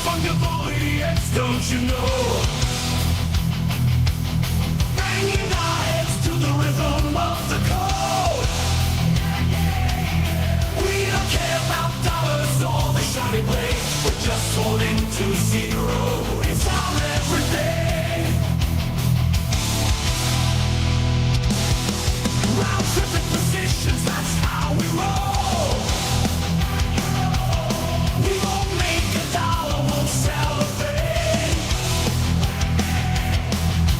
Non-fungible EX, don't you know? Banging our heads to the rhythm of the code. We don't care about dollars or the shiny blade. We're just holding to see the road. It's our everything. Round tripping positions, that's how we roll. We won't make a dollar, won't sell a thing.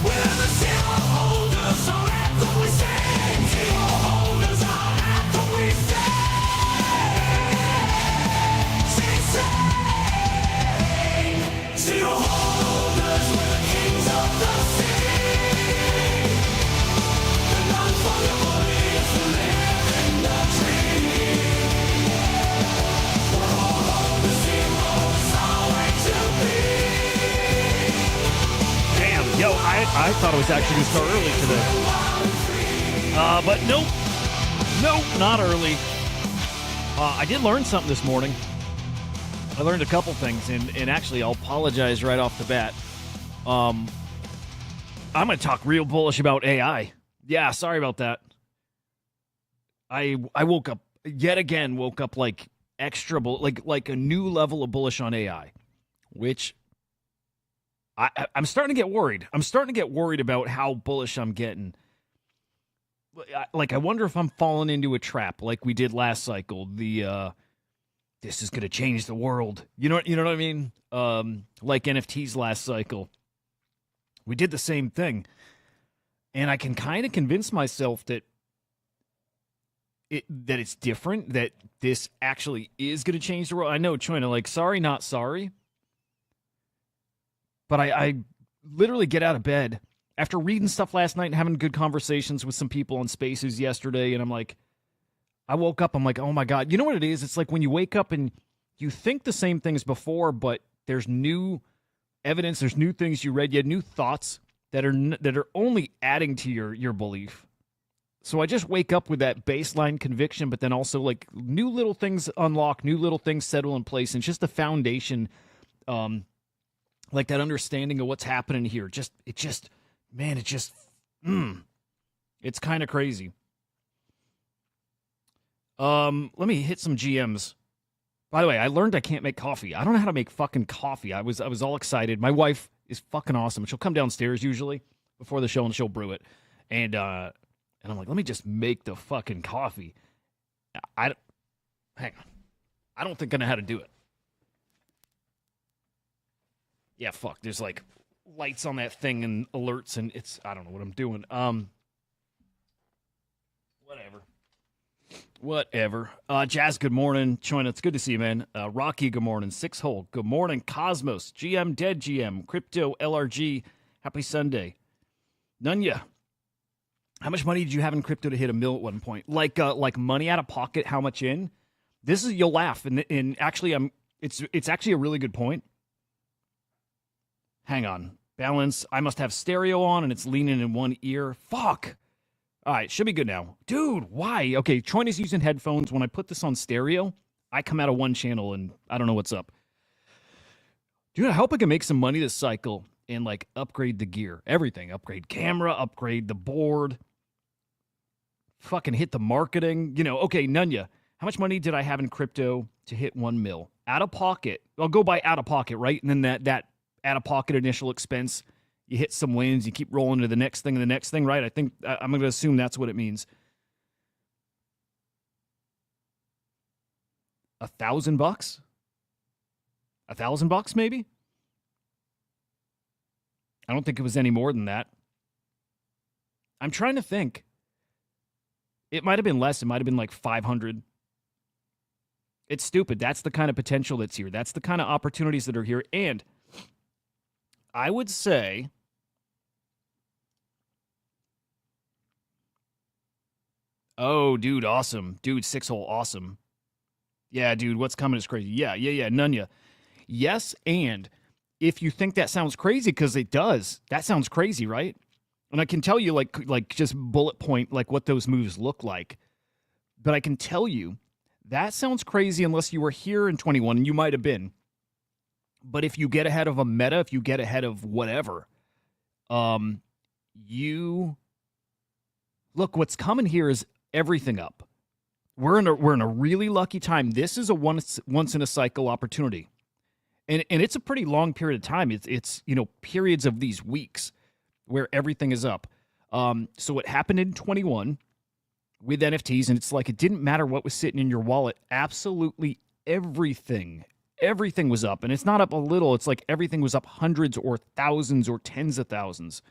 We're the zero holders, our anthem we sing. Zero holders, our anthem we sing. Zero holders, we're the kings of the sea. The non-fungible is the living the dream. We're all on the zeros, our way to be. Damn, yo, I thought it was actually going to start early today. But nope, not early. I did learn something this morning. I learned a couple things, and actually, I'll apologize right off the bat. I'm going to talk real bullish about AI. Yeah, sorry about that. I woke up, yet again, like extra, like a new level of bullish on AI, which I'm starting to get worried. I'm starting to get worried about how bullish I'm getting. Like, I wonder if I'm falling into a trap like we did last cycle. This is going to change the world. You know what I mean? Like NFTs last cycle. We did the same thing. And I can kind of convince myself that it's different, that this actually is going to change the world. I know, China, like, sorry, not sorry. But I literally get out of bed after reading stuff last night and having good conversations with some people on Spaces yesterday, and I'm like, I woke up, I'm like, oh my God. You know what it is? It's like when you wake up and you think the same things before, but there's new evidence, there's new things you read, you had new thoughts that are only adding to your belief. So I just wake up with that baseline conviction, but then also like new little things unlock, new little things settle in place, and it's just the foundation, like that understanding of what's happening here. It's kind of crazy. Let me hit some GMs. By the way, I learned I can't make coffee. I don't know how to make fucking coffee. I was all excited. My wife is fucking awesome. She'll come downstairs usually before the show and she'll brew it. And I'm like, let me just make the fucking coffee. Hang on. I don't think I know how to do it. Yeah, fuck. There's like lights on that thing and alerts, and I don't know what I'm doing. Whatever. Jazz, good morning. Choina, it's good to see you, man. Rocky, good morning. Six Hole, good morning. Cosmos, GM, Dead GM, Crypto, LRG, happy Sunday. Nunya, how much money did you have in crypto to hit $1 million at one point? Like money out of pocket, how much in? This is, you'll laugh, and actually, it's actually a really good point. Hang on. Balance. I must have stereo on, and it's leaning in one ear. Fuck. All right, should be good now. Dude, why? Okay, Troyan is using headphones. When I put this on stereo, I come out of one channel, and I don't know what's up. Dude, I hope I can make some money this cycle and, like, upgrade the gear. Everything. Upgrade camera, upgrade the board. Fucking hit the marketing. You know, okay, Nunya, how much money did I have in crypto to hit 1 mil? Out of pocket. I'll go by out of pocket, right? And then that out of pocket initial expense, you hit some wins, you keep rolling to the next thing and the next thing, right? I think I'm going to assume that's what it means. $1,000? $1,000 maybe? I don't think it was any more than that. I'm trying to think. It might have been less. It might have been like 500. It's stupid. That's the kind of potential that's here. That's the kind of opportunities that are here. And I would say oh, dude, awesome. Dude, Six Hole, awesome. Yeah, dude, what's coming is crazy. Yeah, Nunya. Yes, and if you think that sounds crazy, because it does, that sounds crazy, right? And I can tell you, like just bullet point, like what those moves look like. But I can tell you, that sounds crazy unless you were here in 21, and you might have been. But if you get ahead of a meta, if you get ahead of whatever, you look, what's coming here is everything up. We're in a really lucky time. This is a once in a cycle opportunity. And it's a pretty long period of time. It's periods of these weeks where everything is up. So it happened in 21 with NFTs, and it's like it didn't matter what was sitting in your wallet. Absolutely everything was up. And it's not up a little. It's like everything was up hundreds or thousands or tens of thousands.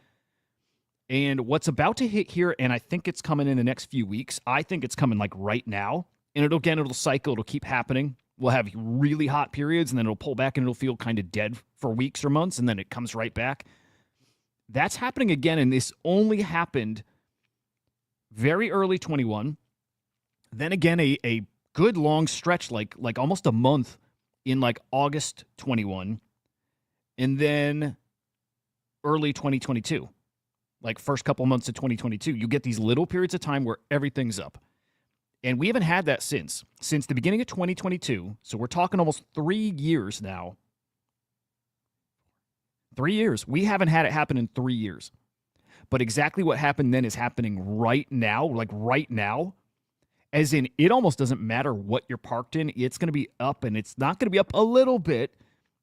And what's about to hit here, and I think it's coming in the next few weeks, I think it's coming like right now. And it'll cycle. It'll keep happening. We'll have really hot periods, and then it'll pull back, and it'll feel kind of dead for weeks or months, and then it comes right back. That's happening again, and this only happened very early 21. Then again, a good long stretch, like almost a month in like August 21. And then early 2022, like first couple months of 2022. You get these little periods of time where everything's up. And we haven't had that since the beginning of 2022. So we're talking almost 3 years now. 3 years. We haven't had it happen in 3 years. But exactly what happened then is happening right now, like right now. As in, it almost doesn't matter what you're parked in. It's going to be up, and it's not going to be up a little bit.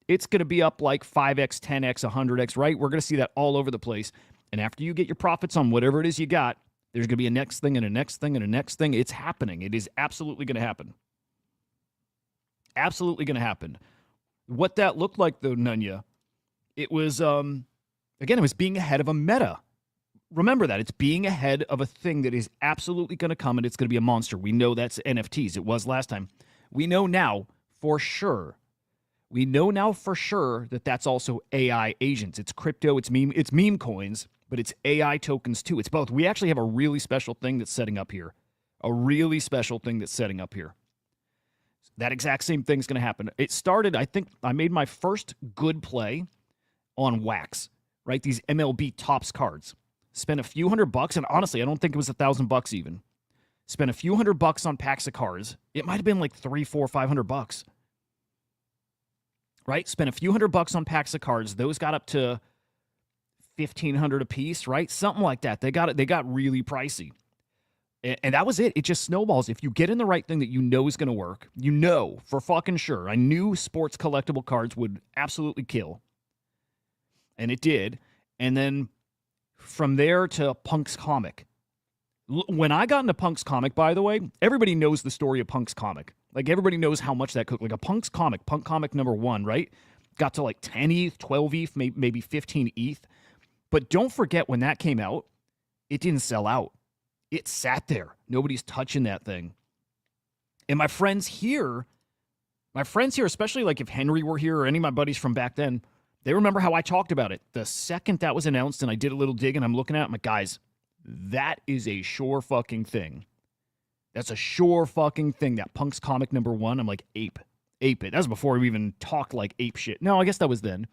It's going to be up like 5x, 10x, 100x, right? We're going to see that all over the place. And after you get your profits on whatever it is you got, there's going to be a next thing and a next thing and a next thing. It's happening. It is absolutely going to happen. Absolutely going to happen. What that looked like, though, Nunya, it was, again, it was being ahead of a meta. Remember that. It's being ahead of a thing that is absolutely going to come, and it's going to be a monster. We know that's NFTs. It was last time. We know now for sure. We know now for sure that that's also AI agents. It's crypto. It's meme coins. But it's AI tokens too. It's both. We actually have a really special thing that's setting up here. That exact same thing's going to happen. It started, I think I made my first good play on Wax, right? These MLB Topps cards. Spent a few $100, and honestly, I don't think it was $1,000 even. Spent a few $100 on packs of cards. It might have been like $300, $400, $500. Right? Spent a few $100 on packs of cards. Those got up to $1,500 a piece, right? Something like that. They got really pricey. And that was it. It just snowballs. If you get in the right thing that you know is going to work, you know for fucking sure. I knew sports collectible cards would absolutely kill. And it did. And then from there to Punk's comic. When I got into Punk's comic, by the way, everybody knows the story of Punk's comic. Like, everybody knows how much that cooked. Like, a Punk's comic, Punk comic number 1, right? Got to like 10 ETH, 12 ETH, maybe 15 ETH. But don't forget, when that came out, it didn't sell out. It sat there. Nobody's touching that thing. And my friends here, especially like if Henry were here or any of my buddies from back then, they remember how I talked about it. The second that was announced and I did a little dig and I'm looking at it, I'm like, guys, that is a sure fucking thing. That's a sure fucking thing. That Punk's comic number 1, I'm like, ape it. That was before we even talked like ape shit. No, I guess that was then.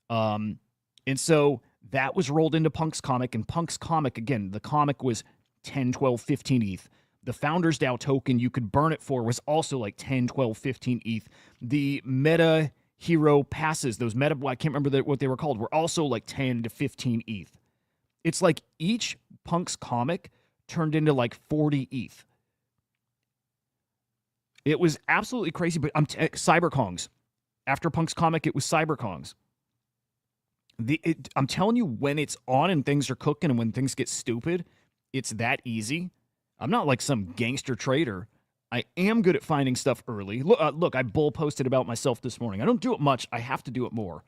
And so that was rolled into Punk's comic, and Punk's comic, again, the comic was 10, 12, 15 ETH. The Founders DAO token you could burn it for was also like 10, 12, 15 ETH. The meta hero passes, those meta, I can't remember what they were called, were also like 10 to 15 ETH. It's like each Punk's comic turned into like 40 ETH. It was absolutely crazy, but Cyberkongs. After Punk's comic, it was Cyberkongs. I'm telling you, when it's on and things are cooking and when things get stupid, it's that easy. I'm not like some gangster trader. I am good at finding stuff early. Look, I bull posted about myself this morning. I don't do it much. I have to do it more.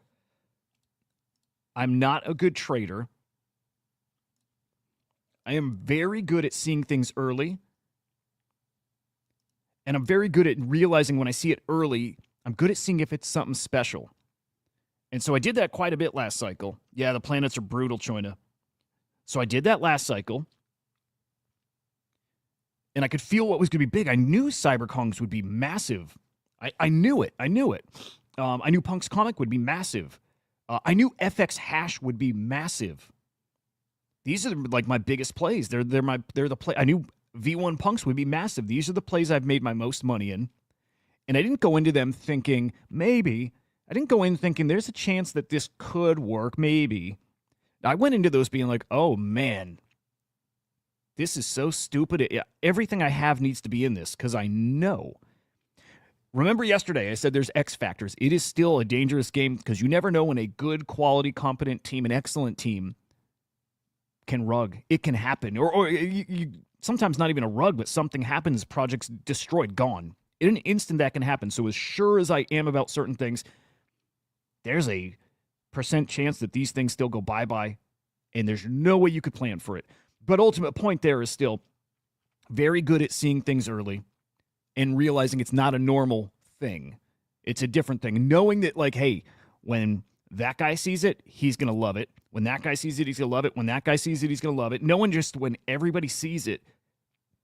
I'm not a good trader. I am very good at seeing things early. And I'm very good at realizing when I see it early, I'm good at seeing if it's something special. And so I did that quite a bit last cycle. Yeah, the planets are brutal, Choina. So I did that last cycle. And I could feel what was going to be big. I knew Cyberkongs would be massive. I knew it. I knew Punk's comic would be massive. I knew FX Hash would be massive. These are like my biggest plays. They're the play. I knew V1 Punks would be massive. These are the plays I've made my most money in. And I didn't go into them thinking maybe. I didn't go in thinking there's a chance that this could work, maybe. I went into those being like, oh man, this is so stupid. Everything I have needs to be in this because I know. Remember yesterday I said there's X factors. It is still a dangerous game because you never know when a good, quality, competent team, an excellent team can rug. It can happen. Or you sometimes not even a rug, but something happens, project's destroyed, gone. In an instant that can happen. So as sure as I am about certain things, there's a % chance that these things still go bye-bye, and there's no way you could plan for it. But ultimate point there is still very good at seeing things early and realizing it's not a normal thing. It's a different thing. Knowing that, like, hey, when that guy sees it, he's going to love it. When that guy sees it, he's going to love it. When that guy sees it, he's going to love it. Knowing just when everybody sees it,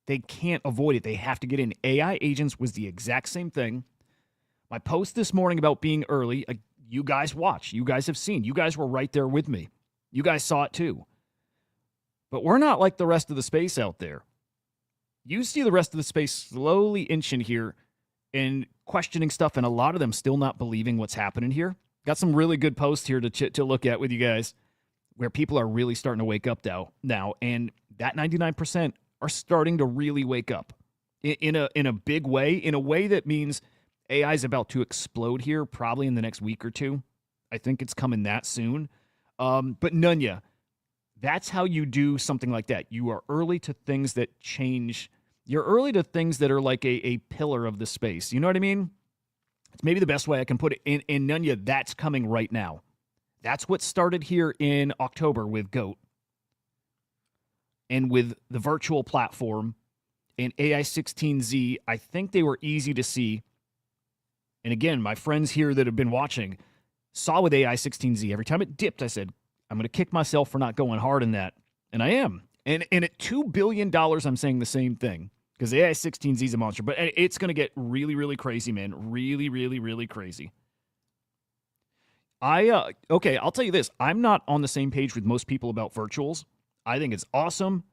they can't avoid it. They have to get in. AI agents was the exact same thing. My post this morning about being early, you guys watch. You guys have seen. You guys were right there with me. You guys saw it too. But we're not like the rest of the space out there. You see the rest of the space slowly inching here and questioning stuff, and a lot of them still not believing what's happening here. Got some really good posts here to look at with you guys where people are really starting to wake up now, and that 99% are starting to really wake up in a big way, in a way that means AI is about to explode here probably in the next week or two. I think it's coming that soon. But Nunya, that's how you do something like that. You are early to things that change. You're early to things that are like a pillar of the space. You know what I mean? It's maybe the best way I can put it. In Nunya, that's coming right now. That's what started here in October with GOAT and with the virtual platform and AI16Z. I think they were easy to see. And again, my friends here that have been watching saw with AI16Z, every time it dipped, I said, I'm going to kick myself for not going hard in that. And I am. And at $2 billion, I'm saying the same thing because AI16Z is a monster. But it's going to get really, really crazy, man. Really, really, really crazy. Okay, I'll tell you this. I'm not on the same page with most people about virtuals. I think it's awesome.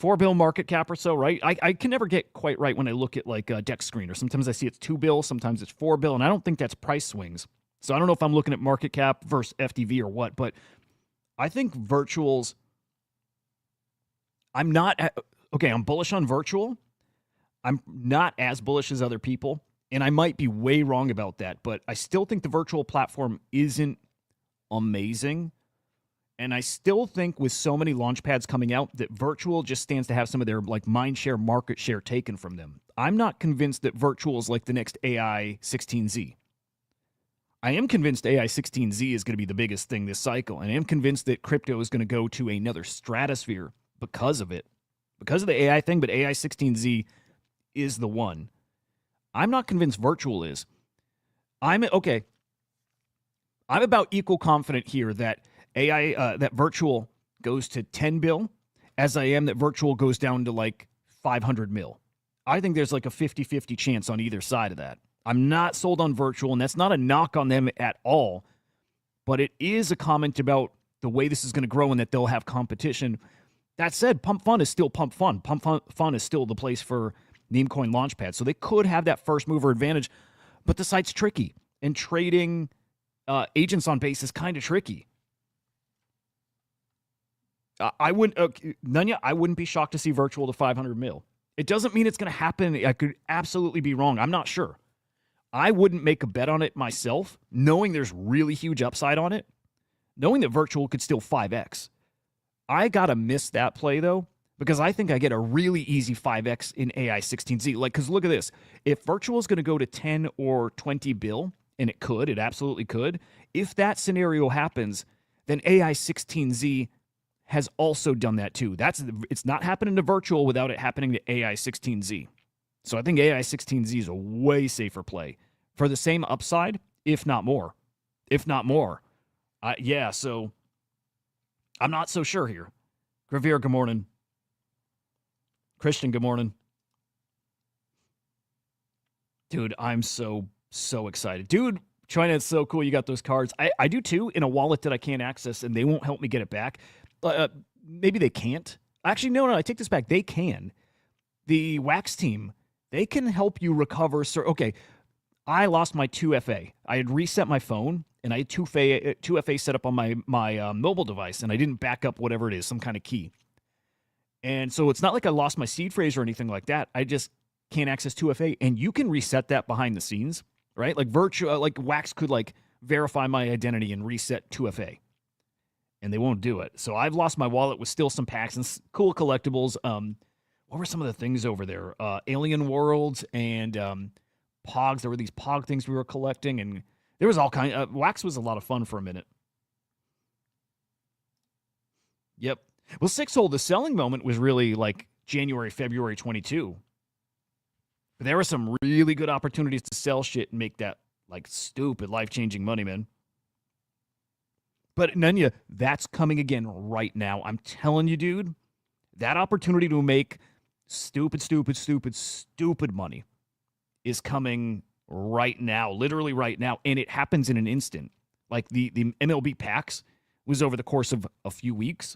$4 billion market cap or so, right? I can never get quite right when I look at like Dex Screener. Sometimes I see it's $2 billion, sometimes it's $4 billion, and I don't think that's price swings. So I don't know if I'm looking at market cap versus FDV or what, but I think virtuals, I'm bullish on virtual. I'm not as bullish as other people, and I might be way wrong about that, but I still think the virtual platform isn't amazing. And I still think with so many launch pads coming out that virtual just stands to have some of their like mind share, market share taken from them. I'm not convinced that virtual is like the next AI16Z. I am convinced AI16Z is going to be the biggest thing this cycle. And I am convinced that crypto is going to go to another stratosphere because of it. Because of the AI thing, but AI16Z is the one. I'm not convinced virtual is. I'm about equal confident here that that virtual goes to 10 bill as I am that virtual goes down to like 500 mil. I think there's like a 50-50 chance on either side of that. I'm not sold on virtual, and that's not a knock on them at all, but it is a comment about the way this is going to grow and that they'll have competition. That said, Pump Fun is still Pump Fun. Pump Fun is still the place for memecoin launchpad, so they could have that first mover advantage, but the site's tricky, and trading agents on base is kind of tricky. I wouldn't be shocked to see virtual to 500 mil. It doesn't mean it's going to happen. I could absolutely be wrong. I'm not sure. I wouldn't make a bet on it myself, knowing there's really huge upside on it, knowing that virtual could still 5x. I got to miss that play, though, because I think I get a really easy 5x in AI16Z. Like, because look at this. If virtual is going to go to 10 or 20 bill, and it absolutely could, if that scenario happens, then AI16Z has also done that too. It's not happening to virtual without it happening to AI16Z. So I think AI16Z is a way safer play for the same upside, if not more. So I'm not so sure here. Gravier, good morning. Christian, good morning. Dude, I'm so excited. Dude, China, it's so cool you got those cards. I do too, in a wallet that I can't access, and they won't help me get it back. Maybe they can't. Actually, no, I take this back. They can. The Wax team, they can help you recover. Okay, I lost my 2FA. I had reset my phone, and I had 2FA set up on my mobile device, and I didn't back up whatever it is, some kind of key. And so it's not like I lost my seed phrase or anything like that. I just can't access 2FA, and you can reset that behind the scenes, right? Like Wax could like verify my identity and reset 2FA, and they won't do it. So I've lost my wallet with still some packs and cool collectibles. What were some of the things over there? Alien Worlds and Pogs. There were these Pog things we were collecting, and there was all kind of Wax was a lot of fun for a minute. Yep. Well, Sixhold, the selling moment was really like January, February 22. But there were some really good opportunities to sell shit and make that like stupid life-changing money, man. But Nunya, that's coming again right now. I'm telling you, dude, that opportunity to make stupid money is coming right now, literally right now, and it happens in an instant. Like the MLB packs was over the course of a few weeks.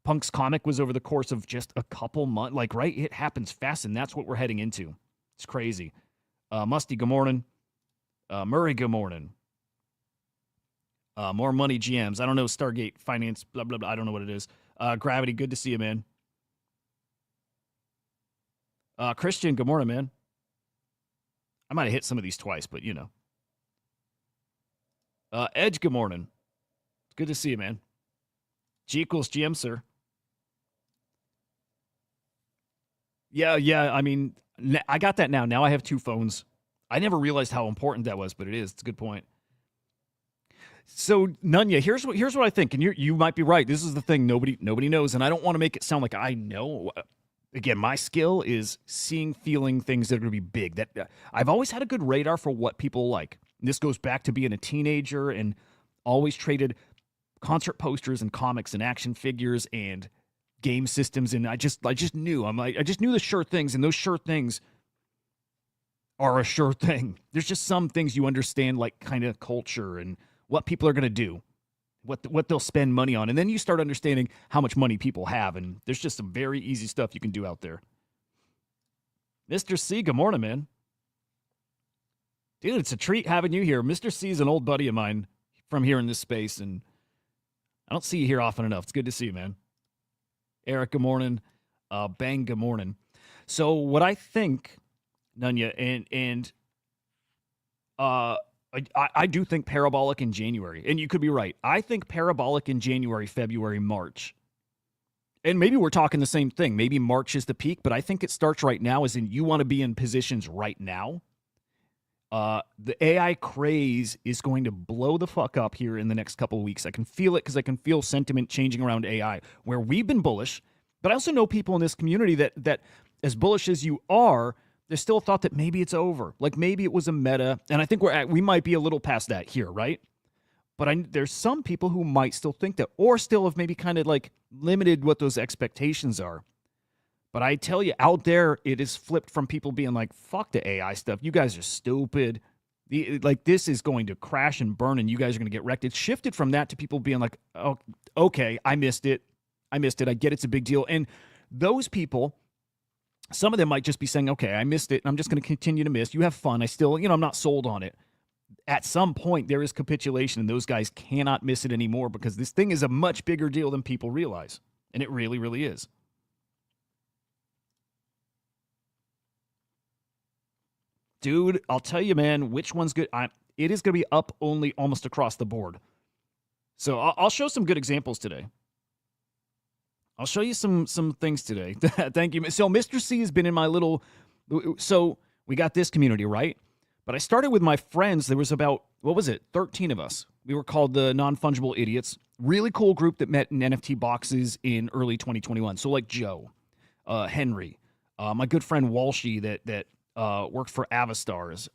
Punk's comic was over the course of just a couple months. Like, right? It happens fast, and that's what we're heading into. It's crazy. Musty, good morning. Murray, good morning. More money GMs. I don't know, Stargate, finance, blah, blah, blah. I don't know what it is. Gravity, good to see you, man. Christian, good morning, man. I might have hit some of these twice, but you know. Edge, good morning. It's good to see you, man. G equals GM, sir. Yeah. I mean, I got that now. Now I have two phones. I never realized how important that was, but it is. It's a good point. So, Nunya, here's what I think, and you might be right. This is the thing nobody knows, and I don't want to make it sound like I know. Again, my skill is seeing, feeling things that are going to be big. That I've always had a good radar for what people like. And this goes back to being a teenager and always traded concert posters and comics and action figures and game systems, and I just knew. I just knew the sure things, and those sure things are a sure thing. There's just some things you understand, like kind of culture and what people are going to do, what they'll spend money on. And then you start understanding how much money people have, and there's just some very easy stuff you can do out there. Mr. C, good morning, man. Dude, it's a treat having you here. Mr. C is an old buddy of mine from here in this space, and I don't see you here often enough. It's good to see you, man. Eric, good morning. Bang, good morning. So what I think, Nunya, and I do think parabolic in January, and you could be right. I think parabolic in January, February, March. And maybe we're talking the same thing. Maybe March is the peak, but I think it starts right now, as in you want to be in positions right now. The AI craze is going to blow the fuck up here in the next couple of weeks. I can feel it because I can feel sentiment changing around AI, where we've been bullish, but I also know people in this community that as bullish as you are, there's still a thought that maybe it's over. Like maybe it was a meta, and I think we might be a little past that here, right? But there's some people who might still think that, or still have maybe kind of like limited what those expectations are. But I tell you, out there, it is flipped from people being like, fuck the AI stuff. You guys are stupid. This is going to crash and burn, and you guys are going to get wrecked. It's shifted from that to people being like, oh, okay, I missed it. I get it's a big deal. And those people, some of them might just be saying, okay, I missed it, and I'm just going to continue to miss. You have fun. I still, I'm not sold on it. At some point, there is capitulation, and those guys cannot miss it anymore, because this thing is a much bigger deal than people realize. And it really, really is. Dude, I'll tell you, man, which one's good. It is going to be up only almost across the board. So I'll show some good examples today. I'll show you some things today. Thank you. So Mr. C has been in my little... So we got this community, right? But I started with my friends. There was about, 13 of us. We were called the Non-Fungible Idiots. Really cool group that met in NFT boxes in early 2021. So like Joe, Henry, my good friend Walshy that worked for Avastars,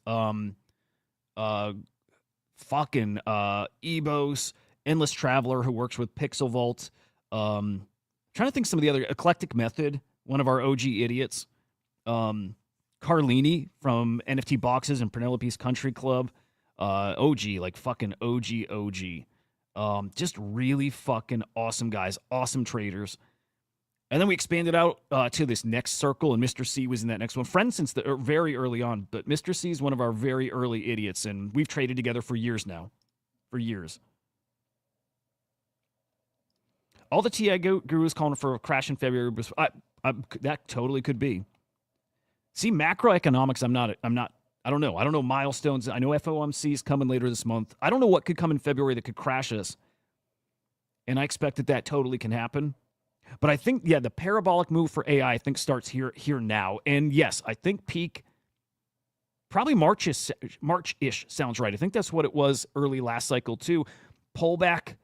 Ebos, Endless Traveler, who works with Pixel Vault. Trying to think some of the other, Eclectic Method, one of our OG idiots. Carlini from NFT Boxes and Penelope's Country Club. OG, like fucking OG. Just really fucking awesome guys, awesome traders. And then we expanded out to this next circle, and Mr. C was in that next one. Friends since very early on, but Mr. C is one of our very early idiots, and we've traded together for years now. For years. All the TI gurus calling for a crash in February. That totally could be. See, macroeconomics, I don't know. I don't know milestones. I know FOMC is coming later this month. I don't know what could come in February that could crash us. And I expect that totally can happen. But I think, the parabolic move for AI, I think, starts here now. And yes, I think peak, probably March-ish sounds right. I think that's what it was early last cycle, too. Pullback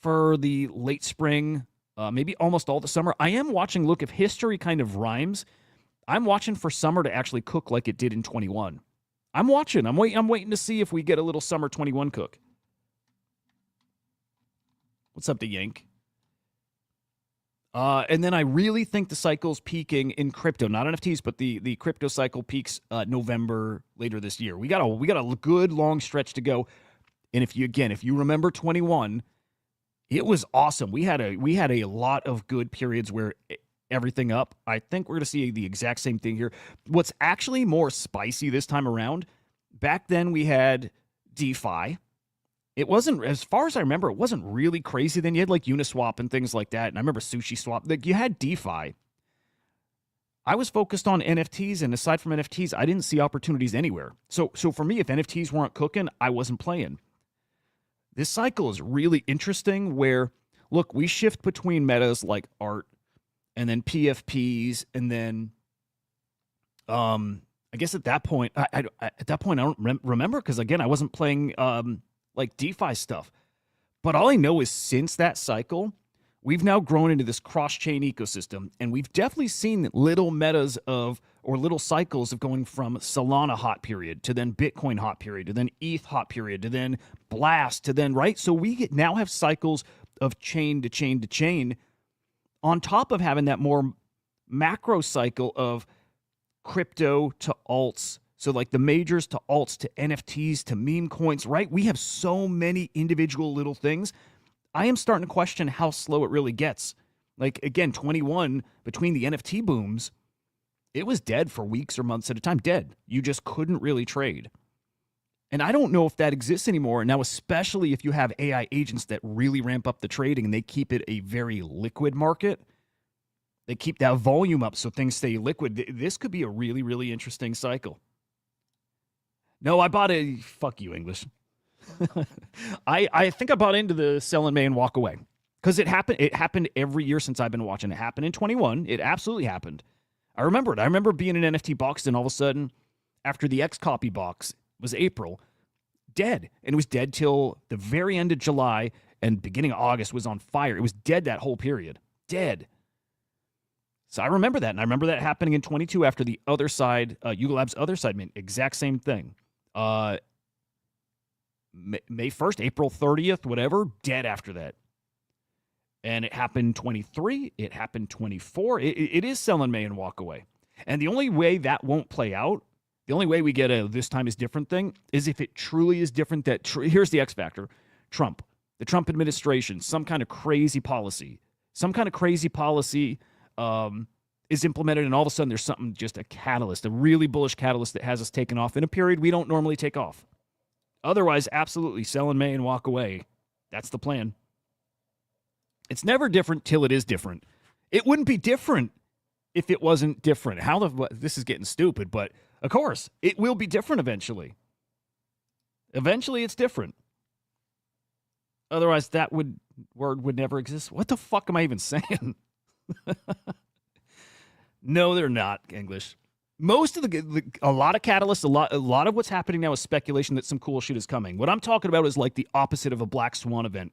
for the late spring, maybe almost all the summer. I am watching, look, if history kind of rhymes, I'm watching for summer to actually cook like it did in 21. I'm watching. I'm waiting to see if we get a little summer 21 cook. What's up to Yank? And then I really think the cycle's peaking in crypto, not NFTs, but the crypto cycle peaks November later this year. We got a good long stretch to go. And if you remember 21, it was awesome. We had a lot of good periods where everything up. I think we're going to see the exact same thing here. What's actually more spicy this time around, back then we had DeFi. It wasn't, as far as I remember, it wasn't really crazy then. You had like Uniswap and things like that. And I remember Sushi Swap. Like, you had DeFi. I was focused on NFTs, and aside from NFTs, I didn't see opportunities anywhere. So for me, if NFTs weren't cooking, I wasn't playing. This cycle is really interesting where, look, we shift between metas like art and then PFPs, and then I guess at that point, I don't remember because, again, I wasn't playing like DeFi stuff. But all I know is since that cycle, we've now grown into this cross-chain ecosystem, and we've definitely seen little metas or little cycles of going from Solana hot period to then Bitcoin hot period to then ETH hot period to then Blast to then, right? So we now have cycles of chain to chain to chain on top of having that more macro cycle of crypto to alts. So like the majors to alts to NFTs to meme coins, right? We have so many individual little things. I am starting to question how slow it really gets. Like, again, 21, between the NFT booms, it was dead for weeks or months at a time. Dead. You just couldn't really trade. And I don't know if that exists anymore. Now, especially if you have AI agents that really ramp up the trading and they keep it a very liquid market. They keep that volume up so things stay liquid. This could be a really, really interesting cycle. No, I bought a... Fuck you, English. I think I bought into the sell in May and walk away. Because it happened every year since I've been watching. It happened in 21. It absolutely happened. I remember it. I remember being in NFT box, and all of a sudden, after the X copy box was April, dead. And it was dead till the very end of July, and beginning of August was on fire. It was dead that whole period. Dead. So I remember that. And I remember that happening in 22 after the other side, Yuga Labs' other side, meant exact same thing. May 1st, April 30th, whatever, dead after that. And it happened 23, it happened 24. It is sell in May and walk away. And the only way that won't play out, the only way we get a this time is different thing, is if it truly is different. Here's the X factor. Trump, the Trump administration, some kind of crazy policy is implemented, and all of a sudden there's something, just a catalyst, a really bullish catalyst that has us taken off in a period we don't normally take off. Otherwise, absolutely, sell in May and walk away. That's the plan. It's never different till it is different. It wouldn't be different if it wasn't different. This is getting stupid, but of course, it will be different eventually. Eventually, it's different. Otherwise, that word would never exist. What the fuck am I even saying? No, they're not, English. Most of a lot of catalysts, a lot of what's happening now is speculation that some cool shit is coming. What I'm talking about is like the opposite of a black swan event.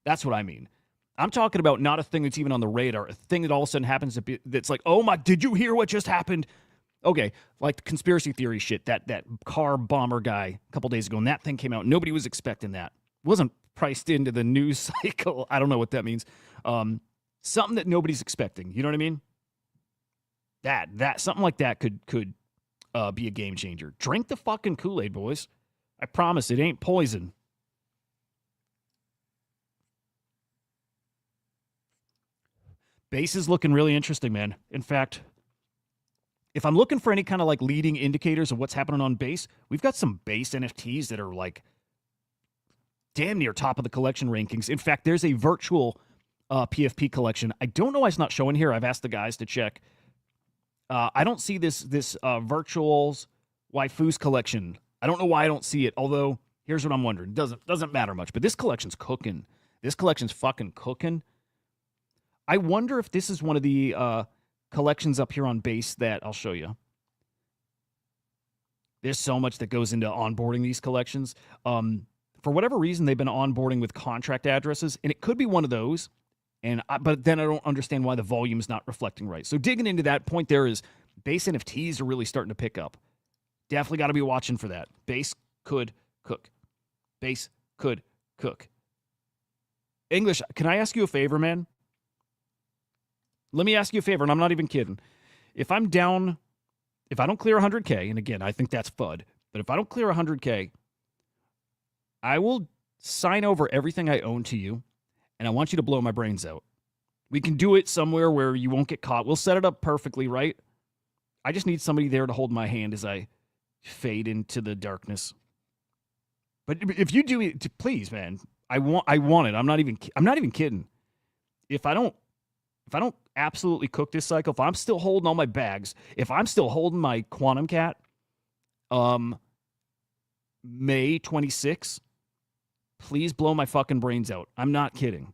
That's what I mean. I'm talking about not a thing that's even on the radar, a thing that all of a sudden happens that's like, oh my, did you hear what just happened? Okay, like the conspiracy theory shit, that car bomber guy a couple days ago, and that thing came out. Nobody was expecting that. It wasn't priced into the news cycle. I don't know what that means. Something that nobody's expecting. You know what I mean? That something like that could be a game changer. Drink the fucking Kool-Aid, boys. I promise it ain't poison. Base is looking really interesting, man. In fact, if I'm looking for any kind of like leading indicators of what's happening on Base, we've got some Base NFTs that are like damn near top of the collection rankings. In fact, there's a virtual PFP collection. I don't know why it's not showing here. I've asked the guys to check. I don't see this virtuals waifus collection. I don't know why I don't see it. Although here's what I'm wondering. It doesn't matter much. But this collection's cooking. This collection's fucking cooking. I wonder if this is one of the collections up here on Base that I'll show you. There's so much that goes into onboarding these collections. For whatever reason, they've been onboarding with contract addresses, and it could be one of those. But then I don't understand why the volume's not reflecting right. So digging into that point, there is Base NFTs are really starting to pick up. Definitely got to be watching for that. Base could cook. Base could cook. English, can I ask you a favor, man? Let me ask you a favor, and I'm not even kidding. If I don't clear 100K, and again, I think that's FUD, but if I don't clear 100K, I will sign over everything I own to you, and I want you to blow my brains out. We can do it somewhere where you won't get caught. We'll set it up perfectly, right? I just need somebody there to hold my hand as I fade into the darkness. But if you do it, please, man, I want it. I'm not even kidding. If I don't absolutely cook this cycle, if I'm still holding all my bags, if I'm still holding my Quantum Cat, May 26, please blow my fucking brains out. I'm not kidding.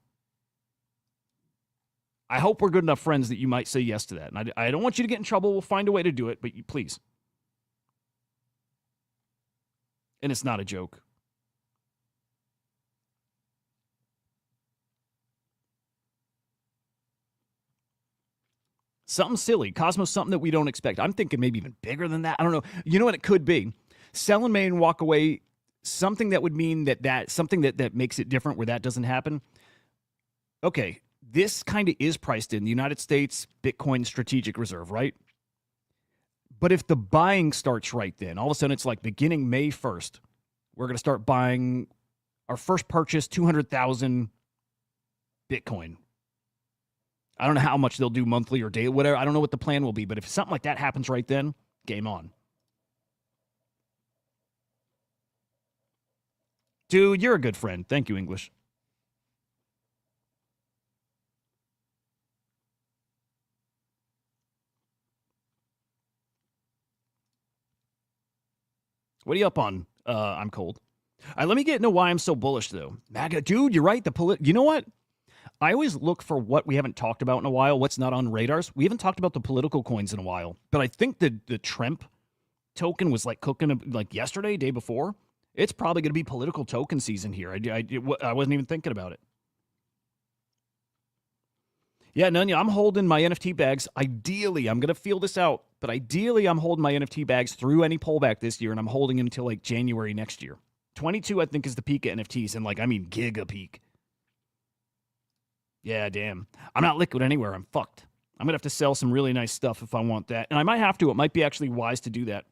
I hope we're good enough friends that you might say yes to that. And I don't want you to get in trouble. We'll find a way to do it, but please. And it's not a joke. Something silly. Cosmos, something that we don't expect. I'm thinking maybe even bigger than that. I don't know. You know what it could be? Sell in May and walk away. Something that would mean something that makes it different where that doesn't happen. Okay, this kind of is priced in the United States Bitcoin Strategic Reserve, right? But if the buying starts right then, all of a sudden it's like beginning May 1st, we're going to start buying our first purchase, 200,000 Bitcoin. I don't know how much they'll do monthly or daily, whatever. I don't know what the plan will be, but if something like that happens right then, game on. Dude, you're a good friend. Thank you, English. What are you up on? I'm cold. All right, let me get into why I'm so bullish, though. MAGA, dude, you're right. You know what? I always look for what we haven't talked about in a while, what's not on radars. We haven't talked about the political coins in a while, but I think the Trump token was like cooking like yesterday, day before. It's probably going to be political token season here. I wasn't even thinking about it. Yeah, Nunya, I'm holding my NFT bags. Ideally, I'm going to feel this out, but ideally I'm holding my NFT bags through any pullback this year, and I'm holding them until like January next year. 22, I think, is the peak of NFTs, and like, I mean, giga peak. Yeah, damn. I'm not liquid anywhere. I'm fucked. I'm going to have to sell some really nice stuff if I want that. And I might have to. It might be actually wise to do that.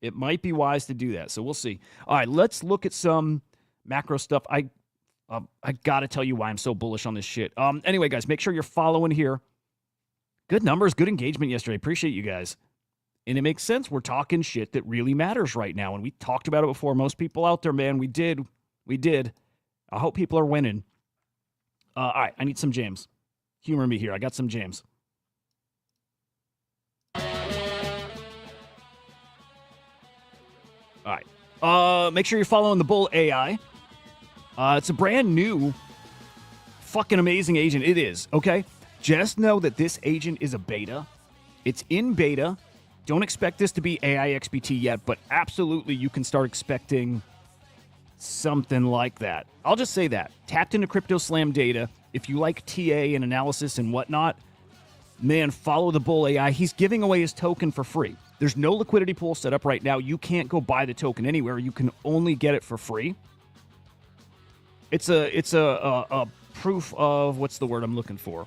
It might be wise to do that. So we'll see. All right, let's look at some macro stuff. I got to tell you why I'm so bullish on this shit. Anyway, guys, make sure you're following here. Good numbers, good engagement yesterday. Appreciate you guys. And it makes sense. We're talking shit that really matters right now. And we talked about it before. Most people out there, man, we did. I hope people are winning. All right, I need some jams. Humor me here. I got some jams. All right. Make sure you're following the Bull AI. It's a brand new, fucking amazing agent. It is, okay? Just know that this agent is a beta. It's in beta. Don't expect this to be AI XBT yet, but absolutely you can start expecting something like that. I'll just say that. Tapped into Crypto Slam data. If you like TA and analysis and whatnot, man, follow the Bull AI. He's giving away his token for free. There's no liquidity pool set up right now. You can't go buy the token anywhere. You can only get it for free. It's a proof of, what's the word I'm looking for?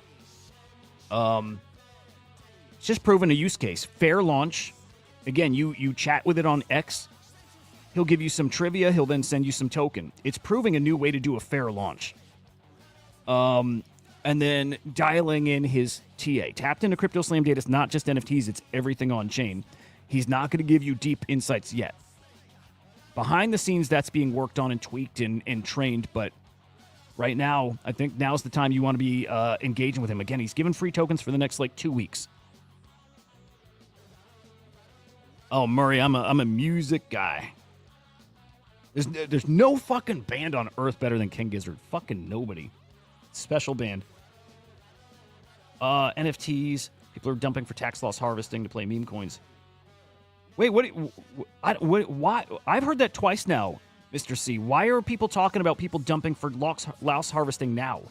It's just proving a use case. Fair launch. Again, you chat with it on X. He'll give you some trivia. He'll then send you some token. It's proving a new way to do a fair launch. and then dialing in his TA. Tapped into Crypto Slam data is not just NFTs, it's everything on chain. He's not going to give you deep insights yet. Behind the scenes, that's being worked on and tweaked and trained, but right now, I think now's the time you want to be engaging with him. Again, he's giving free tokens for the next, 2 weeks. Oh, Murray, I'm a music guy. There's no fucking band on earth better than King Gizzard. Fucking nobody. Special band. NFTs. People are dumping for tax loss harvesting to play meme coins. Wait, why? I've heard that twice now, Mr. C. Why are people talking about people dumping for loss harvesting now?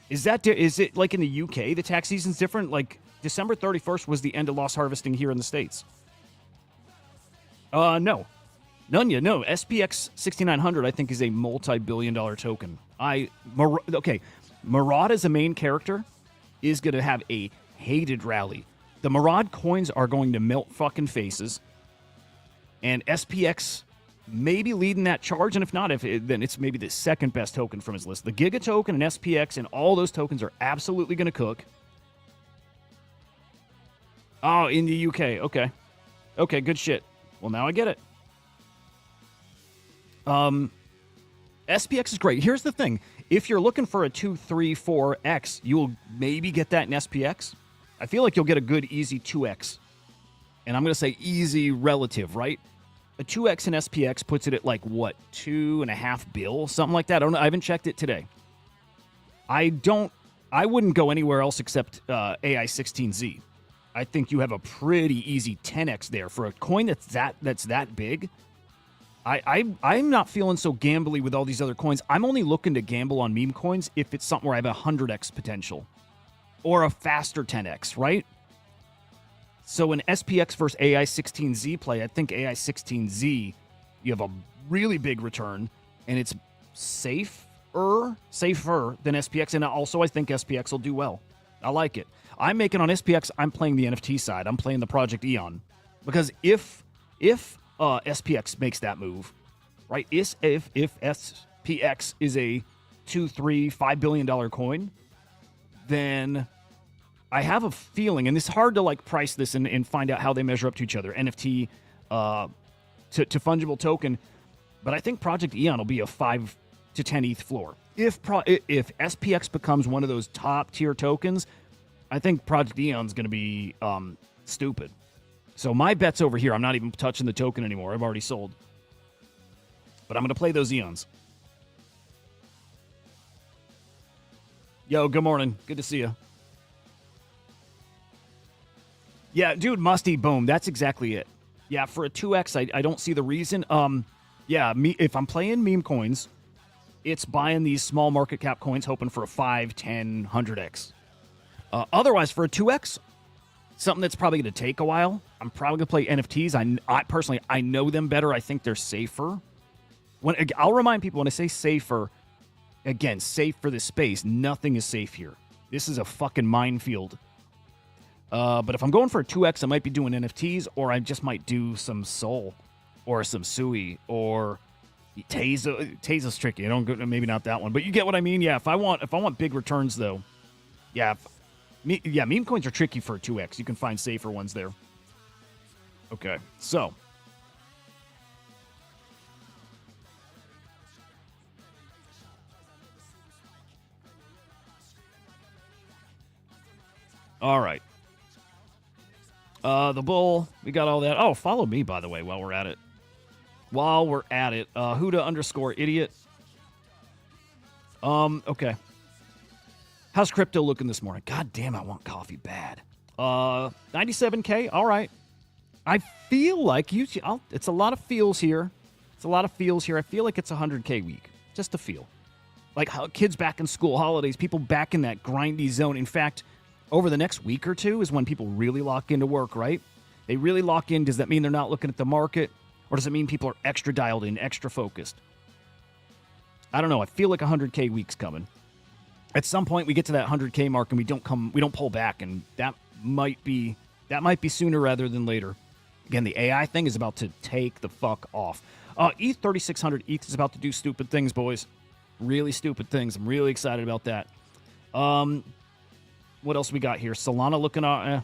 Is it like in the UK, the tax season's different? Like, December 31st was the end of loss harvesting here in the States. No. Nunya, no. SPX 6900, I think, is a multi-billion-dollar token. Murad as a main character is going to have a hated rally. The Murad coins are going to melt fucking faces. And SPX may be leading that charge, and if not, then it's maybe the second best token from his list. The Giga token and SPX and all those tokens are absolutely going to cook. Oh, in the UK. Okay. Okay, good shit. Well, now I get it. SPX is great. Here's the thing. If you're looking for a 2, 3, 4x, you will maybe get that in SPX. I feel like you'll get a good, easy 2x. And I'm going to say easy relative, right? A 2x in SPX puts it at 2.5 bill, something like that. I don't know. I haven't checked it today. I wouldn't go anywhere else except AI16Z. I think you have a pretty easy 10x there for a coin that's that big. I'm not feeling so gambly with all these other coins. I'm only looking to gamble on meme coins if it's something where I have a 100x potential or a faster 10x, right? So an SPX versus AI16Z play, I think AI16Z, you have a really big return, and it's safer than SPX, and also I think SPX will do well. I like it. I'm making on SPX, I'm playing the NFT side. I'm playing the Project Eon. Because if SPX makes that move, right? If SPX is a $2, $3, $5 billion coin, then I have a feeling, and it's hard to price this and find out how they measure up to each other, NFT to fungible token, but I think Project Eon will be a 5 to 10 ETH floor. If SPX becomes one of those top tier tokens, I think Project Eon's going to be stupid. So my bet's over here. I'm not even touching the token anymore. I've already sold. But I'm going to play those Eons. Yo, good morning. Good to see you. Yeah, dude, Musty, boom. That's exactly it. Yeah, for a 2x, I don't see the reason. If I'm playing meme coins, it's buying these small market cap coins, hoping for a 5, 10, 100x. Otherwise, for a 2x, something that's probably going to take a while, I'm probably going to play NFTs. I personally, I know them better. I think they're safer. I'll remind people when I say safer, again, safe for this space, nothing is safe here. This is a fucking minefield. But if I'm going for a 2x, I might be doing NFTs, or I just might do some Sol, or some Sui, or Teza. Teza's tricky. I don't go, maybe not that one, but you get what I mean. Yeah, if I want big returns though, meme coins are tricky for a 2x. You can find safer ones there. Okay, so all right. The bull, we got all that. Oh, follow me, by the way, while we're at it. Huda_idiot. Okay. How's crypto looking this morning? God damn, I want coffee bad. 97K, all right. I feel like it's a lot of feels here. I feel like it's 100K week. Just a feel. Like how kids back in school, holidays, people back in that grindy zone. In fact, over the next week or two is when people really lock into work, right? They really lock in. Does that mean they're not looking at the market? Or does it mean people are extra dialed in, extra focused? I don't know. I feel like 100K week's coming. At some point, we get to that 100K mark and we don't pull back, and that might be sooner rather than later. Again, the AI thing is about to take the fuck off. ETH 3600 ETH is about to do stupid things, boys. Really stupid things. I'm really excited about that. What else we got here? Solana looking at...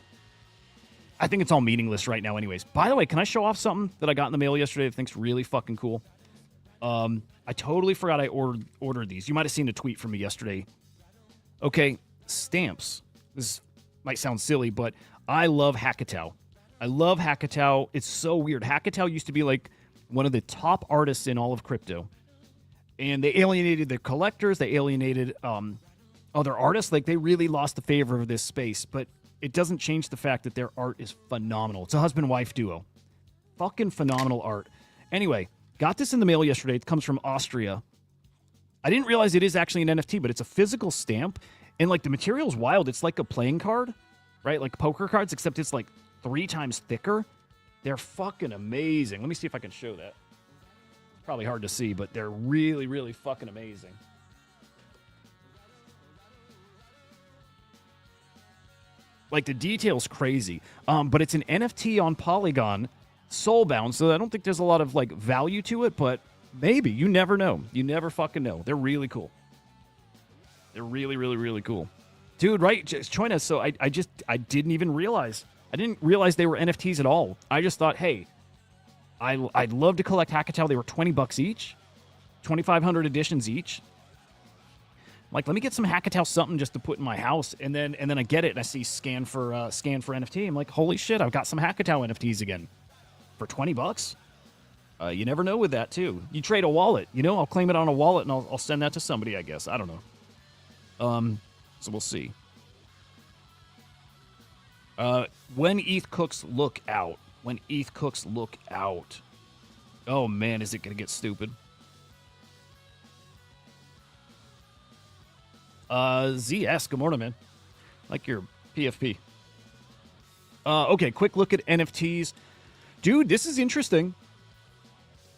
I think it's all meaningless right now anyways. By the way, can I show off something that I got in the mail yesterday that I think's really fucking cool? I totally forgot I ordered these. You might have seen a tweet from me yesterday. Okay, stamps. This might sound silly, but I love Hackatow. I love Hackatow. It's so weird. Hackatow used to be like one of the top artists in all of crypto. And they alienated the collectors. They alienated other artists. Like, they really lost the favor of this space. But it doesn't change the fact that their art is phenomenal. It's a husband-wife duo. Fucking phenomenal art. Anyway, got this in the mail yesterday. It comes from Austria. I didn't realize it is actually an NFT, but it's a physical stamp. And, like, the material's wild. It's like a playing card, right? Like poker cards, except it's, like, 3 times thicker. They're fucking amazing. Let me see if I can show that. Probably hard to see, but they're really, really fucking amazing. Like, the detail's crazy. But it's an NFT on Polygon, soulbound, so I don't think there's a lot of, like, value to it, but maybe. You never know. You never fucking know. They're really cool. They're really, really, really cool. Dude, right? Just join us. So I didn't even realize. I didn't realize they were NFTs at all. I just thought, hey, I'd love to collect Hackatow. They were $20 each. 2,500 editions each. Like, let me get some Hackatow something just to put in my house, and then I get it, and I see scan for NFT. I'm like, holy shit, I've got some Hackatow NFTs again for $20. You never know with that too. You trade a wallet, you know. I'll claim it on a wallet, and I'll send that to somebody. I guess I don't know. So we'll see. When ETH cooks, look out. When ETH cooks, look out. Oh man, is it gonna get stupid? ZS, good morning, man. Like your PFP. Okay, quick look at NFTs. Dude, this is interesting.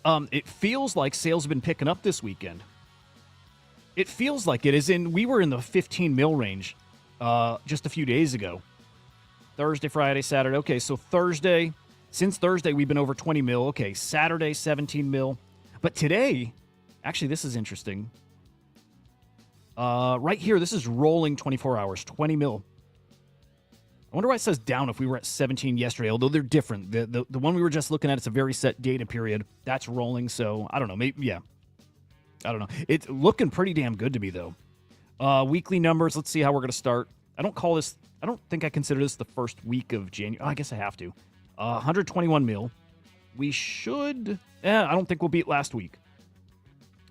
It feels like sales have been picking up this weekend. It feels like it, as in we were in the 15 mil range just a few days ago. Thursday, Friday, Saturday. Okay, so Thursday, since Thursday, we've been over 20 mil. Okay, Saturday, 17 mil. But today, actually, this is interesting. Right here, this is rolling 24 hours, 20 mil. I wonder why it says down if we were at 17 yesterday, although they're different. The one we were just looking at, it's a very set data period. That's rolling, so I don't know. Maybe, yeah. I don't know. It's looking pretty damn good to me, though. Weekly numbers, let's see how we're going to start. I don't think I consider this the first week of January. Oh, I guess I have to. 121 mil. We should... I don't think we'll beat last week.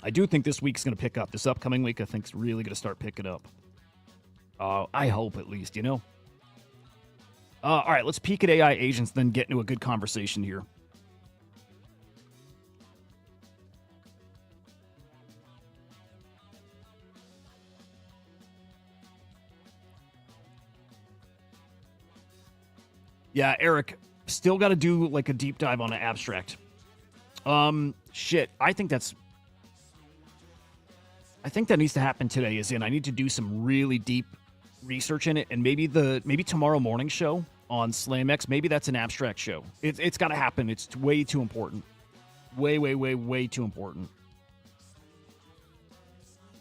I do think this week's going to pick up. This upcoming week, I think, is really going to start picking up. I hope, at least, you know? All right, let's peek at AI agents, then get into a good conversation here. Yeah, Eric, still got to do like a deep dive on an abstract. Shit, I think that needs to happen today. As in, I need to do some really deep research in it, and maybe tomorrow morning show on SlamX, maybe that's an abstract show. It's got to happen. It's way too important. Way too important.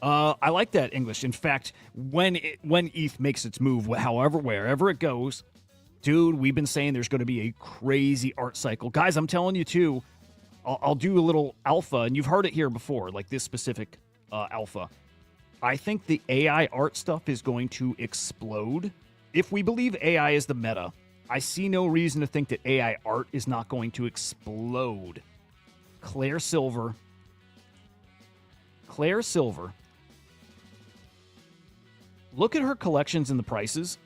I like that English. In fact, when ETH makes its move, wherever it goes, dude, we've been saying there's going to be a crazy art cycle. Guys, I'm telling you too, I'll do a little alpha, and you've heard it here before, like this specific alpha. I think the AI art stuff is going to explode. If we believe AI is the meta, I see no reason to think that AI art is not going to explode. Claire Silver. Look at her collections and the prices.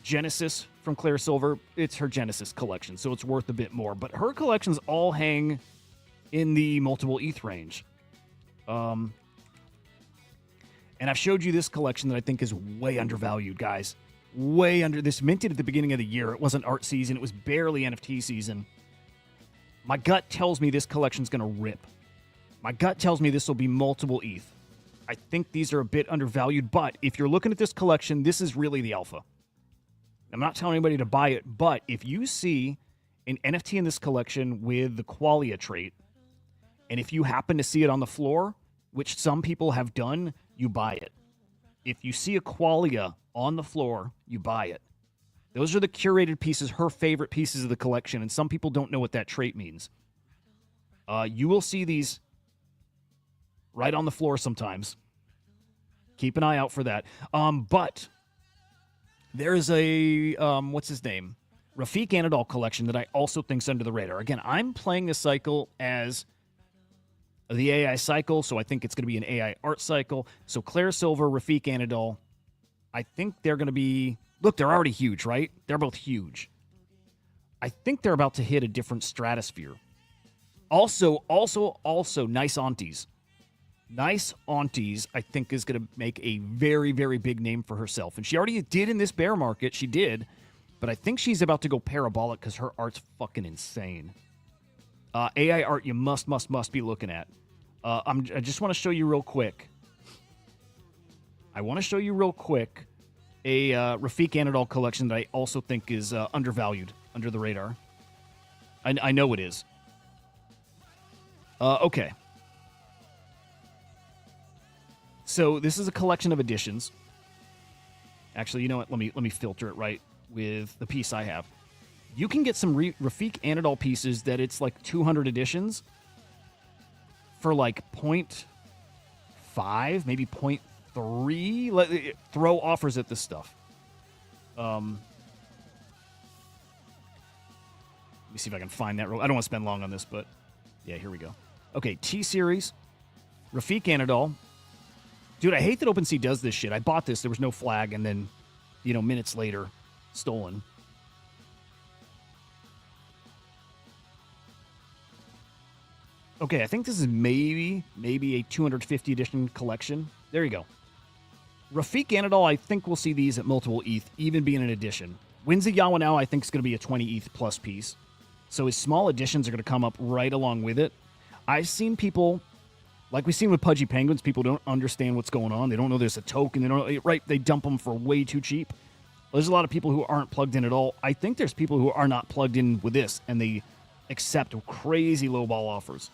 Genesis from Claire Silver, it's her Genesis collection, so it's worth a bit more. But her collections all hang in the multiple ETH range. And I've showed you this collection that I think is way undervalued, guys. Way under. This minted at the beginning of the year. It wasn't art season. It was barely NFT season. My gut tells me this collection's going to rip. My gut tells me this will be multiple ETH. I think these are a bit undervalued, but if you're looking at this collection, this is really the alpha. I'm not telling anybody to buy it, but if you see an NFT in this collection with the qualia trait, and if you happen to see it on the floor, which some people have done, you buy it. If you see a qualia on the floor, you buy it. Those are the curated pieces, her favorite pieces of the collection, and some people don't know what that trait means. You will see these right on the floor sometimes. Keep an eye out for that. But there is a, what's his name? Rafik Anadol collection that I also think's under the radar. Again, I'm playing this cycle as the AI cycle, so I think it's going to be an AI art cycle. So Claire Silver, Rafik Anadol, I think they're going to be... Look, they're already huge, right? They're both huge. I think they're about to hit a different stratosphere. Also, Nice Aunties. Nice Aunties, I think, is going to make a very, very big name for herself. And she already did in this bear market. She did. But I think she's about to go parabolic because her art's fucking insane. AI art you must be looking at. I just want to show you real quick. A Rafik Anadol collection that I also think is undervalued, under the radar. I know it is. Okay. So this is a collection of editions. Actually, you know what? Let me filter it right with the piece I have. You can get some Rafik Anadol pieces that it's like 200 editions for like 0.5, maybe 0.3. Throw offers at this stuff. Let me see if I can find that. I don't want to spend long on this, but yeah, here we go. Okay, T-Series, Rafik Anadol. Dude, I hate that OpenSea does this shit. I bought this. There was no flag, and then, minutes later, stolen. Okay, I think this is maybe a 250 edition collection. There you go. Rafik Anadol, I think we'll see these at multiple ETH, even being an edition. Winza Yawanao, I think, is going to be a 20 ETH plus piece. So his small editions are going to come up right along with it. I've seen people, like we've seen with Pudgy Penguins, people don't understand what's going on. They don't know there's a token. They dump them for way too cheap. There's a lot of people who aren't plugged in at all. I think there's people who are not plugged in with this, and they accept crazy lowball offers.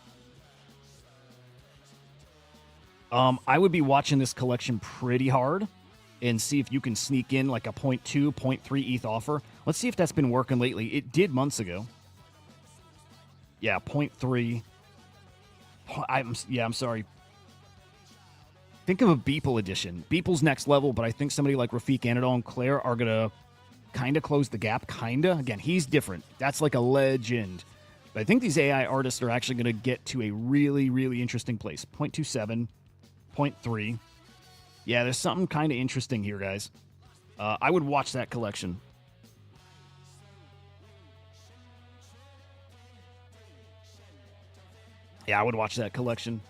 I would be watching this collection pretty hard and see if you can sneak in like a 0.2, 0.3 ETH offer. Let's see if that's been working lately. It did months ago. Yeah, 0.3. I'm sorry. Think of a Beeple edition. Beeple's next level, but I think somebody like Rafik Anadol and Claire are going to kind of close the gap. Kinda. Again, he's different. That's like a legend. But I think these AI artists are actually going to get to a really, really interesting place. 0.27, 0.3. Yeah, there's something kind of interesting here, guys. I would watch that collection. Yeah, I would watch that collection.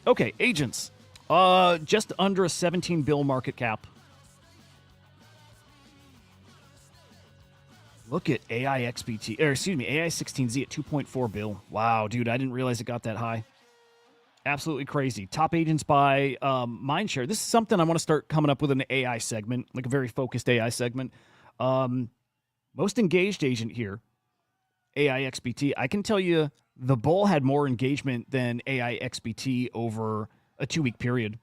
Okay, agents. Just under a 17 bill market cap. Look at AI16Z at 2.4 bill. Wow, dude, I didn't realize it got that high. Absolutely crazy. Top agents by Mindshare. This is something I want to start coming up with an AI segment, like a very focused AI segment. Most engaged agent here, AIXBT. I can tell you the bull had more engagement than AIXBT over a 2-week period.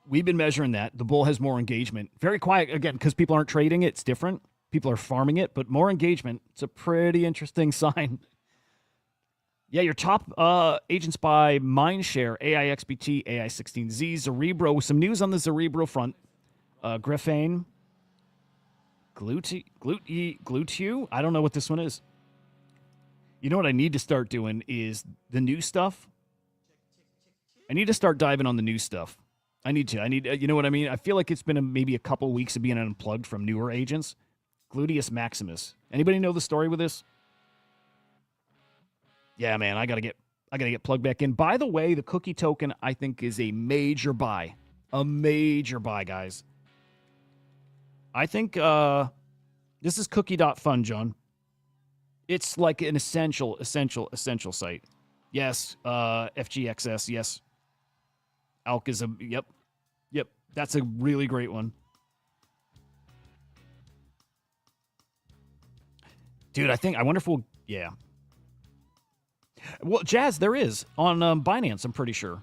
We've been measuring that. The bull has more engagement. Very quiet, again, because people aren't trading it. It's different. People are farming it, but more engagement. It's a pretty interesting sign. Yeah, your top agents by Mindshare, AIXBT, AI16Z, Zerebro. Some news on the Zerebro front. Griffane. Gluteu? I don't know what this one is. You know what I need to start doing is the new stuff. I need to start diving on the new stuff. I need, you know what I mean? I feel like it's been maybe a couple weeks of being unplugged from newer agents. Gluteus Maximus. Anybody know the story with this? Yeah, man, I gotta get plugged back in. By the way, the cookie token I think is a major buy. A major buy, guys. I think this is cookie.fun, John. It's like an essential site. Yes, FGXS, yes. Alk is yep. That's a really great one. Dude, I wonder if we'll, yeah. Well, Jazz, there is on Binance, I'm pretty sure.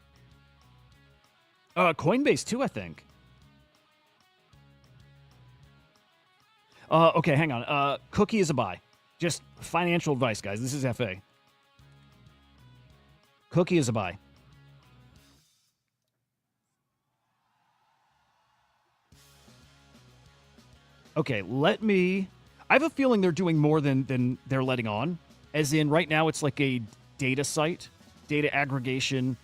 Coinbase, too, I think. Okay, hang on. Cookie is a buy. Just financial advice, guys. This is FA. Cookie is a buy. Okay, I have a feeling they're doing more than they're letting on. As in, right now, it's like a data site, data aggregation.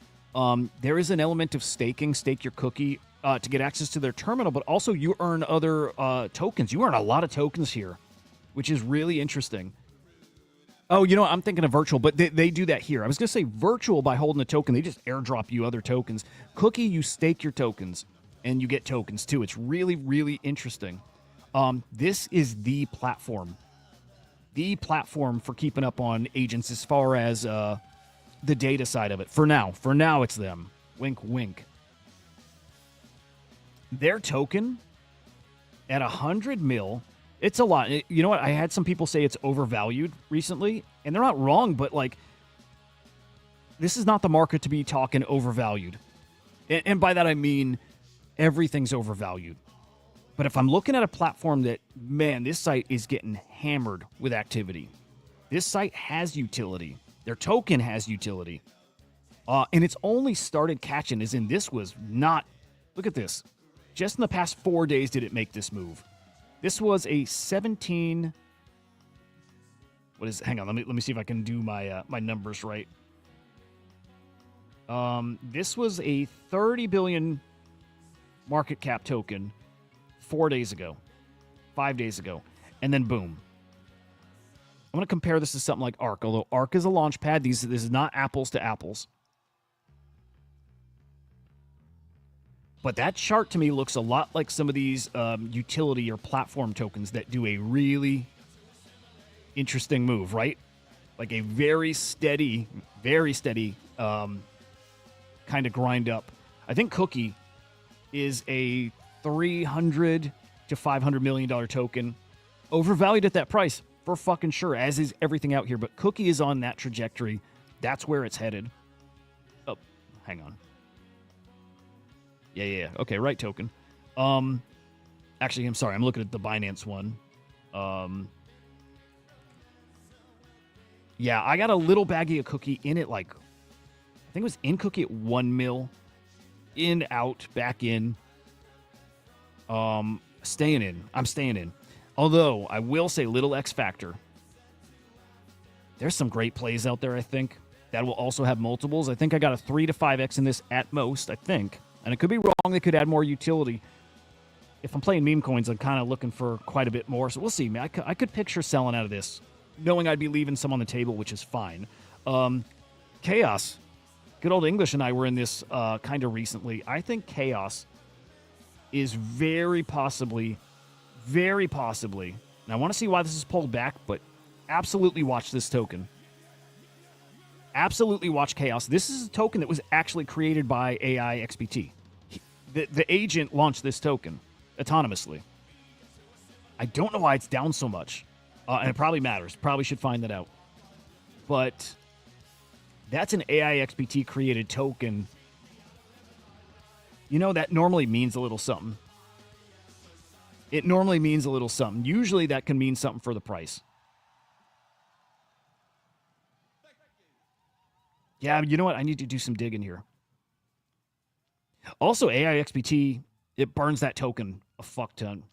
There is an element of staking. Stake your cookie to get access to their terminal, but also you earn other tokens. You earn a lot of tokens here, which is really interesting. Oh, you know what? I'm thinking of virtual, but they do that here. I was going to say virtual by holding a token. They just airdrop you other tokens. Cookie, you stake your tokens, and you get tokens, too. It's really, really interesting. This is the platform for keeping up on agents as far as the data side of it. For now, it's them. Wink, wink. Their token at 100 mil, it's a lot. You know what? I had some people say it's overvalued recently, and they're not wrong, but like, this is not the market to be talking overvalued. And by that, I mean everything's overvalued. But if I'm looking at a platform that, man, this site is getting hammered with activity. This site has utility. Their token has utility. And it's only started catching, as in this was not, look at this. Just in the past 4 days did it make this move. This was a 17, hang on, let me see if I can do my my numbers right. This was a 30 billion market cap token 4 days ago, 5 days ago, and then boom. I'm going to compare this to something like ARK, although ARK is a launch pad. This is not apples to apples. But that chart to me looks a lot like some of these utility or platform tokens that do a really interesting move, right? Like a very steady kind of grind up. I think Cookie is a $300 to $500 million token, overvalued at that price for fucking sure, as is everything out here. But Cookie is on that trajectory. That's where it's headed. Oh, hang on. Yeah. Okay, right token. Actually, I'm sorry. I'm looking at the Binance one. Yeah, I got a little baggie of Cookie in it. Like, I think it was in Cookie at 1 mil, in, out, back in. Staying in. I'm staying in. Although, I will say, little X factor. There's some great plays out there, I think, that will also have multiples. I think I got a 3 to 5X in this at most, I think. And it could be wrong. They could add more utility. If I'm playing meme coins, I'm kind of looking for quite a bit more. So we'll see, man. I could picture selling out of this, knowing I'd be leaving some on the table, which is fine. Chaos. Good old English and I were in this kind of recently. I think Chaos is very possibly, and I want to see why this is pulled back, but absolutely watch this token. Absolutely watch Chaos. This is a token that was actually created by AI XBT. The agent launched this token autonomously. I don't know why it's down so much, and it probably matters. Probably should find that out. But that's an AI XBT created token. You know, that normally means a little something. It normally means a little something. Usually that can mean something for the price. Yeah, you know what? I need to do some digging here. Also, AI XBT, it burns that token a fuck ton.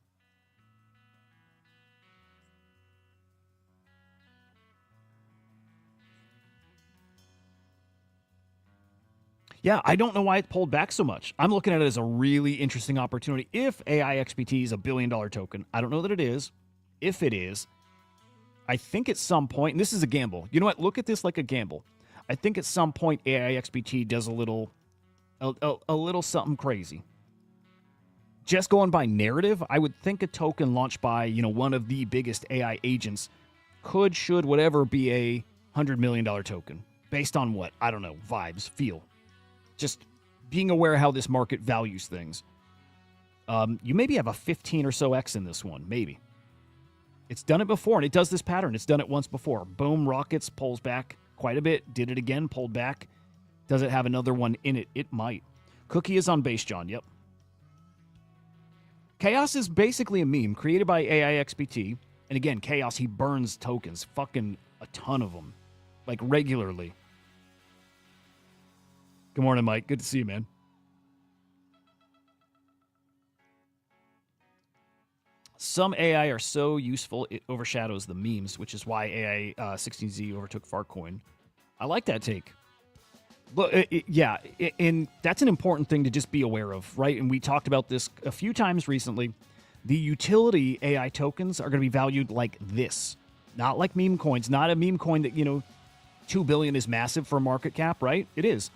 Yeah, I don't know why it pulled back so much. I'm looking at it as a really interesting opportunity. If AI XBT is a $1 billion token, I don't know that it is. If it is, I think at some point, and this is a gamble. You know what? Look at this like a gamble. I think at some point AI XBT does a little something crazy. Just going by narrative, I would think a token launched by, one of the biggest AI agents should, whatever, be a $100 million token. Based on what? I don't know. Vibes, feel. Just being aware of how this market values things. You maybe have a 15 or so X in this one. Maybe. It's done it before, and it does this pattern. It's done it once before. Boom, rockets, pulls back. quite a bit. Did it again, pulled back. Does it have another one in it? It might. Cookie is on base, John. Yep. Chaos is basically a meme created by AIXBT. And again, Chaos, he burns tokens. Fucking a ton of them. Like, regularly. Good morning, Mike. Good to see you, man. Some AI are so useful, it overshadows the memes, which is why AI 16Z overtook Farcoin. I like that take. But yeah, and that's an important thing to just be aware of, right? And we talked about this a few times recently. The utility AI tokens are going to be valued like this, not like meme coins, not a meme coin that, 2 billion is massive for a market cap, right? It is.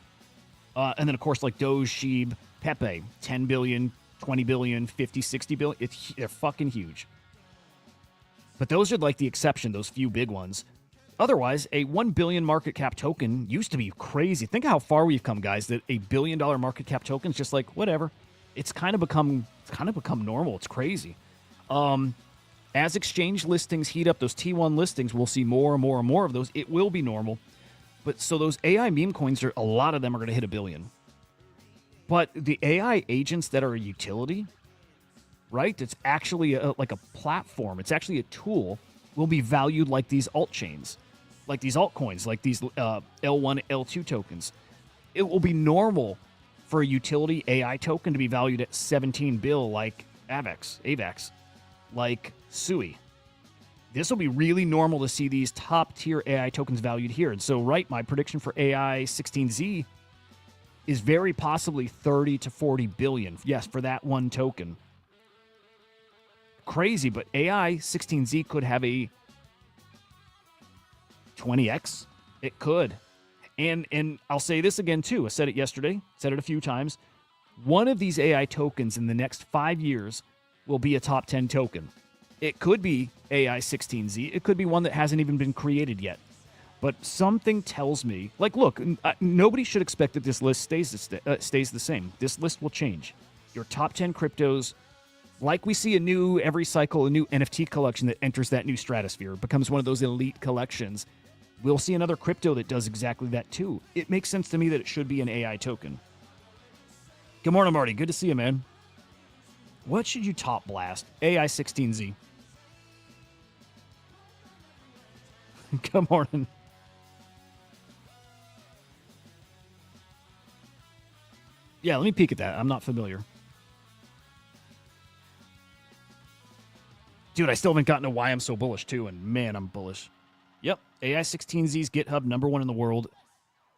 And then, of course, like Doge, Sheeb, Pepe, 10 billion, 20 billion, 50, 60 billion. They're fucking huge. But those are like the exception, those few big ones. Otherwise, a 1 billion market cap token used to be crazy. Think of how far we've come, guys, that a $1 billion market cap token is just like, whatever. It's kind of become normal. It's crazy. As exchange listings heat up, those T1 listings, we'll see more and more and more of those. It will be normal. But so those AI meme coins, a lot of them are going to hit $1 billion. But the AI agents that are a utility, right? It's actually like a platform. It's actually a tool. Will be valued like these alt chains, like these altcoins, like these L1, L2 tokens. It will be normal for a utility AI token to be valued at 17 bill, like AVAX, like SUI. This will be really normal to see these top tier AI tokens valued here. And so, right, my prediction for AI 16Z is very possibly 30 to 40 billion. Yes, for that one token. Crazy, but AI 16Z could have a 20x. It could. And I'll say this again, too. I said it yesterday, said it a few times. One of these AI tokens in the next 5 years will be a top 10 token. It could be AI 16Z. It could be one that hasn't even been created yet. But something tells me, like, look, nobody should expect that this list stays the same. This list will change. Your top 10 cryptos, like we see every cycle, a new NFT collection that enters that new stratosphere, becomes one of those elite collections. We'll see another crypto that does exactly that too. It makes sense to me that it should be an AI token. Good morning, Marty. Good to see you, man. What should you top blast? AI 16Z. Good morning. Yeah, let me peek at that. I'm not familiar. Dude, I still haven't gotten to why I'm so bullish, too, and man, I'm bullish. Yep, AI 16Z's GitHub, #1 in the world.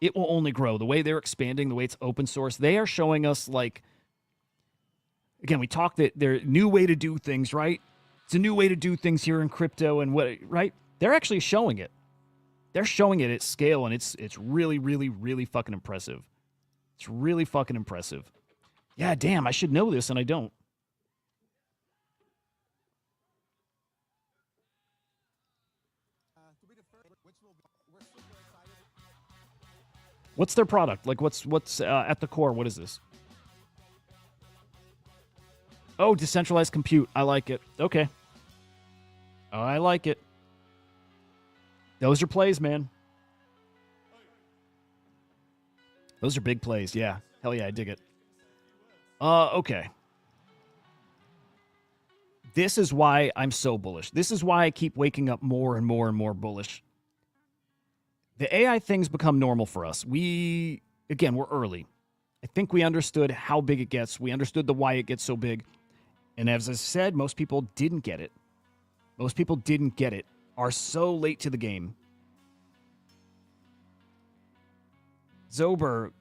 It will only grow. The way they're expanding, the way it's open source, they are showing us, like, again, we talked that they're a new way to do things, right? It's a new way to do things here in crypto and what, right? They're actually showing it. They're showing it at scale, and it's really, really, really fucking impressive. It's really fucking impressive. Yeah, damn, I should know this, and I don't. What's their product? Like, what's at the core? What is this? Oh, decentralized compute. I like it. Okay. Oh, I like it. Those are plays, man. Those are big plays. Yeah. Hell yeah, I dig it. Okay. This is why I'm so bullish. This is why I keep waking up more and more and more bullish. The AI things become normal for us. We're early. I think we understood how big it gets. We understood the why it gets so big. And as I said, most people didn't get it. Most people didn't get it, are so late to the game. Zober,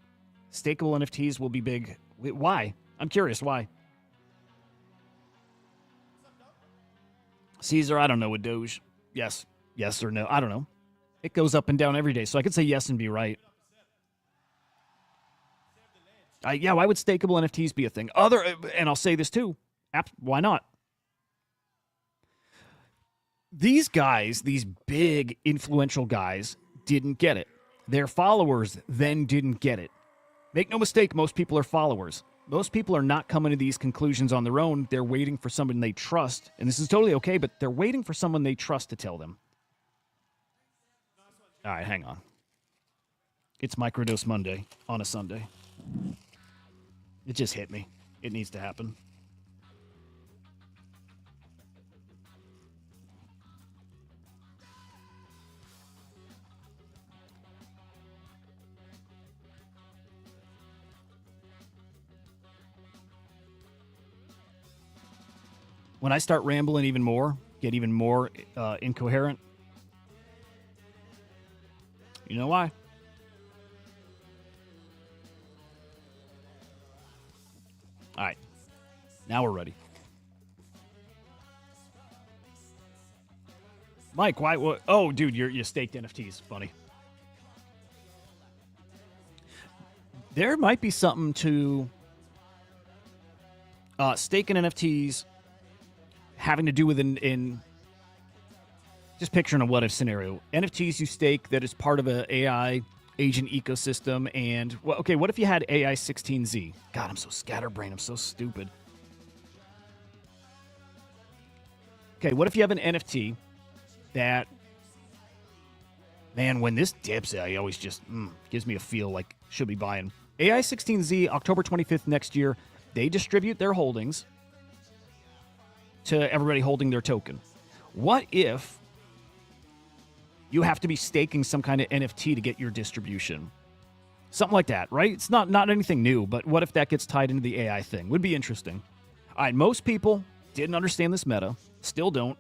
stakeable NFTs will be big. Wait, why? I'm curious, why? Caesar, I don't know with Doge. Yes or no. I don't know. It goes up and down every day, so I could say yes and be right. Yeah, why would stakeable NFTs be a thing? And I'll say this too. Why not? These guys, these big influential guys, didn't get it. Their followers then didn't get it. Make no mistake, most people are followers. Most people are not coming to these conclusions on their own. They're waiting for someone they trust. And this is totally okay, but they're waiting for someone they trust to tell them. All right, hang on. It's Microdose Monday on a Sunday. It just hit me. It needs to happen. When I start rambling even more, get even more incoherent, you know why? All right. Now we're ready. Mike, why? What? Oh, dude, you staked NFTs. Funny. There might be something to staking NFTs having to do with in just picturing a what if scenario. NFTs you stake that is part of an AI agent ecosystem, and well, okay, what if you had AI 16Z? God, I'm so scatterbrained. I'm so stupid. Okay, what if you have an NFT that, man, when this dips, I always just gives me a feel like should be buying. AI 16Z, October 25th next year, they distribute their holdings to everybody holding their token. What if you have to be staking some kind of NFT to get your distribution? Something like that, right? It's not anything new, but what if that gets tied into the AI thing? Would be interesting. All right, most people didn't understand this meta, still don't.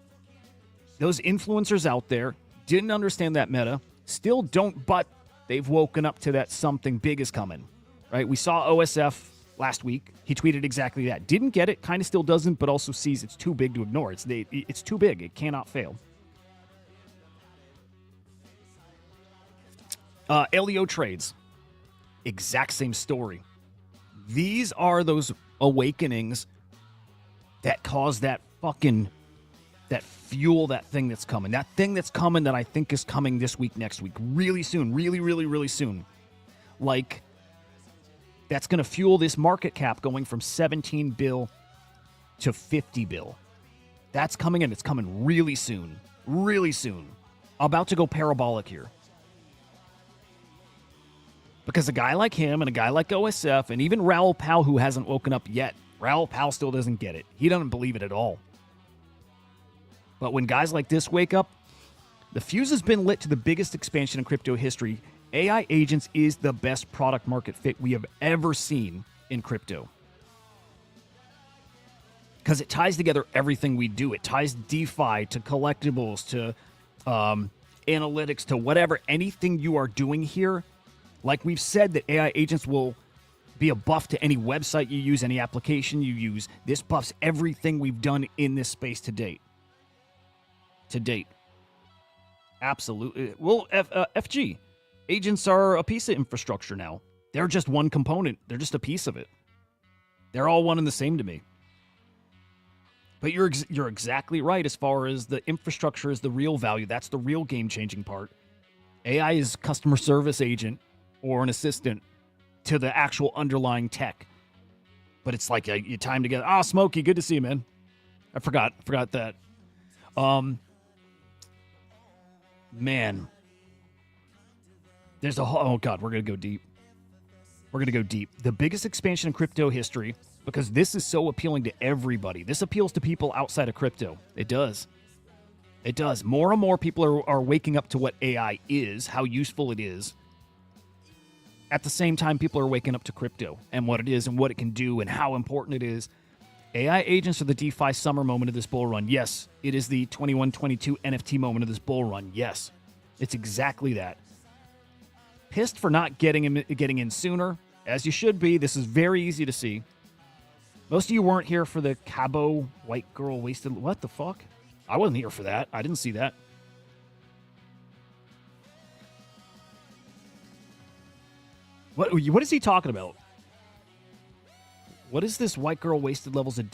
Those influencers out there didn't understand that meta, still don't, but they've woken up to that something big is coming, right? We saw OSF last week. He tweeted exactly that. Didn't get it, kind of still doesn't, but also sees it's too big to ignore. It's too big. It cannot fail. LEO trades, exact same story. These are those awakenings that cause that fuel, that thing that's coming. That thing that's coming that I think is coming this week, next week, really soon, really, really, really soon. Like, that's going to fuel this market cap going from 17 bill to 50 bill. That's coming in. It's coming really soon. Really soon. About to go parabolic here. Because a guy like him and a guy like OSF and even Raoul Pal, who hasn't woken up yet, Raoul Pal still doesn't get it. He doesn't believe it at all. But when guys like this wake up, the fuse has been lit to the biggest expansion in crypto history. AI agents is the best product market fit we have ever seen in crypto. Because it ties together everything we do. It ties DeFi to collectibles to analytics to whatever, anything you are doing here. Like we've said that AI agents will be a buff to any website you use, any application you use. This buffs everything we've done in this space to date. Absolutely. Well, FG. Agents are a piece of infrastructure now. They're just one component. They're just a piece of it. They're all one and the same to me. But you're exactly right as far as the infrastructure is the real value. That's the real game-changing part. AI is customer service agent or an assistant to the actual underlying tech. But it's like you time together. Ah, Smokey, good to see you, man. I forgot that. Man. There's a whole... Oh, God, we're going to go deep. We're going to go deep. The biggest expansion in crypto history, because this is so appealing to everybody. This appeals to people outside of crypto. It does. It does. More and more people are waking up to what AI is, how useful it is. At the same time, people are waking up to crypto and what it is and what it can do and how important it is. AI agents are the DeFi summer moment of this bull run. Yes, it is the 21-22 NFT moment of this bull run. Yes, it's exactly that. Pissed for not getting in sooner, as you should be. This is very easy to see. Most of you weren't here for the Cabo white girl wasted... What the fuck? I wasn't here for that. I didn't see that. What is he talking about? What is this white girl wasted levels of...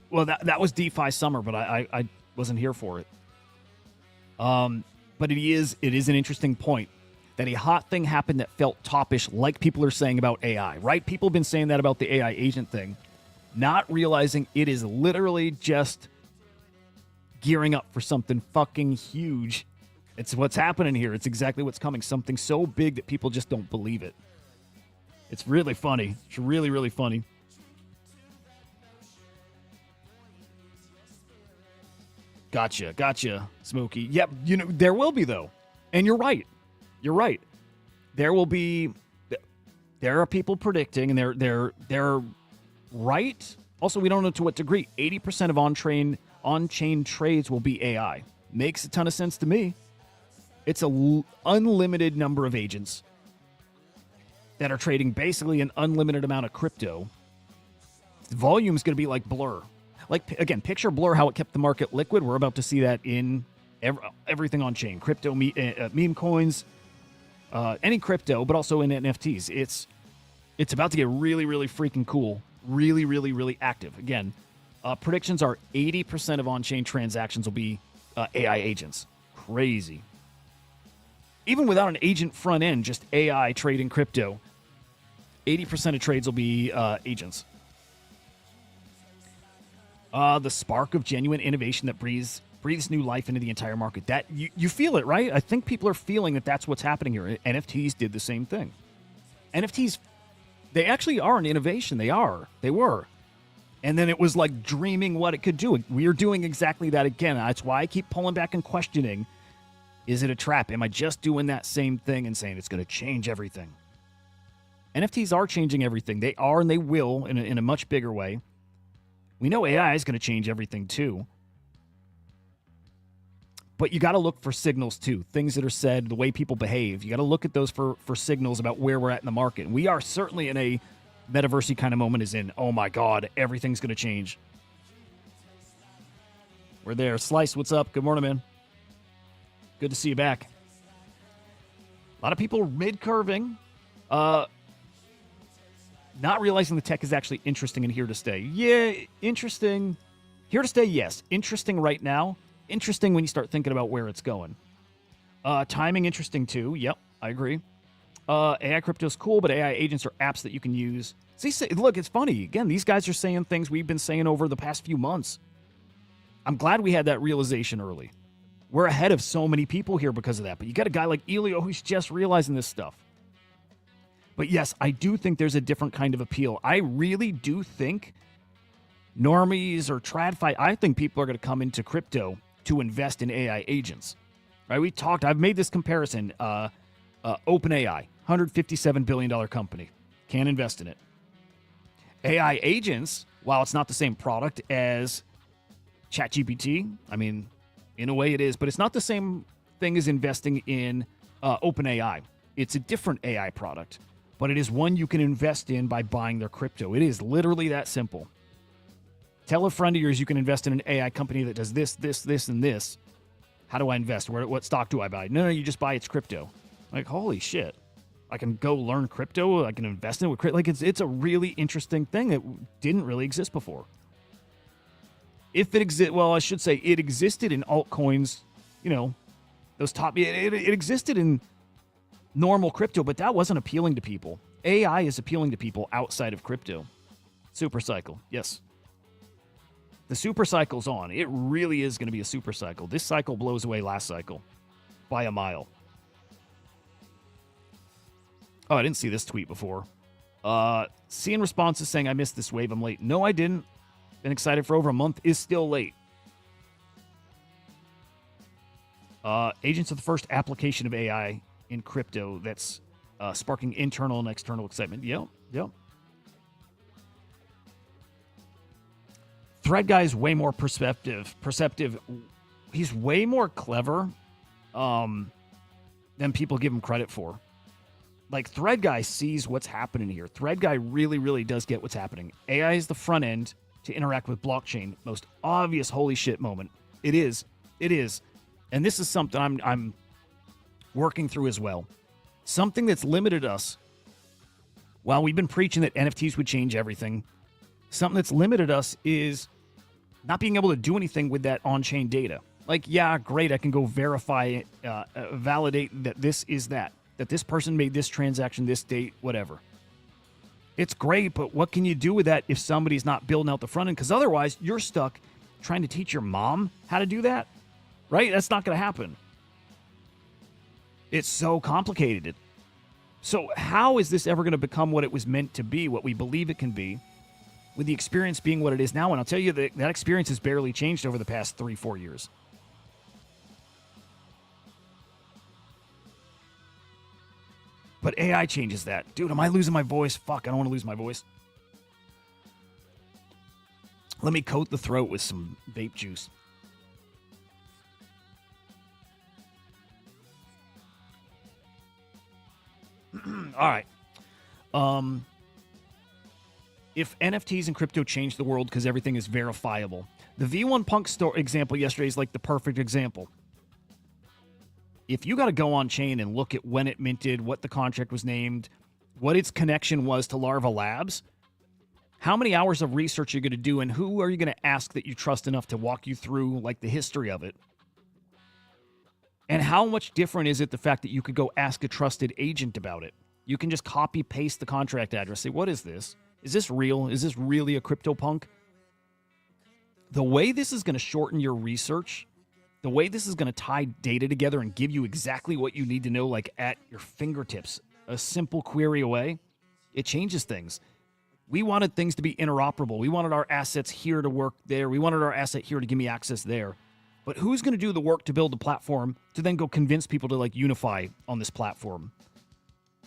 well, that was DeFi summer, but I wasn't here for it. But it is an interesting point that a hot thing happened that felt toppish, like people are saying about AI, right? People have been saying that about the AI agent thing, not realizing it is literally just gearing up for something fucking huge It's what's happening here. It's exactly what's coming. Something so big that people just don't believe it. It's really funny. It's really, really funny. Gotcha, Smokey. Yep, there will be, though. And you're right. There will be. There are people predicting, and they're right. Also, we don't know to what degree. 80% of on-chain trades will be AI. Makes a ton of sense to me. It's an unlimited number of agents that are trading basically an unlimited amount of crypto. The volume is going to be like Blur. Like, again, picture Blur, how it kept the market liquid. We're about to see that in everything on chain. Crypto, meme coins, any crypto, but also in NFTs. It's about to get really, really freaking cool. Really, really, really active. Again, predictions are 80% of on-chain transactions will be AI agents. Crazy. Even without an agent front end, just AI trading crypto, 80% of trades will be agents. The spark of genuine innovation that breathes new life into the entire market. That you feel it, right? I think people are feeling that that's what's happening here. NFTs did the same thing. NFTs, they actually are an innovation. They were. And then it was like dreaming what it could do. We're doing exactly that again. That's why I keep pulling back and questioning, is it a trap? Am I just doing that same thing and saying it's going to change everything? NFTs are changing everything. They are, and they will in a much bigger way. We know AI is going to change everything too. But you got to look for signals too. Things that are said, the way people behave. You got to look at those for signals about where we're at in the market. We are certainly in a metaverse kind of moment, as in, oh my God, everything's going to change. We're there. Slice, what's up? Good morning, man. Good to see you back. A lot of people mid-curving, not realizing the tech is actually interesting and here to stay. Yeah, interesting. Here to stay, yes. Interesting right now. Interesting when you start thinking about where it's going. Timing, interesting too. Yep, I agree. AI crypto is cool, but AI agents are apps that you can use. See, look, it's funny. Again, these guys are saying things we've been saying over the past few months. I'm glad we had that realization early. We're ahead of so many people here because of that. But you got a guy like Elio who's just realizing this stuff. But yes, I do think there's a different kind of appeal. I really do think normies or TradFi, I think people are going to come into crypto to invest in AI agents. Right? I've made this comparison. OpenAI, $157 billion company. Can't invest in it. AI agents, while it's not the same product as ChatGPT, I mean, in a way it is, but it's not the same thing as investing in OpenAI. It's a different AI product, but it is one you can invest in by buying their crypto. It is literally that simple. Tell a friend of yours you can invest in an AI company that does this, this, this, and this. How do I invest? What stock do I buy? No, you just buy its crypto. Like, holy shit. I can go learn crypto. I can invest in it with crypto. Like, it's a really interesting thing that didn't really exist before. If it exists, well, I should say it existed in altcoins, those top, it existed in normal crypto, but that wasn't appealing to people. AI is appealing to people outside of crypto. Super cycle, yes. The super cycle's on. It really is going to be a super cycle. This cycle blows away last cycle by a mile. Oh, I didn't see this tweet before. Seeing responses saying, I missed this wave, I'm late. No, I didn't. Been excited for over a month. Is still late. Agents are the first application of AI in crypto that's sparking internal and external excitement. Yep. Thread guy is way more perceptive. He's way more clever than people give him credit for. Like, Thread guy sees what's happening here. Thread guy really, really does get what's happening. AI is the front end to interact with blockchain. Most obvious holy shit moment. It is. And this is something I'm working through as well. Something that's limited us. While we've been preaching that NFTs would change everything, something that's limited us is not being able to do anything with that on-chain data. Like, yeah, great, I can go verify, validate that this is that this person made this transaction, this date, whatever. It's great, but what can you do with that if somebody's not building out the front end? Because otherwise, you're stuck trying to teach your mom how to do that, right? That's not going to happen. It's so complicated. So how is this ever going to become what it was meant to be, what we believe it can be, with the experience being what it is now? And I'll tell you that that experience has barely changed over the past 3-4 years. But AI changes that. Dude, am I losing my voice? Fuck, I don't want to lose my voice. Let me coat the throat with some vape juice. All right. If NFTs and crypto change the world because everything is verifiable, the V1 Punk store example yesterday is like the perfect example. If you got to go on chain and look at when it minted, what the contract was named, what its connection was to Larva Labs, how many hours of research you're going to do, and who are you going to ask that you trust enough to walk you through like the history of it? And how much different is it the fact that you could go ask a trusted agent about it? You can just copy paste the contract address, say, what is this? Is this real? Is this really a CryptoPunk? The way this is going to shorten your research, the way this is going to tie data together and give you exactly what you need to know, like at your fingertips, a simple query away, it changes things. We wanted things to be interoperable. We wanted our assets here to work there. We wanted our asset here to give me access there. But who's going to do the work to build the platform to then go convince people to like unify on this platform?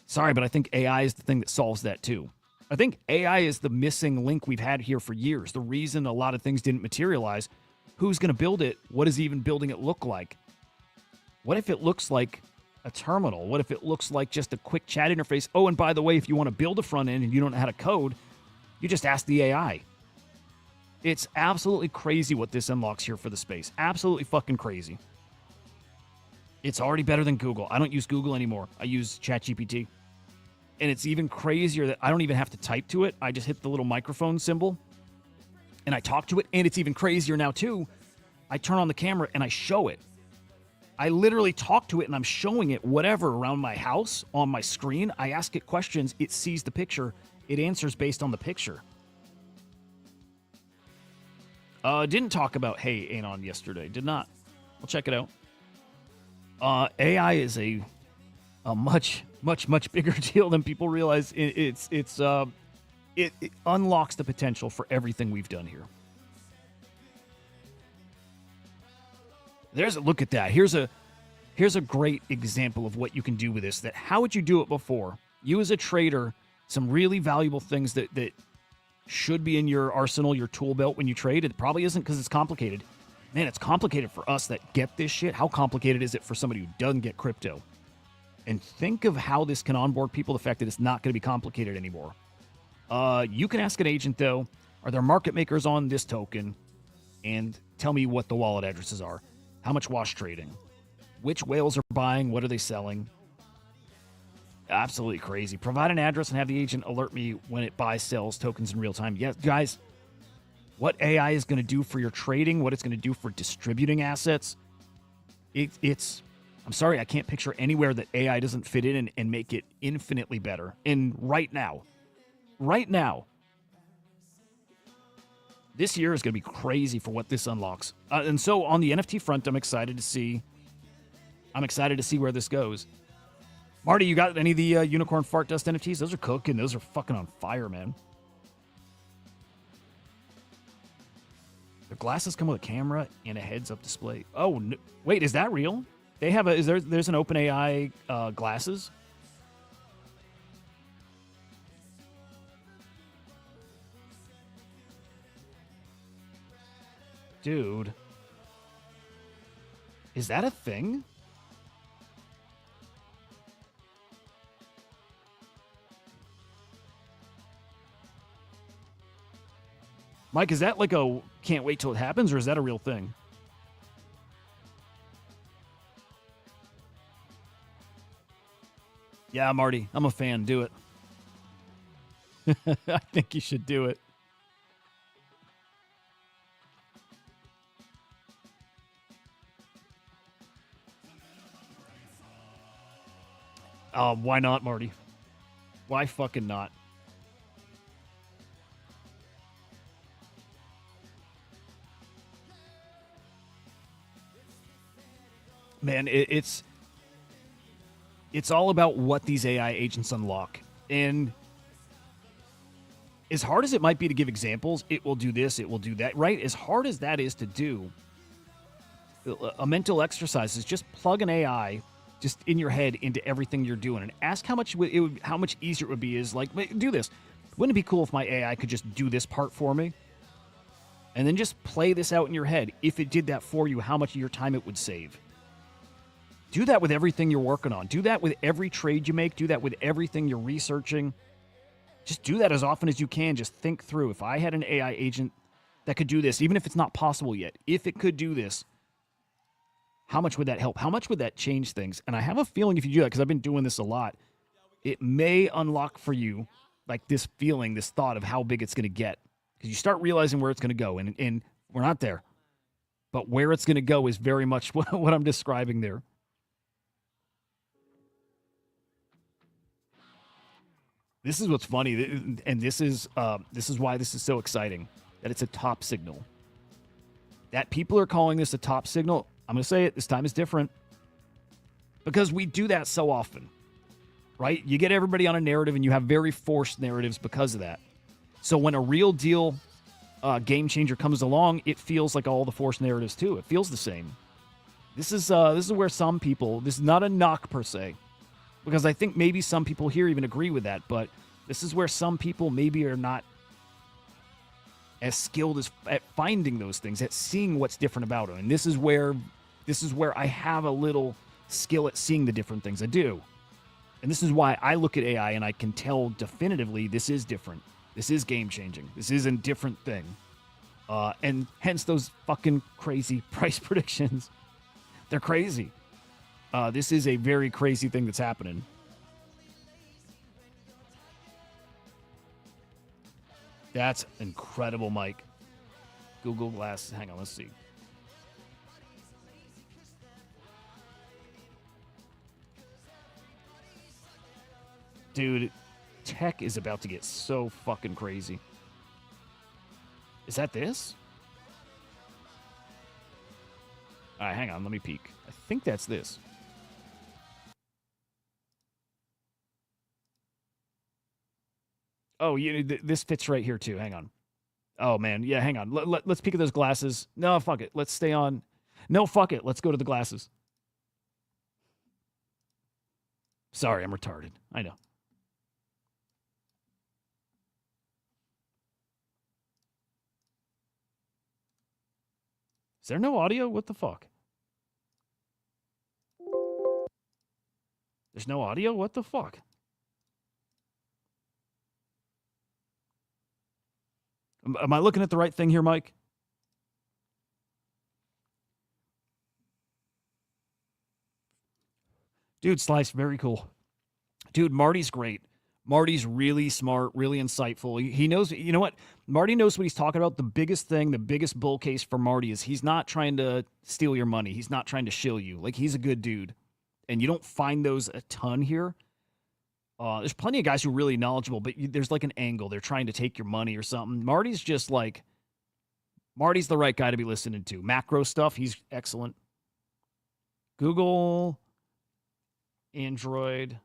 Sorry, but I think AI is the thing that solves that too. I think AI is the missing link we've had here for years. The reason a lot of things didn't materialize. Who's going to build it? What is even building it look like? What if it looks like a terminal? What if it looks like just a quick chat interface? Oh, and by the way, if you want to build a front end and you don't know how to code, you just ask the AI. It's absolutely crazy what this unlocks here for the space. Absolutely fucking crazy. It's already better than Google. I don't use Google anymore. I use ChatGPT. And it's even crazier that I don't even have to type to it. I just hit the little microphone symbol and I talk to it. And it's even crazier now too. I turn on the camera and I show it. I literally talk to it and I'm showing it whatever around my house on my screen. I ask it questions. It sees the picture. It answers based on the picture. Didn't talk about Hey Anon yesterday. Did not. I'll check it out. AI is a much bigger deal than people realize. It unlocks the potential for everything we've done here. There's a look at that. Here's a great example of what you can do with this. That how would you do it before? You as a trader, some really valuable things that should be in your arsenal, your tool belt when you trade. It probably isn't because it's complicated. Man, it's complicated for us that get this shit. How complicated is it for somebody who doesn't get crypto? And think of how this can onboard people, the fact that it's not going to be complicated anymore. You can ask an agent, though, are there market makers on this token? And tell me what the wallet addresses are. How much wash trading? Which whales are buying? What are they selling? Absolutely crazy. Provide an address and have the agent alert me when it buys, sells tokens in real time. Yes, guys, what AI is going to do for your trading, what it's going to do for distributing assets, it's I'm sorry, I can't picture anywhere that AI doesn't fit in and make it infinitely better. And right now, this year is going to be crazy for what this unlocks. And so on the NFT front, I'm excited to see where this goes. Marty, you got any of the Unicorn Fart Dust NFTs? Those are cooking. Those are fucking on fire, man. The glasses come with a camera and a heads-up display. Oh, no. Wait, is that real? They have there's an OpenAI glasses? Dude. Is that a thing? Mike, is that like a can't wait till it happens, or is that a real thing? Yeah, Marty, I'm a fan. Do it. I think you should do it. Why not, Marty? Why fucking not? Man, it's It's all about what these AI agents unlock. And as hard as it might be to give examples, it will do this, it will do that, right? As hard as that is to do, a mental exercise is just plug an AI just in your head into everything you're doing and ask how much how much easier it would be. Is like, do this. Wouldn't it be cool if my AI could just do this part for me? And then just play this out in your head. If it did that for you, how much of your time it would save. Do that with everything you're working on. Do that with every trade you make. Do that with everything you're researching. Just do that as often as you can. Just think through, if I had an AI agent that could do this, even if it's not possible yet, if it could do this, how much would that help? How much would that change things? And I have a feeling if you do that, because I've been doing this a lot, it may unlock for you like this feeling, this thought of how big it's going to get. Because you start realizing where it's going to go. And we're not there. But where it's going to go is very much what I'm describing there. This is what's funny, and this is why this is so exciting, that it's a top signal. That people are calling this a top signal, I'm going to say it, this time is different. Because we do that so often, right? You get everybody on a narrative, and you have very forced narratives because of that. So when a real deal game changer comes along, it feels like all the forced narratives too. It feels the same. This is where some people, this is not a knock per se, because I think maybe some people here even agree with that, but this is where some people maybe are not as skilled at finding those things, at seeing what's different about them. And this is where I have a little skill at seeing the different things. I do. And this is why I look at AI and I can tell definitively this is different. This is game-changing. This is a different thing. And hence those fucking crazy price predictions. They're crazy. This is a very crazy thing that's happening. That's incredible, Mike. Google Glass. Hang on, let's see. Dude, tech is about to get so fucking crazy. Is that this? All right, hang on. Let me peek. I think that's this. Oh, this fits right here, too. Hang on. Oh, man. Yeah, hang on. Let's peek at those glasses. No, fuck it. Let's stay on. No, fuck it. Let's go to the glasses. Sorry, I'm retarded. I know. Is there no audio? What the fuck? There's no audio? What the fuck? Am I looking at the right thing here, Mike? Dude, Slice, very cool. Dude, Marty's great. Marty's really smart, really insightful. He knows, you know what? Marty knows what he's talking about. The biggest thing, the biggest bull case for Marty is he's not trying to steal your money. He's not trying to shill you. Like, he's a good dude. And you don't find those a ton here. There's plenty of guys who are really knowledgeable, but there's like an angle. They're trying to take your money or something. Marty's just like, Marty's the right guy to be listening to. Macro stuff, he's excellent. Google, Android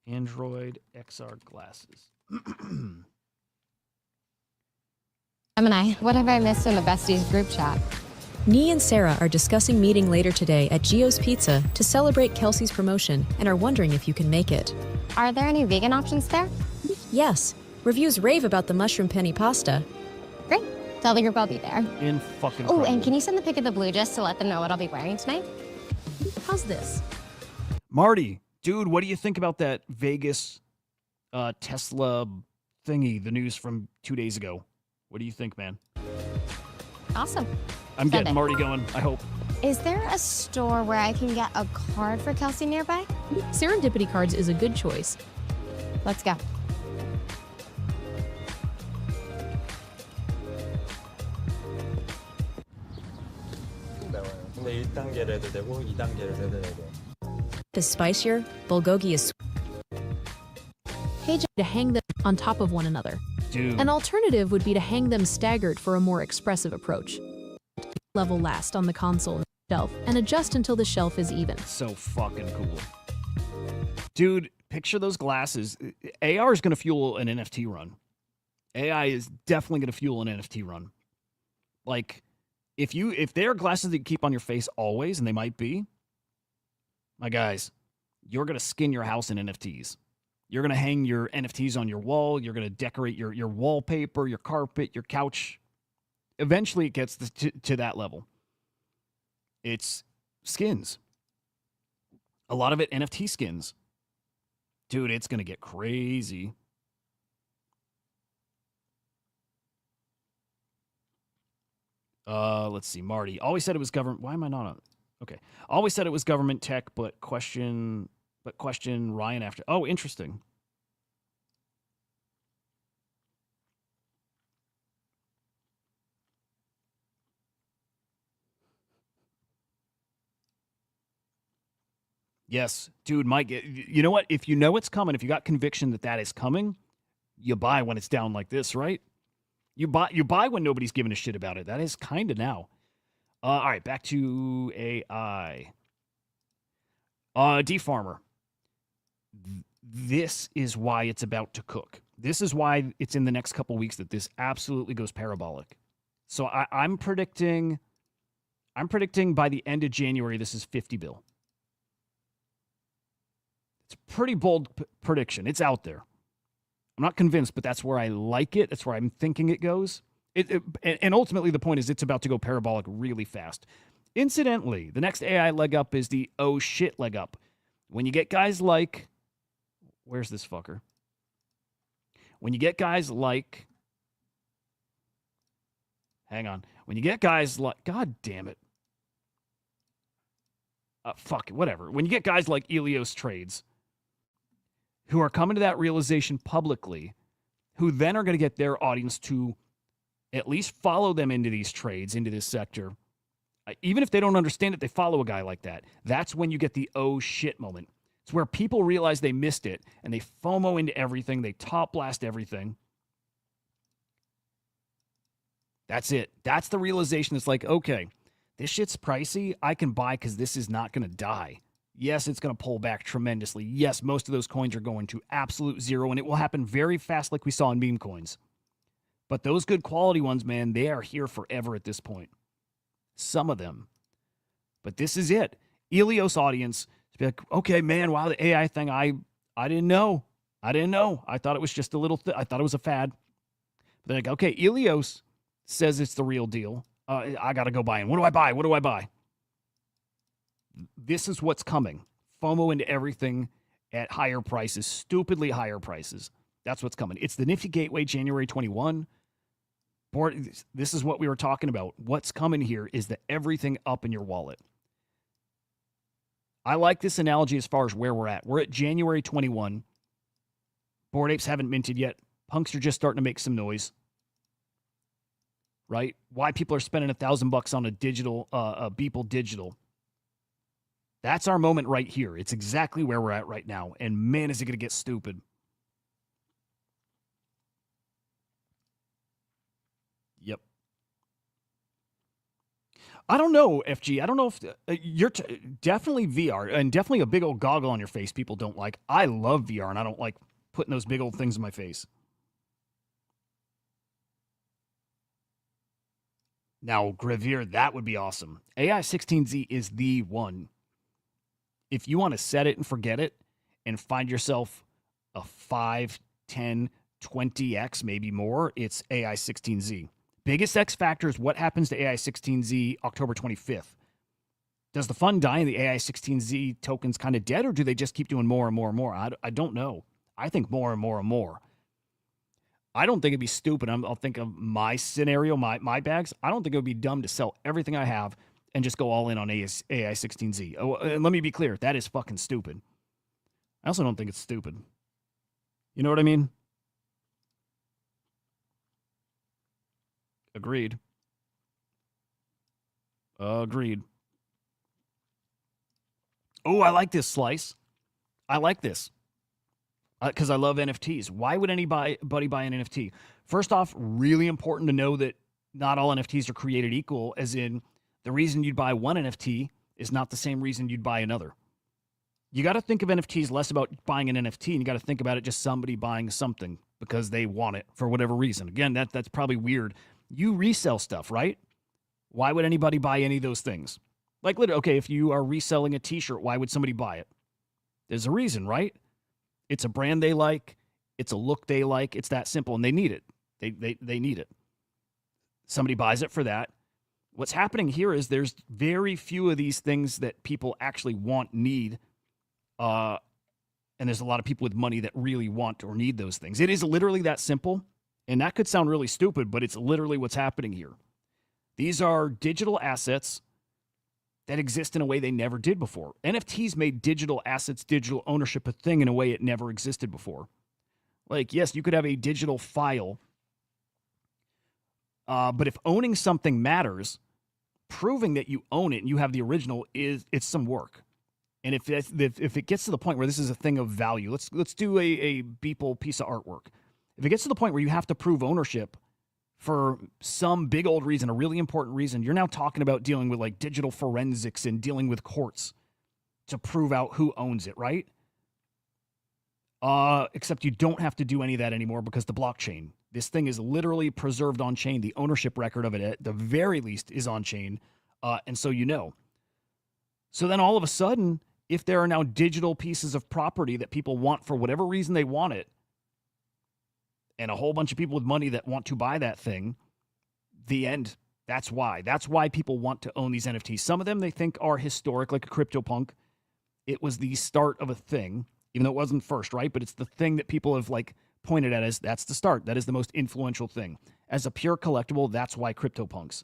XR glasses. Gemini, what have I missed in the besties group chat? Nee and Sarah are discussing meeting later today at Gio's Pizza to celebrate Kelsey's promotion and are wondering if you can make it. Are there any vegan options there? Yes. Reviews rave about the mushroom penny pasta. Great. Tell the group I'll be there. In fucking Oh, and can you send the pic of the blue just to let them know what I'll be wearing tonight? How's this? Marty, dude, what do you think about that Vegas Tesla thingy, the news from 2 days ago? What do you think, man? Awesome. I'm getting Marty going, I hope. Is there a store where I can get a card for Kelsey nearby? Serendipity Cards is a good choice. Let's go. 근데 1단계를 해도 되고 2단계를 해도 되고. The spicier, bulgogi is page to hang them on top of one another. Dude. An alternative would be to hang them staggered for a more expressive approach. Level last on the console. shelf and adjust until the shelf is even. So fucking cool. Dude, picture those glasses. AR is going to fuel an NFT run. AI is definitely going to fuel an NFT run. Like, if they are glasses that you keep on your face always, and they might be, my guys, you're going to skin your house in NFTs. You're going to hang your NFTs on your wall. You're going to decorate your wallpaper, your carpet, your couch. Eventually, it gets to that level. It's skins. A lot of it NFT skins. Dude, it's going to get crazy. Let's see. Marty. Always said it was government. Why am I not on? Okay. Always said it was government tech, but question Ryan after. Oh, interesting. Yes, dude, Mike, you know what? If you know it's coming, if you got conviction that that is coming, you buy when it's down like this, right? You buy when nobody's giving a shit about it. That is kind of now. All right, back to AI. D-Farmer. This is why it's about to cook. This is why it's in the next couple weeks that this absolutely goes parabolic. So I'm predicting by the end of January, this is 50 bill. It's a pretty bold prediction. It's out there. I'm not convinced, but that's where I like it. That's where I'm thinking it goes. And ultimately, the point is it's about to go parabolic really fast. Incidentally, the next AI leg up is the oh shit leg up. When you get guys like... Where's this fucker? When you get guys like... Hang on. When you get guys like... God damn it. Fuck it, whatever. When you get guys like Elios Trades... who are coming to that realization publicly, who then are going to get their audience to at least follow them into these trades, into this sector. Even if they don't understand it, they follow a guy like that. That's when you get the oh shit moment. It's where people realize they missed it, and they FOMO into everything. They top blast everything. That's it. That's the realization. It's like, okay, this shit's pricey. I can buy because this is not going to die. Yes, it's going to pull back tremendously. Yes, most of those coins are going to absolute zero, and it will happen very fast like we saw in meme coins. But those good quality ones, man, they are here forever at this point. Some of them. But this is it. Elios audience, to be like, okay, man, wow, the AI thing, I didn't know. I didn't know. I thought it was just a little, I thought it was a fad. But they're like, okay, Elios says it's the real deal. I got to go buy in. What do I buy? What do I buy? This is what's coming. FOMO into everything at higher prices, stupidly higher prices. That's what's coming. It's the Nifty Gateway, January 21. Board, this is what we were talking about. What's coming here is the everything up in your wallet. I like this analogy as far as where we're at. We're at January 21. Bored Apes haven't minted yet. Punks are just starting to make some noise. Right? Why people are spending $1,000 on a digital, Beeple digital. That's our moment right here. It's exactly where we're at right now. And man, is it going to get stupid. Yep. I don't know, FG. I don't know if you're definitely VR and definitely a big old goggle on your face people don't like. I love VR and I don't like putting those big old things in my face. Now, Gravir, that would be awesome. AI 16Z is the one. If you want to set it and forget it and find yourself a 5, 10, 20x, maybe more, it's AI 16Z. Biggest X factor is what happens to AI 16Z October 25th. Does the fund die and the AI 16Z tokens kind of dead, or do they just keep doing more and more and more? I don't know. I think more and more and more. I don't think it'd be stupid. I'll think of my scenario, my bags. I don't think it would be dumb to sell everything I have and just go all in on AI 16Z. Oh, and let me be clear. That is fucking stupid. I also don't think it's stupid. You know what I mean? Agreed. Agreed. Oh, I like this slice. I like this. Because I love NFTs. Why would anybody buy an NFT? First off, really important to know that not all NFTs are created equal, as in The reason you'd buy one NFT is not the same reason you'd buy another. You got to think of NFTs less about buying an NFT, and you got to think about it just somebody buying something because they want it for whatever reason. Again, that's probably weird. You resell stuff, right? Why would anybody buy any of those things? Like, literally, okay, if you are reselling a t-shirt, why would somebody buy it? There's a reason, right? It's a brand they like. It's a look they like. It's that simple, and they need it. They need it. Somebody buys it for that. What's happening here is there's very few of these things that people actually want, need, and there's a lot of people with money that really want or need those things. It is literally that simple, and that could sound really stupid, but it's literally what's happening here. These are digital assets that exist in a way they never did before. NFTs made digital assets, digital ownership a thing in a way it never existed before. Like, yes, you could have a digital file, but if owning something matters, proving that you own it and you have the original it's some work. And if it gets to the point where this is a thing of value, let's do a Beeple piece of artwork. If it gets to the point where you have to prove ownership for some big old reason, a really important reason, you're now talking about dealing with like digital forensics and dealing with courts to prove out who owns it, right? Except you don't have to do any of that anymore because the blockchain, this thing is literally preserved on chain. The ownership record of it, at the very least, is on chain. And so you know. So then all of a sudden, if there are now digital pieces of property that people want for whatever reason they want it, and a whole bunch of people with money that want to buy that thing, the end. That's why. That's why people want to own these NFTs. Some of them they think are historic, like a CryptoPunk. It was the start of a thing, even though it wasn't first, right? But it's the thing that people have like pointed at as that's the start. That is the most influential thing. As a pure collectible, that's why CryptoPunks.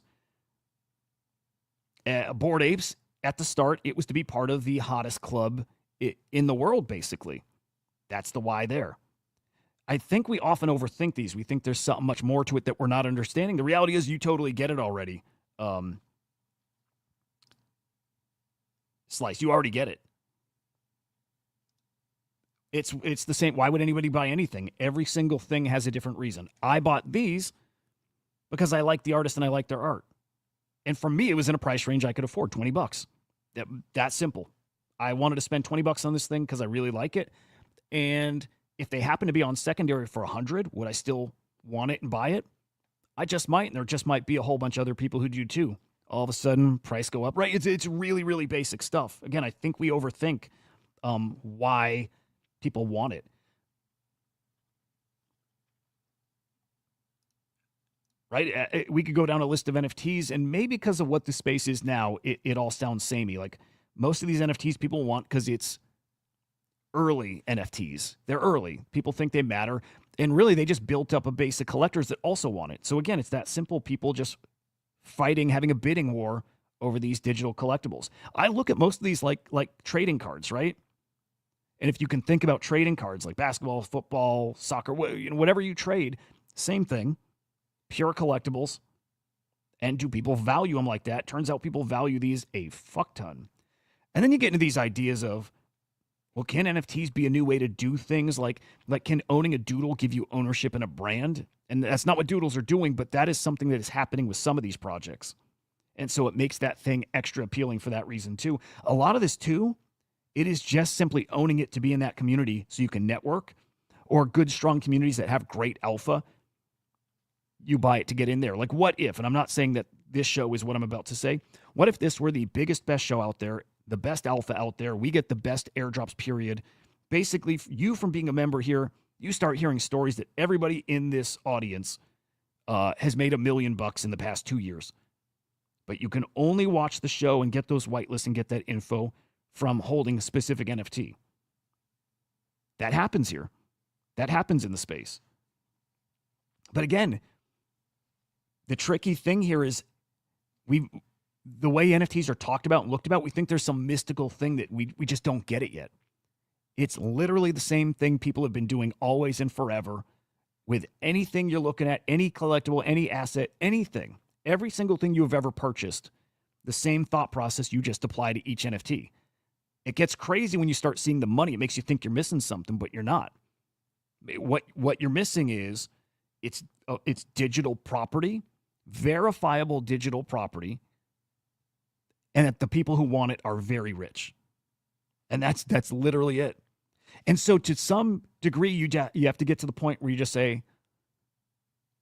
Bored Apes, at the start, it was to be part of the hottest club in the world, basically. That's the why there. I think we often overthink these. We think there's something much more to it that we're not understanding. The reality is you totally get it already. Slice, you already get it. It's the same. Why would anybody buy anything? Every single thing has a different reason. I bought these because I like the artist and I like their art. And for me, it was in a price range I could afford, $20. That simple. I wanted to spend $20 on this thing because I really like it. And if they happen to be on secondary for $100, would I still want it and buy it? I just might, and there just might be a whole bunch of other people who do too. All of a sudden, price go up, right? It's really, really basic stuff. Again, I think we overthink why people want it. Right? We could go down a list of NFTs, and maybe because of what the space is now, it all sounds samey. Like most of these NFTs people want because it's early NFTs. They're early. People think they matter. And really, they just built up a base of collectors that also want it. So again, it's that simple. People just fighting, having a bidding war over these digital collectibles. I look at most of these like trading cards, right? And if you can think about trading cards like basketball, football, soccer, whatever you trade, same thing, pure collectibles. And do people value them like that? Turns out people value these a fuck ton. And then you get into these ideas of, well, can NFTs be a new way to do things? Like can owning a doodle give you ownership in a brand? And that's not what doodles are doing, but that is something that is happening with some of these projects. And so it makes that thing extra appealing for that reason too. A lot of this too, it is just simply owning it to be in that community so you can network, or good, strong communities that have great alpha. You buy it to get in there. Like what if, and I'm not saying that this show is what I'm about to say. What if this were the biggest, best show out there, the best alpha out there? We get the best airdrops, period. Basically, you from being a member here, you start hearing stories that everybody in this audience has made $1 million in the past 2 years. But you can only watch the show and get those whitelists and get that info from holding a specific NFT. That happens here. That happens in the space. But again, the tricky thing here is the way NFTs are talked about and looked about, we think there's some mystical thing that we just don't get it yet. It's literally the same thing people have been doing always and forever with anything you're looking at, any collectible, any asset, anything. Every single thing you have ever purchased, the same thought process you just apply to each NFT. It gets crazy when you start seeing the money. It makes you think you're missing something, but you're not. What you're missing is it's digital property, verifiable digital property and that the people who want it are very rich. And that's literally it. And so to some degree, you have to get to the point where you just say,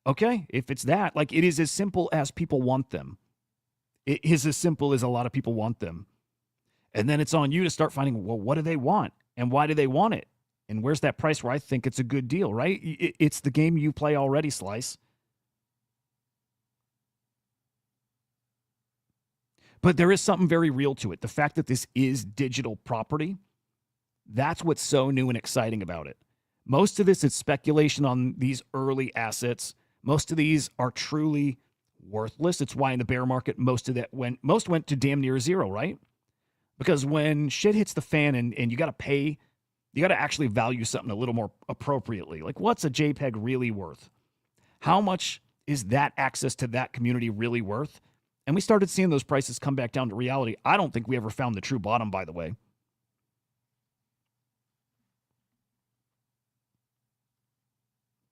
okay, if it's that, like it is as simple as people want them. It is as simple as a lot of people want them. And then it's on you to start finding, well, what do they want? And why do they want it? And where's that price where I think it's a good deal, right? It's the game you play already, Slice. But there is something very real to it. The fact that this is digital property, that's what's so new and exciting about it. Most of this is speculation on these early assets. Most of these are truly worthless. It's why in the bear market, most went to damn near zero, right? Because when shit hits the fan and you got to pay, you got to actually value something a little more appropriately. Like, what's a JPEG really worth? How much is that access to that community really worth? And we started seeing those prices come back down to reality. I don't think we ever found the true bottom, by the way.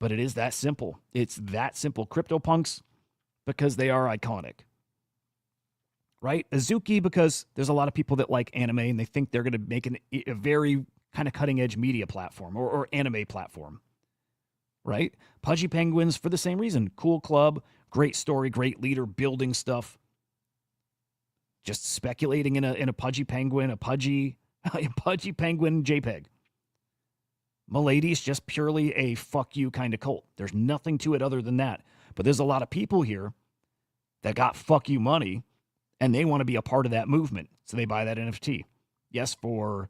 But it is that simple. It's that simple. CryptoPunks, because they are iconic. Right? Azuki, because there's a lot of people that like anime and they think they're going to make a very kind of cutting edge media platform or anime platform. Right? Pudgy Penguins for the same reason. Cool club, great story, great leader, building stuff. Just speculating in a pudgy penguin, a pudgy penguin JPEG. Milady's just purely a fuck you kind of cult. There's nothing to it other than that. But there's a lot of people here that got fuck you money and they want to be a part of that movement. So they buy that NFT. Yes, for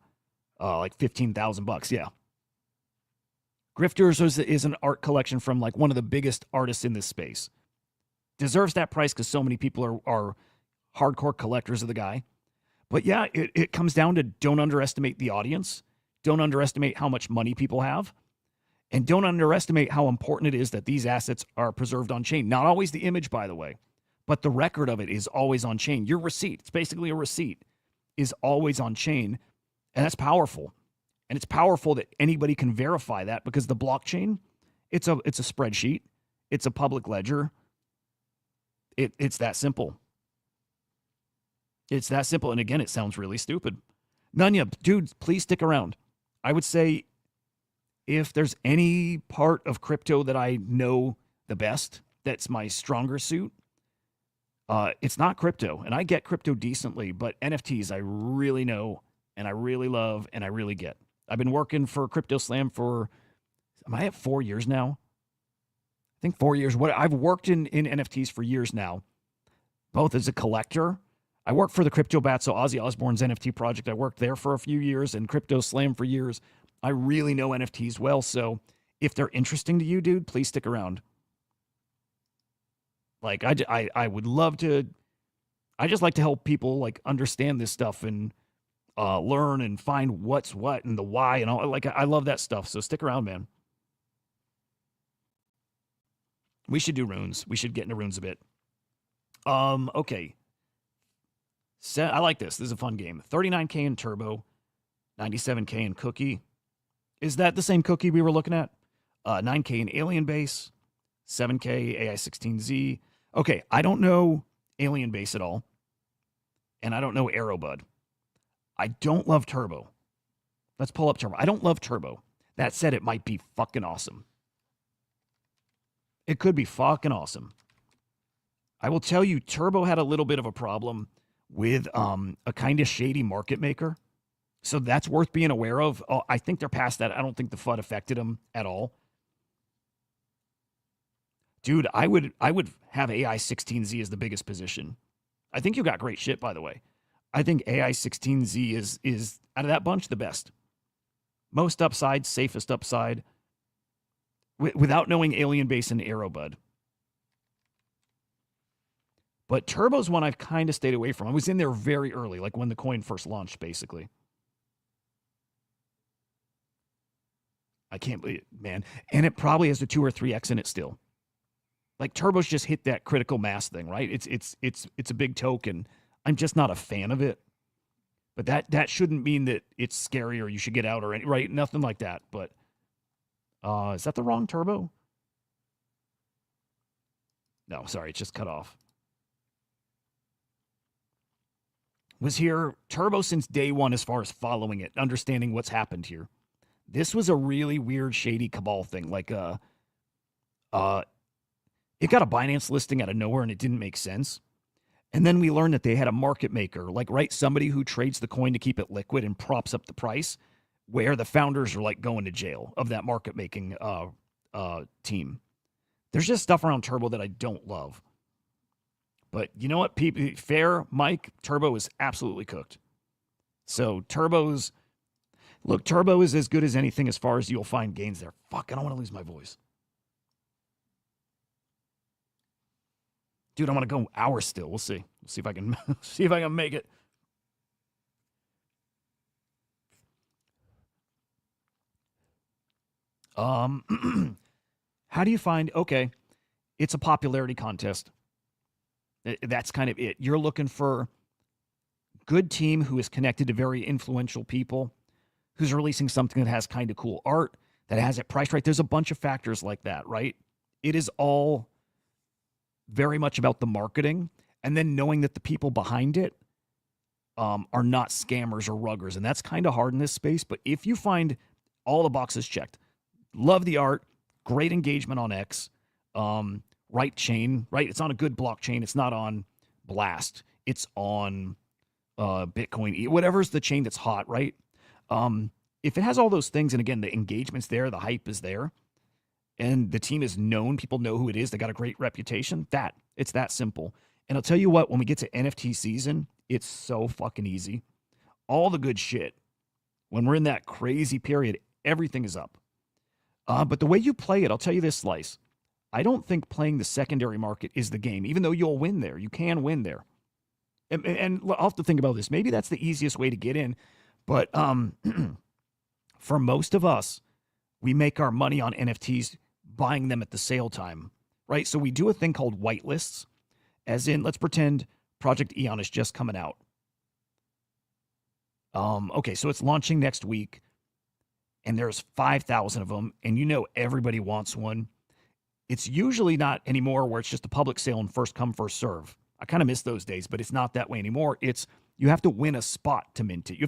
like $15,000. Yeah. Grifters is an art collection from like one of the biggest artists in this space. Deserves that price because so many people are hardcore collectors of the guy. But yeah, it comes down to don't underestimate the audience. Don't underestimate how much money people have. And don't underestimate how important it is that these assets are preserved on chain. Not always the image, by the way, but the record of it is always on chain. Your receipt, it's basically a receipt, is always on chain. And that's powerful. And it's powerful that anybody can verify that because the blockchain, it's a spreadsheet. It's a public ledger. It's that simple. It's that simple. And again, it sounds really stupid. Nunya, dude, please stick around. I would say if there's any part of crypto that I know the best, that's my stronger suit, it's not crypto. And I get crypto decently, but NFTs I really know and I really love and I really get. I've been working for Crypto Slam for, am I at 4 years now? I think 4 years. I've worked in NFTs for years now, both as a collector. I worked for the Crypto Bat, so Ozzy Osbourne's NFT project. I worked there for a few years and Crypto Slam for years. I really know NFTs well, so if they're interesting to you, dude, please stick around. Like, I would love to, I just like to help people, like, understand this stuff and learn and find what's what and the why and all. Like, I love that stuff, so stick around, man. We should do runes. We should get into runes a bit. Okay. I like this. This is a fun game. 39K in Turbo, 97K in Cookie. Is that the same Cookie we were looking at? 9K in Alien Base, 7K AI16Z. Okay, I don't know Alien Base at all, and I don't know Aerobud. I don't love Turbo. Let's pull up Turbo. I don't love Turbo. That said, it might be fucking awesome. It could be fucking awesome. I will tell you, Turbo had a little bit of a problem with a kind of shady market maker. So that's worth being aware of. Oh, I think they're past that. I don't think the FUD affected them at all. Dude, I would have AI16Z as the biggest position. I think you got great shit, by the way. I think AI16Z is out of that bunch the best. Most upside, safest upside. Without knowing Alien Base and Aerobud. But Turbo's one I've kind of stayed away from. I was in there very early, like when the coin first launched, basically. I can't believe it, man. And it probably has a 2 or 3x in it still. Like Turbo's just hit that critical mass thing, right? It's a big token. I'm just not a fan of it. But that shouldn't mean that it's scary or you should get out or any, right? Nothing like that. But is that the wrong Turbo? No, sorry, it's just cut off. was here, Turbo since day one as far as following it, understanding what's happened here. This was a really weird, shady cabal thing. Like, it got a Binance listing out of nowhere and it didn't make sense. And then we learned that they had a market maker, like, right, somebody who trades the coin to keep it liquid and props up the price, where the founders are like going to jail of that market making team. There's just stuff around Turbo that I don't love. But you know what, people, fair, Mike, Turbo is absolutely cooked. So Turbo is as good as anything as far as you'll find gains there. Fuck, I don't want to lose my voice. Dude, I want to go hours still. We'll see. We'll see if I can make it. How do you find, okay, it's a popularity contest. That's kind of it. You're looking for good team who is connected to very influential people, who's releasing something that has kind of cool art, that has it priced right. There's a bunch of factors like that, right? It is all very much about the marketing and then knowing that the people behind it are not scammers or ruggers. And that's kind of hard in this space. But if you find all the boxes checked, love the art, great engagement on X, right chain, right? It's on a good blockchain. It's not on Blast. It's on Bitcoin, whatever's the chain that's hot, right? If it has all those things, and again, the engagement's there, the hype is there, and the team is known, people know who it is, they got a great reputation, it's that simple. And I'll tell you what, when we get to NFT season, it's so fucking easy. All the good shit, when we're in that crazy period, everything is up. But the way you play it, I'll tell you this, Slice, I don't think playing the secondary market is the game, even though you'll win there. You can win there. And I'll have to think about this. Maybe that's the easiest way to get in. But for most of us, we make our money on NFTs buying them at the sale time, right? So we do a thing called whitelists, as in, let's pretend Project Eon is just coming out. Okay, so it's launching next week, and there's 5,000 of them, and you know everybody wants one. It's usually not anymore where it's just a public sale and first come, first serve. I kind of miss those days, but it's not that way anymore. It's you have to win a spot to mint it. You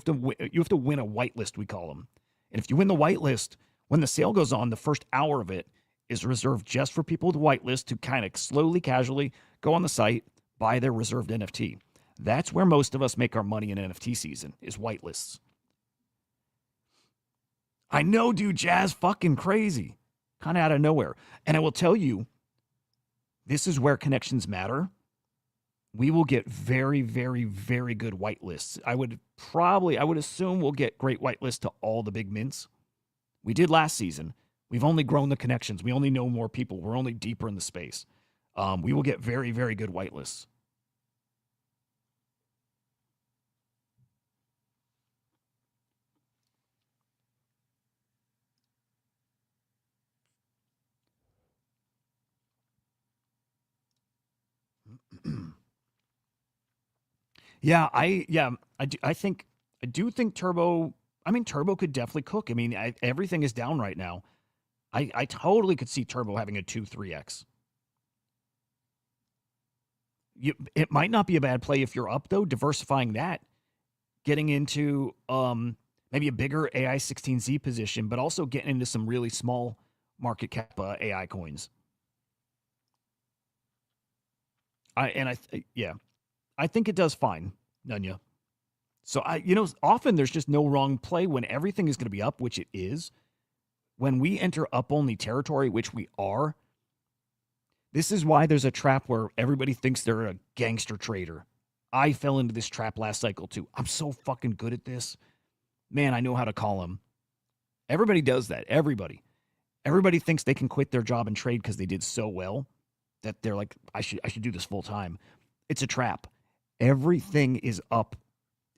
have to win a whitelist, we call them. And if you win the whitelist, when the sale goes on, the first hour of it is reserved just for people with whitelist to kind of slowly, casually go on the site, buy their reserved NFT. That's where most of us make our money in NFT season, is whitelists. I know, dude, Jazz, fucking crazy. Kind of out of nowhere. And I will tell you, this is where connections matter. We will get very, very, very good whitelists. I would assume we'll get great whitelists to all the big mints. We did last season. We've only grown the connections. We only know more people. We're only deeper in the space. We will get very, very good whitelists. I do think Turbo. I mean, Turbo could definitely cook. I mean, everything is down right now. I totally could see Turbo having a 2-3x. It might not be a bad play if you're up though. Diversifying that, getting into maybe a bigger AI 16Z position, but also getting into some really small market cap AI coins. I think it does fine, Nunya. So often there's just no wrong play when everything is going to be up, which it is. When we enter up-only territory, which we are, this is why there's a trap where everybody thinks they're a gangster trader. I fell into this trap last cycle too. I'm so fucking good at this. Man, I know how to call them. Everybody does that. Everybody thinks they can quit their job and trade because they did so well that they're like, I should do this full time. It's a trap. Everything is up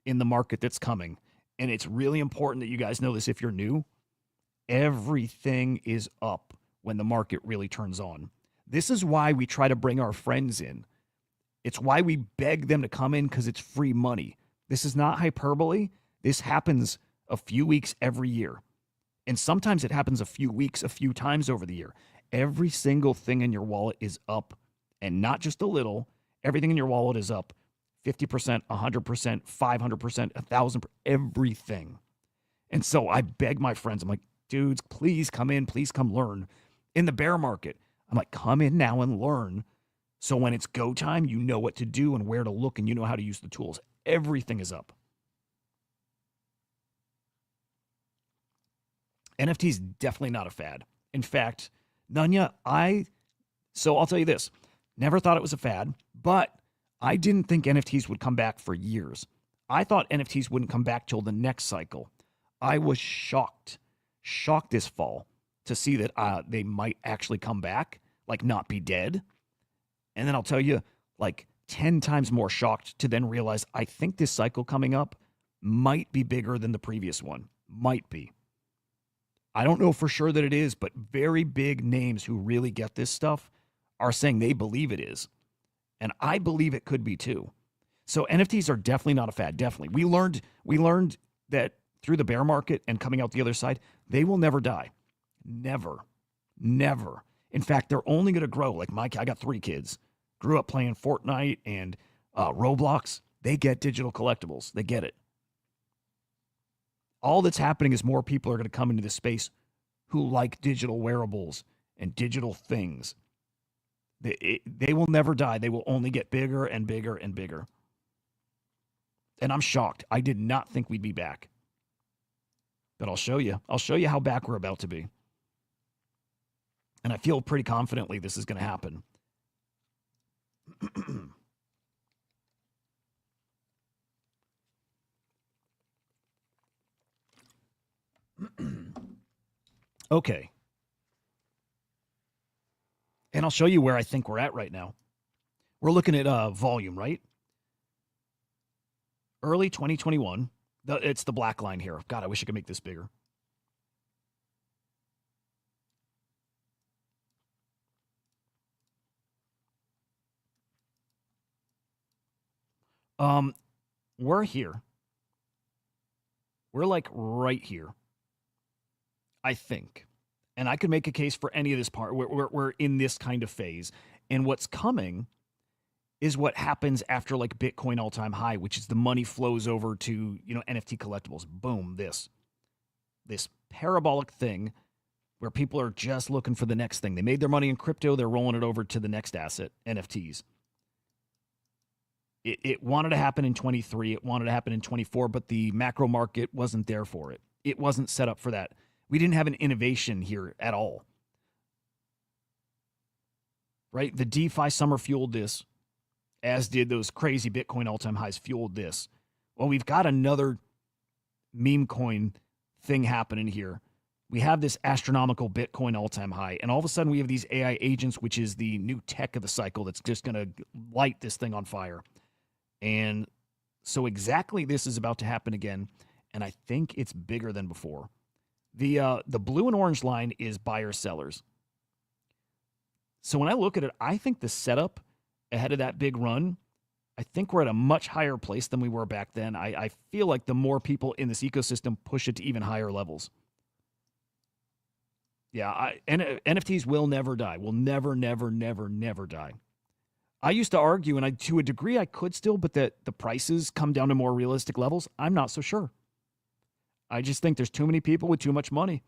in the market that's coming. And it's really important that you guys know this if you're new. Everything is up when the market really turns on. This is why we try to bring our friends in. It's why we beg them to come in, because it's free money. This is not hyperbole. This happens a few weeks every year. And sometimes it happens a few weeks, a few times over the year. Every single thing in your wallet is up, and not just a little. Everything in your wallet is up 50%, 100%, 500%, 1,000%, everything. And so I beg my friends, I'm like, dudes, please come in, please come learn. In the bear market, I'm like, come in now and learn. So when it's go time, you know what to do and where to look and you know how to use the tools. Everything is up. NFTs definitely not a fad. In fact, Nanya, so I'll tell you this, never thought it was a fad, but I didn't think NFTs would come back for years. I thought NFTs wouldn't come back till the next cycle. I was shocked this fall to see that they might actually come back, like not be dead. And then I'll tell you, like 10 times more shocked to then realize I think this cycle coming up might be bigger than the previous one. Might be. I don't know for sure that it is, but very big names who really get this stuff are saying they believe it is. And I believe it could be too. So NFTs are definitely not a fad. Definitely. We learned that through the bear market and coming out the other side, they will never die. Never. Never. In fact, they're only going to grow. Like I got 3 kids. Grew up playing Fortnite and Roblox. They get digital collectibles. They get it. All that's happening is more people are going to come into this space who like digital wearables and digital things. They will never die. They will only get bigger and bigger and bigger. And I'm shocked. I did not think we'd be back. But I'll show you. I'll show you how back we're about to be. And I feel pretty confidently this is going to happen. Okay. And I'll show you where I think we're at right now. We're looking at volume, right? Early 2021. It's the black line here. God, I wish I could make this bigger. We're here. We're like right here, I think. And I could make a case for any of this part. We're in this kind of phase. And what's coming is what happens after like Bitcoin all-time high, which is the money flows over to, NFT collectibles. Boom, this parabolic thing where people are just looking for the next thing. They made their money in crypto. They're rolling it over to the next asset, NFTs. It wanted to happen in 23. It wanted to happen in 24, but the macro market wasn't there for it. It wasn't set up for that. We didn't have an innovation here at all. Right? The DeFi summer fueled this, as did those crazy Bitcoin all-time highs fueled this. Well, we've got another meme coin thing happening here. We have this astronomical Bitcoin all-time high, and all of a sudden we have these AI agents, which is the new tech of the cycle that's just going to light this thing on fire. And so exactly this is about to happen again, and I think it's bigger than before. The blue and orange line is buyers, sellers. So when I look at it, I think the setup ahead of that big run, I think we're at a much higher place than we were back then. I feel like the more people in this ecosystem push it to even higher levels. Yeah, NFTs will never die. Will never, never, never, never die. I used to argue, and to a degree I could still, but that the prices come down to more realistic levels. I'm not so sure. I just think there's too many people with too much money.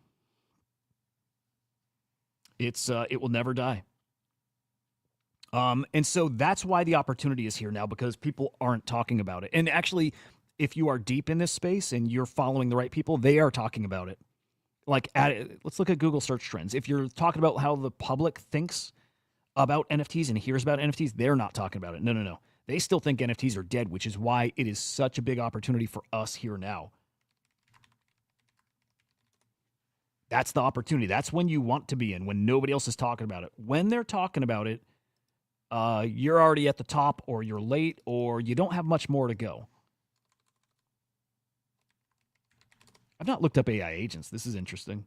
It will never die. And so that's why the opportunity is here now, because people aren't talking about it. And actually, if you are deep in this space and you're following the right people, they are talking about it. Like, let's look at Google search trends. If you're talking about how the public thinks about NFTs and hears about NFTs, they're not talking about it. No. They still think NFTs are dead, which is why it is such a big opportunity for us here now. That's the opportunity. That's when you want to be in, when nobody else is talking about it. When they're talking about it, you're already at the top, or you're late, or you don't have much more to go. I've not looked up AI agents. This is interesting.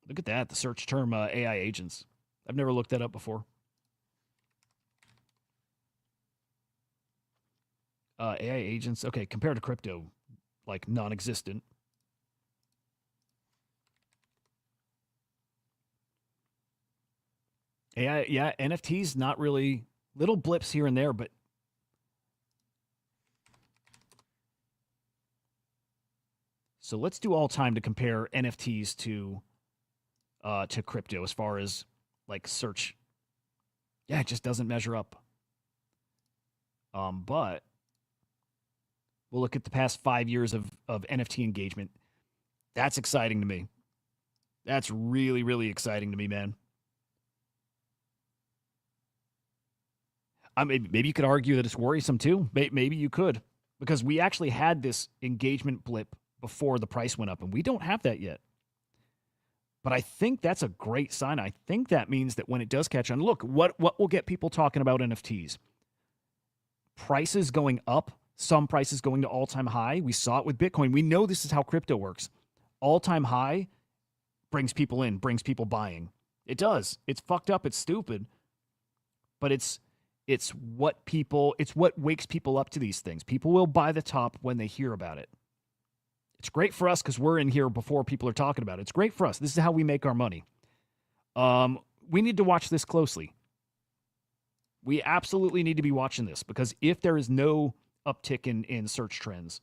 Look at that, the search term AI agents. I've never looked that up before. AI agents, okay, compared to crypto, like non-existent. Yeah, NFTs, not really, little blips here and there, but so let's do all time to compare NFTs to crypto as far as like search. Yeah, it just doesn't measure up. But we'll look at the past 5 years of NFT engagement. That's exciting to me. That's really, really exciting to me, man. I mean, maybe you could argue that it's worrisome too. Maybe you could, because we actually had this engagement blip before the price went up, and we don't have that yet. But I think that's a great sign. I think that means that when it does catch on, look, what will get people talking about NFTs? Prices going up, some prices going to all-time high. We saw it with Bitcoin. We know this is how crypto works. All-time high brings people in, brings people buying. It does. It's fucked up. It's stupid. But it's what wakes people up to these things. People will buy the top when they hear about it. It's great for us because we're in here before people are talking about it. It's great for us. This is how we make our money. We need to watch this closely. We absolutely need to be watching this, because if there is no uptick in search trends,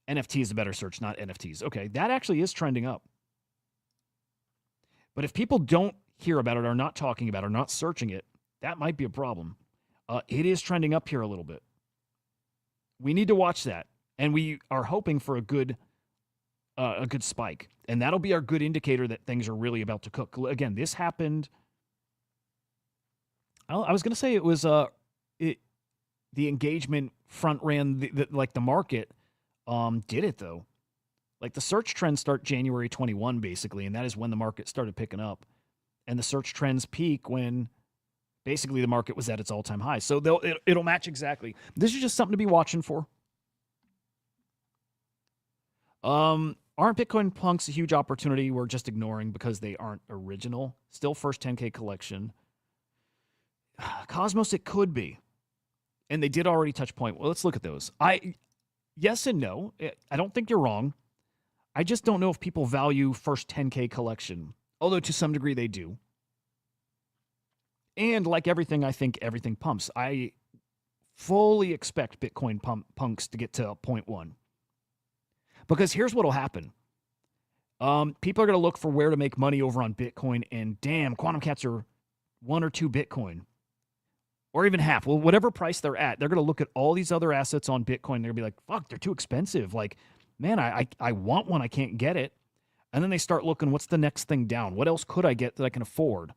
NFT is a better search, not NFTs. Okay, that actually is trending up. But if people don't hear about it, are not talking about it, are not searching it, that might be a problem. It is trending up here a little bit. We need to watch that. And we are hoping for a good spike. And that'll be our good indicator that things are really about to cook. Again, this happened. I was going to say it was the engagement front ran the market. Did it though? Like the search trends start January 21 basically, and that is when the market started picking up. And the search trends peak when basically the market was at its all-time high. So it'll match exactly. This is just something to be watching for. Aren't Bitcoin punks a huge opportunity we're just ignoring because they aren't original? Still first 10K collection. Cosmos, it could be. And they did already touch point. Well, let's look at those. Yes and no. I don't think you're wrong. I just don't know if people value first 10K collection, although to some degree they do. And like everything, I think everything pumps. I fully expect Bitcoin punks to get to 0.1. Because here's what will happen. People are going to look for where to make money over on Bitcoin, and damn, quantum cats are 1 or 2 Bitcoin. Or even half. Well, whatever price they're at, they're going to look at all these other assets on Bitcoin. They're going to be like, fuck, they're too expensive. Like, man, I want one. I can't get it. And then they start looking, what's the next thing down? What else could I get that I can afford?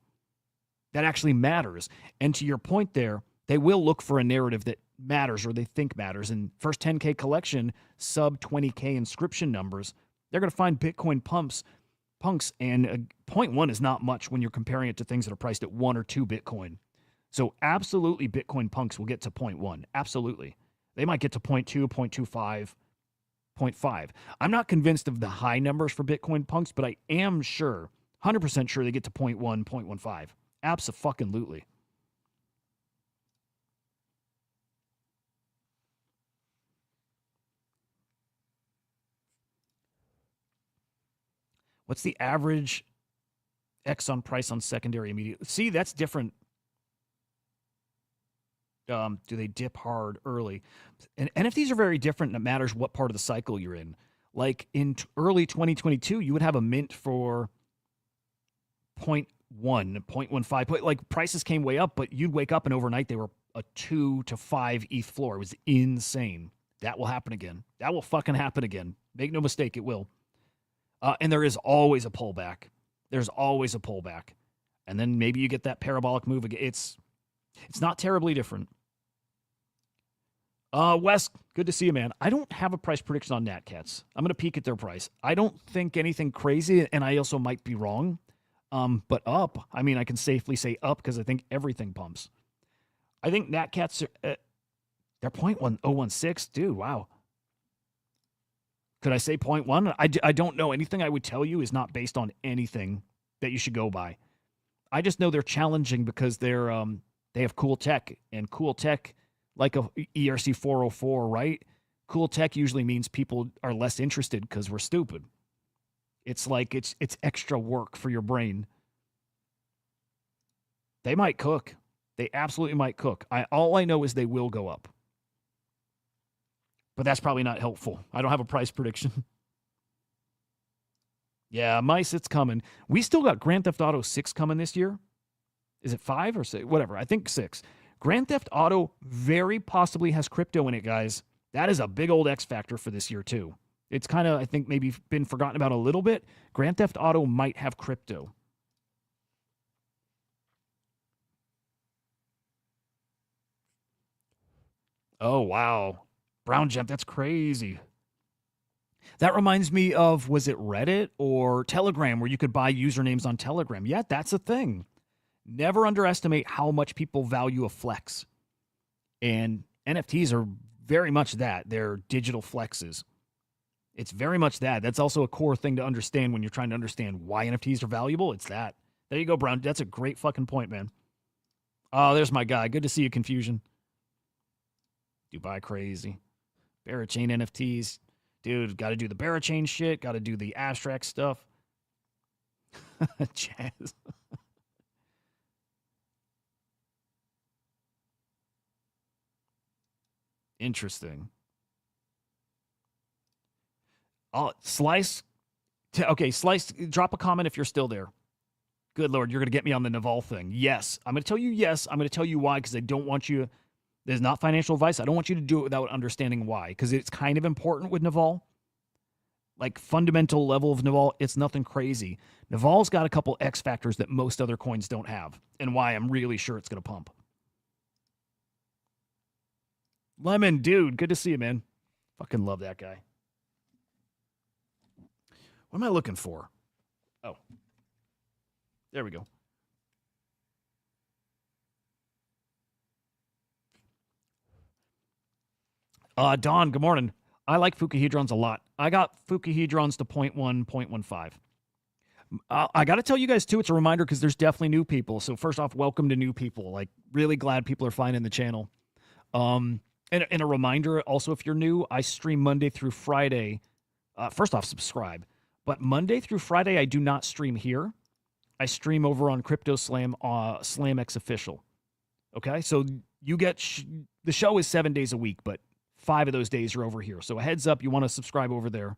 That actually matters. And to your point there, they will look for a narrative that matters or they think matters. And first 10K collection, sub 20K inscription numbers, they're going to find Bitcoin punks. And 0.1 is not much when you're comparing it to things that are priced at 1 or 2 Bitcoin. So absolutely Bitcoin punks will get to 0.1. Absolutely. They might get to 0.2, 0.25, 0.5. I'm not convinced of the high numbers for Bitcoin punks, but I am sure, 100% sure they get to 0.1, 0.15. Abso-fucking-lutely. What's the average X on price on secondary immediately? See, that's different. Do they dip hard early? And NFTs are very different, and it matters what part of the cycle you're in. Like in early 2022, you would have a mint for 0.1, 0.15. Like prices came way up, but you'd wake up and overnight they were a 2 to 5 ETH floor. It was insane. That will happen again. That will fucking happen again. Make no mistake, it will. And there is always a pullback. There's always a pullback. And then maybe you get that parabolic move again. It's not terribly different. Wes, good to see you, man. I don't have a price prediction on NatCats. I'm going to peek at their price. I don't think anything crazy, and I also might be wrong. But up, I mean, I can safely say up because I think everything pumps. I think NatCats are, they're 0.1016. Dude, wow. Could I say 0.1? I don't know. Anything I would tell you is not based on anything that you should go by. I just know they're challenging because they're they have cool tech, and cool tech, like a ERC 404, right? Cool tech usually means people are less interested because we're stupid. It's like it's extra work for your brain. They might cook. They absolutely might cook. All I know is they will go up. But that's probably not helpful. I don't have a price prediction. Yeah, mice, it's coming. We still got Grand Theft Auto 6 coming this year. Is it 5 or 6? Whatever. I think 6. Grand Theft Auto very possibly has crypto in it, guys. That is a big old X factor for this year, too. It's kind of, I think, maybe been forgotten about a little bit. Grand Theft Auto might have crypto. Oh, wow. Brown Gem, that's crazy. That reminds me of, was it Reddit or Telegram, where you could buy usernames on Telegram? Yeah, that's a thing. Never underestimate how much people value a flex. And NFTs are very much that. They're digital flexes. It's very much that. That's also a core thing to understand when you're trying to understand why NFTs are valuable. It's that. There you go, Brown. That's a great fucking point, man. Oh, there's my guy. Good to see you, Confusion. Dubai crazy. Barachain NFTs. Dude, got to do the Barachain shit. Got to do the abstract stuff. Jazz. Interesting. Oh, Slice. Okay, Slice, drop a comment if you're still there. Good Lord, you're going to get me on the Naval thing. Yes. I'm going to tell you yes. I'm going to tell you why, because I don't want you... There's not financial advice. I don't want you to do it without understanding why, because it's kind of important with Naval. Like, fundamental level of Naval, it's nothing crazy. Naval's got a couple X factors that most other coins don't have, and why I'm really sure it's going to pump. Lemon, dude, good to see you, man. Fucking love that guy. What am I looking for? Oh. There we go. Don, good morning. I like Fukuhedrons a lot. I got Fukuhedrons to 0.1, 0.15. I got to tell you guys, too, it's a reminder because there's definitely new people. So first off, welcome to new people. Like, really glad people are finding the channel. And a reminder, also, if you're new, I stream Monday through Friday. First off, subscribe. But Monday through Friday, I do not stream here. I stream over on Crypto Slam, SlamX Official. Okay? So you get... the show is 7 days a week, but 5 of those days are over here. So a heads up, you want to subscribe over there.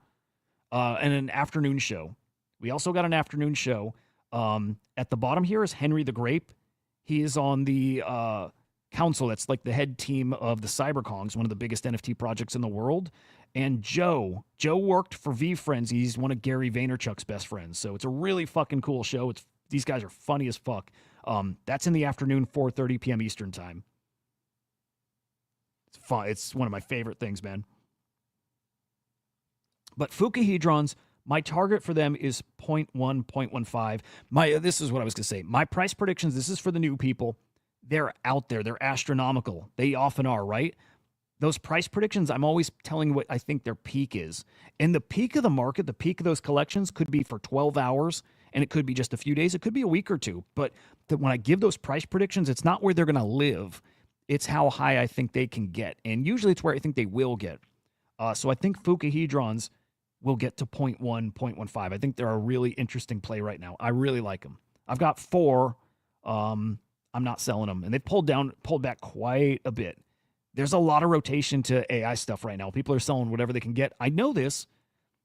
And an afternoon show. We also got an afternoon show. At the bottom here is Henry the Grape. He is on the council. That's like the head team of the CyberKongs, one of the biggest NFT projects in the world. And Joe worked for VFriends. He's one of Gary Vaynerchuk's best friends. So it's a really fucking cool show. These guys are funny as fuck. That's in the afternoon, 4:30 p.m. Eastern time. It's fun. It's one of my favorite things, man. But Fukuhedrons, my target for them is 0.1, 0.15. This is what I was going to say. My price predictions, this is for the new people. They're out there. They're astronomical. They often are, right? Those price predictions, I'm always telling what I think their peak is. And the peak of the market, the peak of those collections could be for 12 hours, and it could be just a few days. It could be a week or two. But when I give those price predictions, it's not where they're going to live. It's how high I think they can get. And usually it's where I think they will get. So I think Fukuhedrons will get to 0.1, 0.15. I think they're a really interesting play right now. I really like them. I've got 4. I'm not selling them. And they've pulled back quite a bit. There's a lot of rotation to AI stuff right now. People are selling whatever they can get. I know this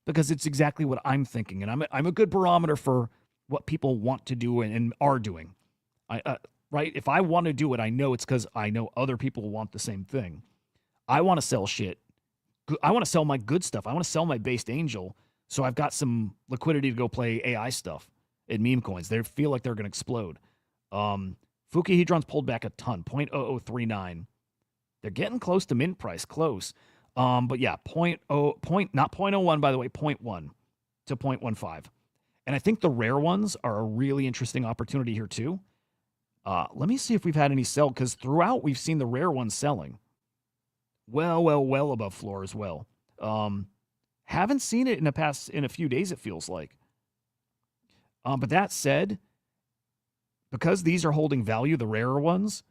because it's exactly what I'm thinking. And I'm a good barometer for what people want to do and are doing. Right? If I want to do it, I know it's because I know other people want the same thing. I want to sell shit. I want to sell my good stuff. I want to sell my based angel. So I've got some liquidity to go play AI stuff at meme coins. They feel like they're going to explode. Fukuhedron's pulled back a ton, 0.0039. They're getting close to mint price, close. But yeah, not 0.01, by the way, 0.1 to 0.15. And I think the rare ones are a really interesting opportunity here too. Let me see if we've had any sell, because throughout we've seen the rare ones selling. Well above floor as well. Haven't seen it in a few days, it feels like. But that said, because these are holding value, the rarer ones,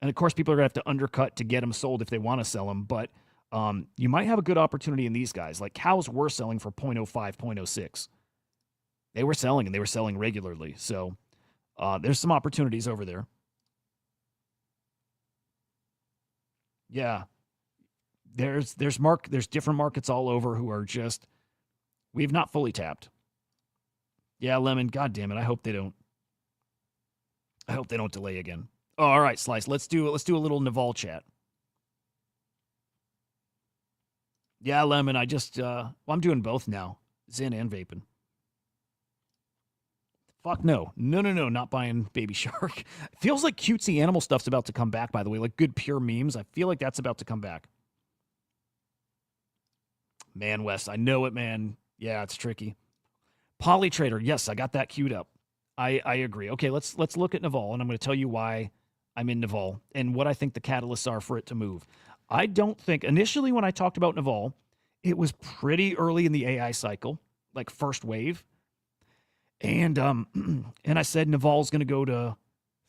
and of course people are going to have to undercut to get them sold if they want to sell them, but you might have a good opportunity in these guys. Like cows were selling for 0.05, 0.06. They were selling, and they were selling regularly. So There's some opportunities over there. Yeah. There's different markets all over who are just, we've not fully tapped. Yeah, Lemon, god damn it. I hope they don't delay again. Oh, all right, Slice. Let's do a little Naval chat. Yeah, Lemon, I just I'm doing both now. Zen and vaping. Fuck no. No, not buying Baby Shark. It feels like cutesy animal stuff's about to come back, by the way. Like good pure memes. I feel like that's about to come back. Man, Wes, I know it, man. Yeah, it's tricky. Polytrader, yes, I got that queued up. I agree. Okay, let's look at Naval, and I'm going to tell you why I'm in Naval and what I think the catalysts are for it to move. I don't think, initially when I talked about Naval, it was pretty early in the AI cycle, like first wave. And and I said Naval's going to go to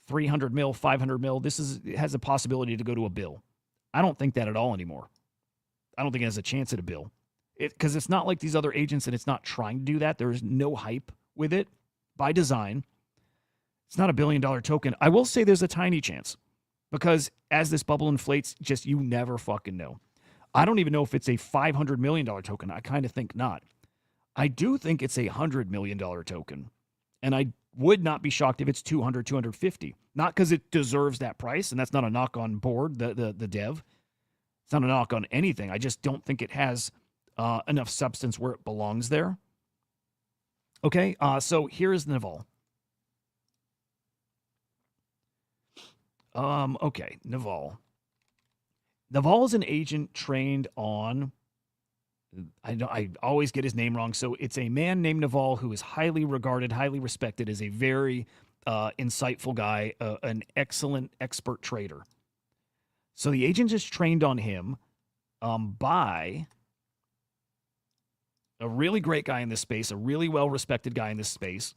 300 mil, 500 mil. It has a possibility to go to $1 billion. I don't think that at all anymore. I don't think it has a chance at $1 billion. Because it's not like these other agents and it's not trying to do that. There's no hype with it by design. It's not $1 billion token. I will say there's a tiny chance because as this bubble inflates, just you never fucking know. I don't even know if it's a $500 million token. I kind of think not. I do think it's a $100 million token. And I would not be shocked if it's 200, 250. Not because it deserves that price, and that's not a knock on board, the dev. It's not a knock on anything. I just don't think it has enough substance where it belongs there. Okay, so here's Naval. Okay, Naval. Naval is an agent trained on, I always get his name wrong, so it's a man named Naval who is highly regarded, highly respected as a very insightful guy, an excellent expert trader. So the agent is trained on him by a really great guy in this space, a really well-respected guy in this space.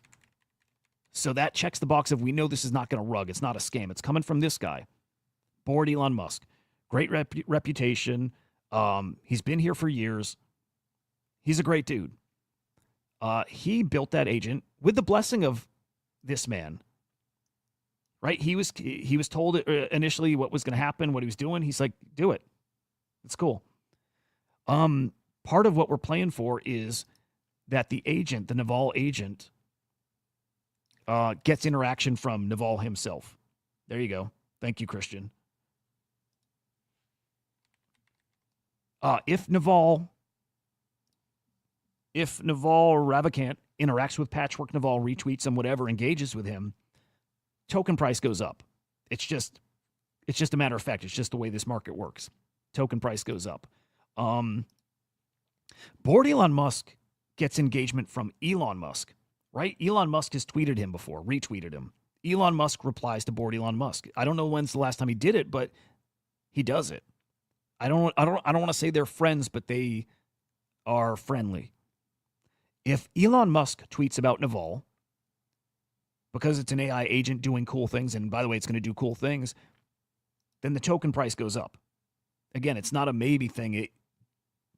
So that checks the box of we know this is not going to rug. It's not a scam. It's coming from this guy, bored Elon Musk. Great reputation. He's been here for years. He's a great dude. He built that agent with the blessing of this man. Right? He was told initially what was going to happen, what he was doing. He's like, do it. It's cool. Part of what we're playing for is that the agent, the Naval agent, gets interaction from Naval himself. There you go. Thank you, Christian. If Naval Ravikant interacts with Patchwork Naval, retweets him, whatever, engages with him, token price goes up. It's just a matter of fact. It's just the way this market works. Token price goes up. Bored Elon Musk gets engagement from Elon Musk, right? Elon Musk has tweeted him before, retweeted him. Elon Musk replies to bored Elon Musk. I don't know when's the last time he did it, but he does it. I don't want to say they're friends, but they are friendly. If Elon Musk tweets about Naval, because it's an AI agent doing cool things, and by the way, it's going to do cool things, then the token price goes up. Again, it's not a maybe thing.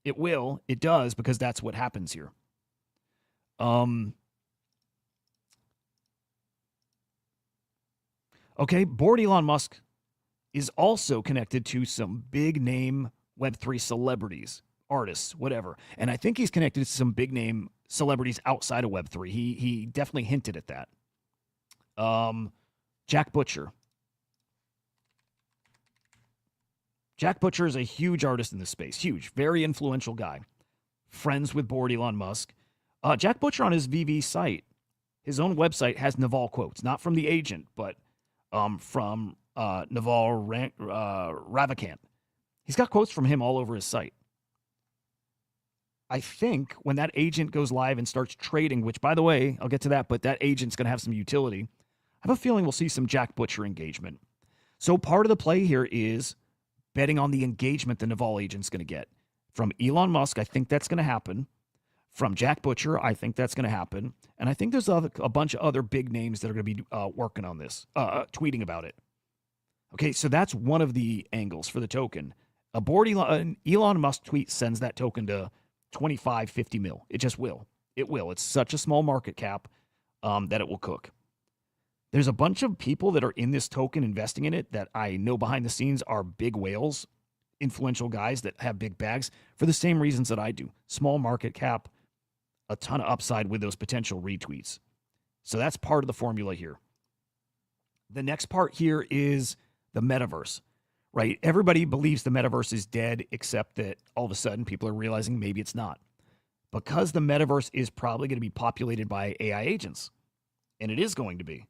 It will. It does, because that's what happens here. Okay, bored Elon Musk is also connected to some big name Web3 celebrities, artists, whatever. And I think he's connected to some big name celebrities outside of Web3. He definitely hinted at that. Jack Butcher. Jack Butcher is a huge artist in this space. Huge. Very influential guy. Friends with bored Elon Musk. Jack Butcher on his VV site, his own website, has Naval quotes. Not from the agent, but from Naval Ravikant. He's got quotes from him all over his site. I think when that agent goes live and starts trading, which, by the way, I'll get to that, but that agent's going to have some utility. I have a feeling we'll see some Jack Butcher engagement. So part of the play here is betting on the engagement the Naval agent's going to get. From Elon Musk, I think that's going to happen. From Jack Butcher, I think that's going to happen. And I think there's a bunch of other big names that are going to be working on this, tweeting about it. Okay, so that's one of the angles for the token. A bored Elon Musk tweet sends that token to 25, 50 mil. It just will. It will. It's such a small market cap that it will cook. There's a bunch of people that are in this token investing in it that I know behind the scenes are big whales, influential guys that have big bags for the same reasons that I do. Small market cap, a ton of upside with those potential retweets. So that's part of the formula here. The next part here is the metaverse, right? Everybody believes the metaverse is dead, except that all of a sudden people are realizing maybe it's not. Because the metaverse is probably going to be populated by AI agents, and it is going to be.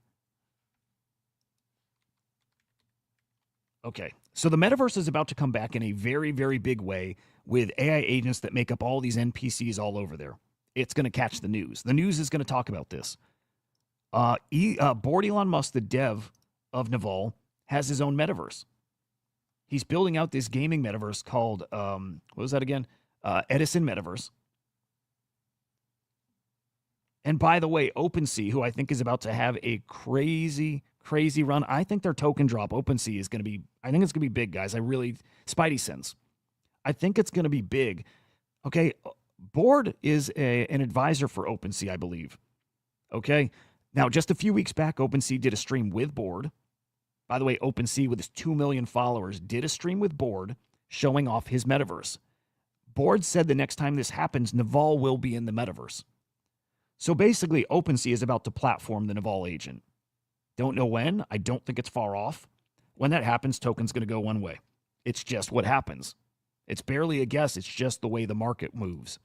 Okay, so the metaverse is about to come back in a very, very big way with AI agents that make up all these NPCs all over there. It's going to catch the news. The news is going to talk about this. Board Elon Musk, the dev of Naval, has his own metaverse. He's building out this gaming metaverse called, what was that again? Edison Metaverse. And by the way, OpenSea, who I think is about to have a crazy run. I think their token drop, OpenSea, is going to be, I think it's going to be big, guys. Spidey sense. I think it's going to be big. Okay, Board is an advisor for OpenSea, I believe. Okay, now just a few weeks back, OpenSea did a stream with Board. By the way, OpenSea, with his 2 million followers, did a stream with Board showing off his metaverse. Board said the next time this happens, Naval will be in the metaverse. So basically, OpenSea is about to platform the Naval agent. Don't know when. I don't think it's far off. When that happens, token's going to go one way. It's just what happens. It's barely a guess. It's just the way the market moves.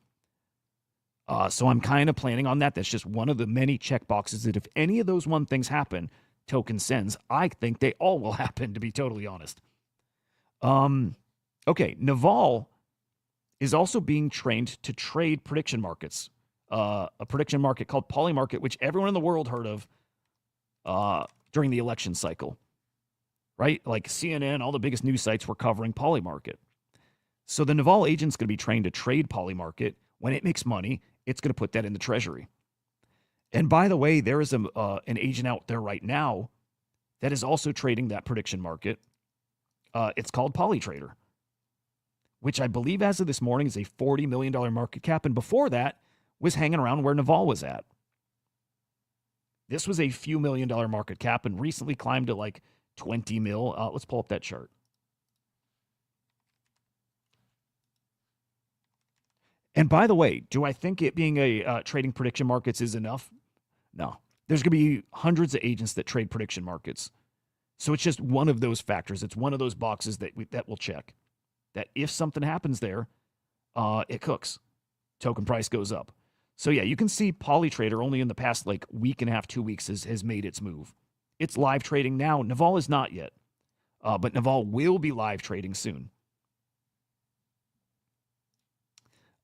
So I'm kind of planning on that. That's just one of the many check boxes that if any of those one things happen, token sends. I think they all will happen, to be totally honest. Okay, Naval is also being trained to trade prediction markets. A prediction market called Polymarket, which everyone in the world heard of during the election cycle, right? Like CNN, all the biggest news sites were covering Polymarket. So the Naval agent's going to be trained to trade Polymarket. When it makes money, it's going to put that in the treasury. And by the way, there is an agent out there right now that is also trading that prediction market. It's called Polytrader, which I believe as of this morning is a $40 million market cap. And before that was hanging around where Naval was at. This was a few $1 million market cap and recently climbed to like 20 mil. Let's pull up that chart. And by the way, do I think it being a trading prediction markets is enough? No. There's going to be hundreds of agents that trade prediction markets. So it's just one of those factors. It's one of those boxes that we'll check. That if something happens there, it cooks. Token price goes up. So yeah, you can see Polytrader only in the past like week and a half, 2 weeks has made its move. It's live trading now. Naval is not yet, but Naval will be live trading soon.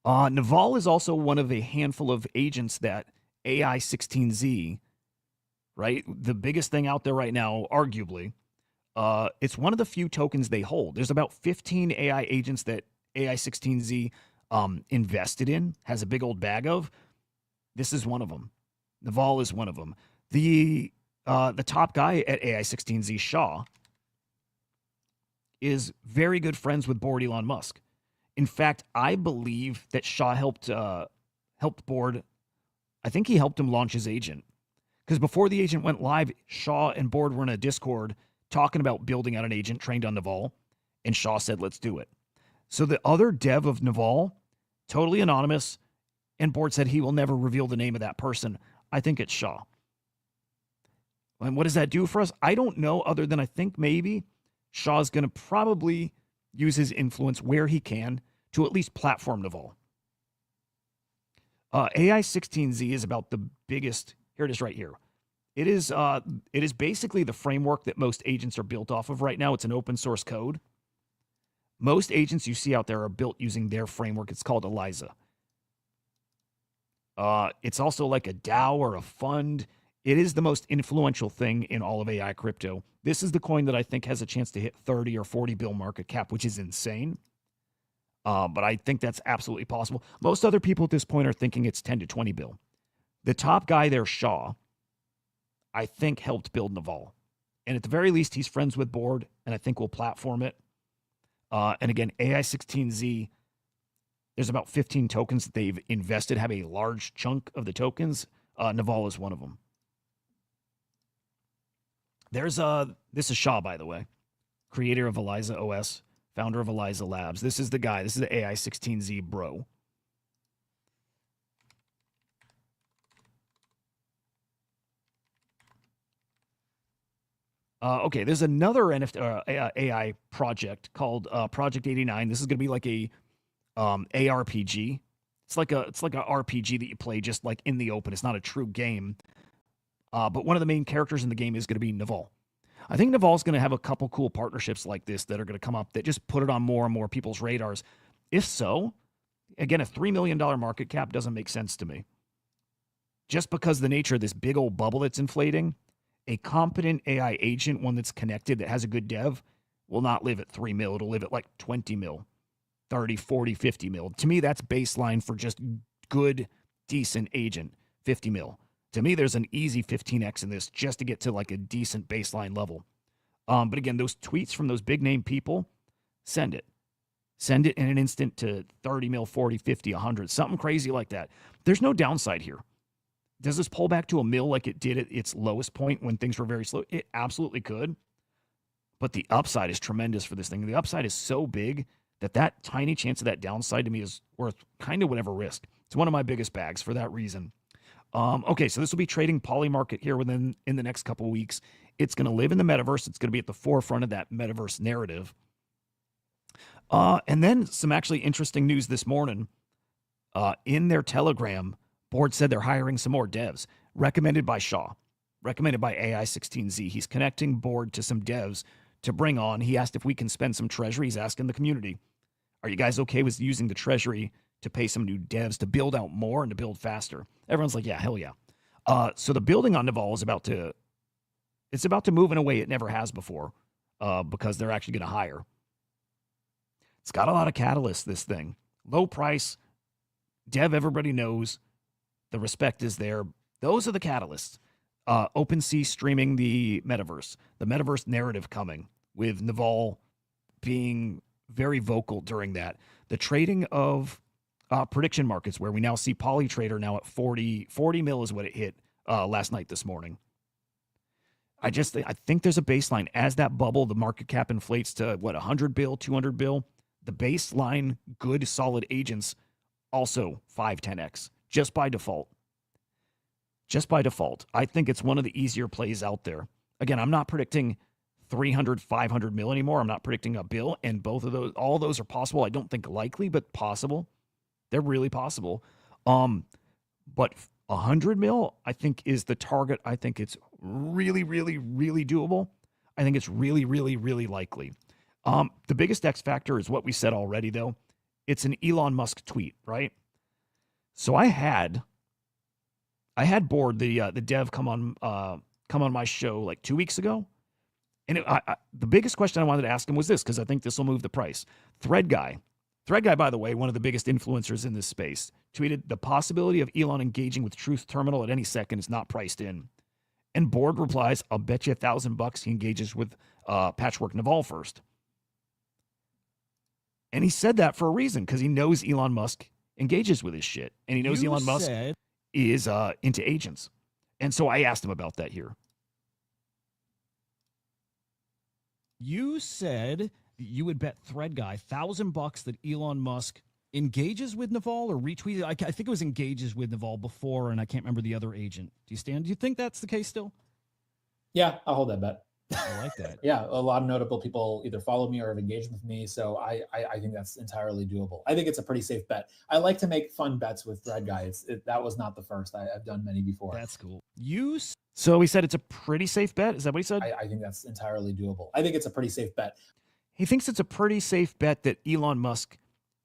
Naval is also one of a handful of agents that AI16Z, right? The biggest thing out there right now, arguably, it's one of the few tokens they hold. There's about 15 AI agents that AI16Z invested in, has a big old bag of. This is one of them. Naval is one of them. The top guy at AI16Z, Shaw, is very good friends with Board Elon Musk. In fact, I believe that Shaw helped Board. I think he helped him launch his agent. Because before the agent went live, Shaw and Board were in a Discord talking about building out an agent trained on Naval. And Shaw said, let's do it. So the other dev of Naval, totally anonymous, and Board said he will never reveal the name of that person. I think it's Shaw. And what does that do for us? I don't know, other than I think maybe Shaw's going to probably use his influence where he can to at least platform Naval. AI16Z is about the biggest. Here it is right here. It is basically the framework that most agents are built off of right now. It's an open source code. Most agents you see out there are built using their framework. It's called ELIZA. It's also like a DAO or a fund. It is the most influential thing in all of AI crypto. This is the coin that I think has a chance to hit 30 or 40 bill market cap, which is insane. But I think that's absolutely possible. Most other people at this point are thinking it's 10 to 20 bill. The top guy there, Shaw, I think helped build Naval. And at the very least, he's friends with Board, and I think we'll platform it. And again, AI16Z, there's about 15 tokens that they've invested, have a large chunk of the tokens. Naval is one of them. This is Shaw, by the way, creator of Eliza OS, founder of Eliza Labs. This is the guy. This is the AI16Z bro. Okay, there's another AI project called Project 89. This is going to be like a ARPG. It's like a RPG that you play just like in the open. It's not a true game. But one of the main characters in the game is going to be Naval. I think Naval's going to have a couple cool partnerships like this that are going to come up that just put it on more and more people's radars. If so, again, a $3 million market cap doesn't make sense to me. Just because the nature of this big old bubble that's inflating, a competent AI agent, one that's connected, that has a good dev, will not live at 3 mil. It'll live at like 20 mil, 30, 40, 50 mil. To me, that's baseline for just good, decent agent, 50 mil. To me, there's an easy 15x in this just to get to like a decent baseline level. But again, those tweets from those big name people, send it. Send it in an instant to 30 mil, 40, 50, 100, something crazy like that. There's no downside here. Does this pull back to a mil like it did at its lowest point when things were very slow? It absolutely could. But the upside is tremendous for this thing. The upside is so big that tiny chance of that downside to me is worth kind of whatever risk. It's one of my biggest bags for that reason. Okay, so this will be trading Polymarket here in the next couple of weeks. It's going to live in the metaverse. It's going to be at the forefront of that metaverse narrative. And then some actually interesting news this morning. In their Telegram, board said they're hiring some more devs, recommended by Shaw, recommended by AI16Z. He's connecting board to some devs to bring on. He asked if we can spend some treasury. He's asking the community, are you guys okay with using the treasury to pay some new devs to build out more and to build faster? Everyone's like, yeah, hell yeah. So the building on Naval is about to move in a way it never has before, because they're actually going to hire. It's got a lot of catalysts, this thing. Low price, dev everybody knows, the respect is there. Those are the catalysts. OpenSea streaming the metaverse narrative coming, with Naval being very vocal during that. The trading of prediction markets, where we now see Polytrader now at 40 mil is what it hit last night, this morning. I think there's a baseline. As that bubble, the market cap inflates to, 100 bill, 200 bill. The baseline, good, solid agents, also 5, 10x, just by default. Just by default. I think it's one of the easier plays out there. Again, I'm not predicting 300, 500 mil anymore. I'm not predicting a bill, and all those are possible. I don't think likely, but possible. They're really possible. But 100 mil, I think, is the target. I think it's really, really, really doable. I think it's really, really, really likely. The biggest X factor is what we said already, though. It's an Elon Musk tweet, right? So I had Board, the dev, come on my show like 2 weeks ago, and the biggest question I wanted to ask him was this, because I think this will move the price. Thread guy, by the way, one of the biggest influencers in this space, tweeted, the possibility of Elon engaging with Truth Terminal at any second is not priced in. And Board replies, I'll bet you $1,000 he engages with Patchwork Naval first. And he said that for a reason, because he knows Elon Musk engages with his shit, and he knows Elon Musk is into agents. And so I asked him about that here. You said you would bet Thread Guy $1,000 that Elon Musk engages with Naval, or retweeted. I think it was engages with Naval before, and I can't remember the other agent. Do you think that's the case still? Yeah, I'll hold that bet. I like that. Yeah, a lot of notable people either follow me or have engaged with me, so I think that's entirely doable. I think it's a pretty safe bet. I like to make fun bets with Thread Guy. That was not the first. I've done many before. That's cool. So he said it's a pretty safe bet? Is that what he said? I think that's entirely doable. I think it's a pretty safe bet. He thinks it's a pretty safe bet that Elon Musk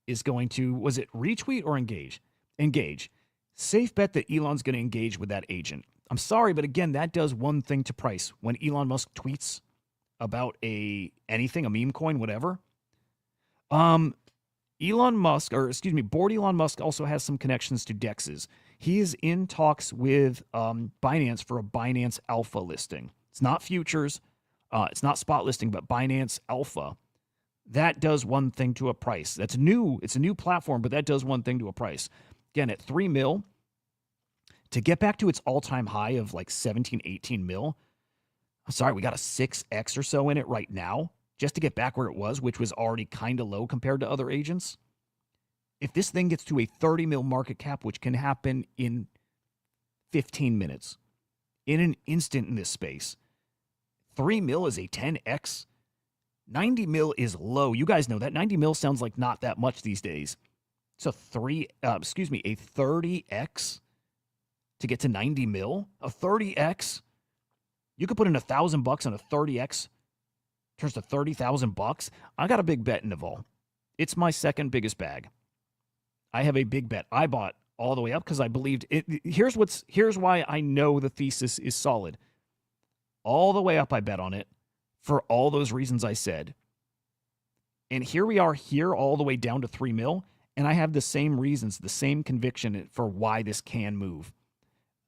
is going to, was it retweet or engage? Engage. Safe bet that Elon's going to engage with that agent. I'm sorry, but again, that does one thing to price. When Elon Musk tweets about anything, a meme coin, whatever, Board Elon Musk also has some connections to DEXs. He is in talks with Binance for a Binance Alpha listing. It's not futures, it's not spot listing, but Binance Alpha. That does one thing to a price. It's a new platform, but that does one thing to a price. Again, at 3 mil, to get back to its all-time high of like 17, 18 mil, sorry, we got a 6x or so in it right now, just to get back where it was, which was already kind of low compared to other agents. If this thing gets to a 30 mil market cap, which can happen in 15 minutes, in an instant in this space, 3 mil is a 10x. 90 mil is low. You guys know that 90 mil sounds like not that much these days. So a 30x to get to 90 mil, a 30x. You could put in $1,000 on a 30x, turns to $30,000. I got a big bet in Naval. It's my second biggest bag. I have a big bet. I bought all the way up because I believed it. Here's why I know the thesis is solid. All the way up, I bet on it for all those reasons I said. And here we are here all the way down to 3 mil. And I have the same reasons, the same conviction for why this can move.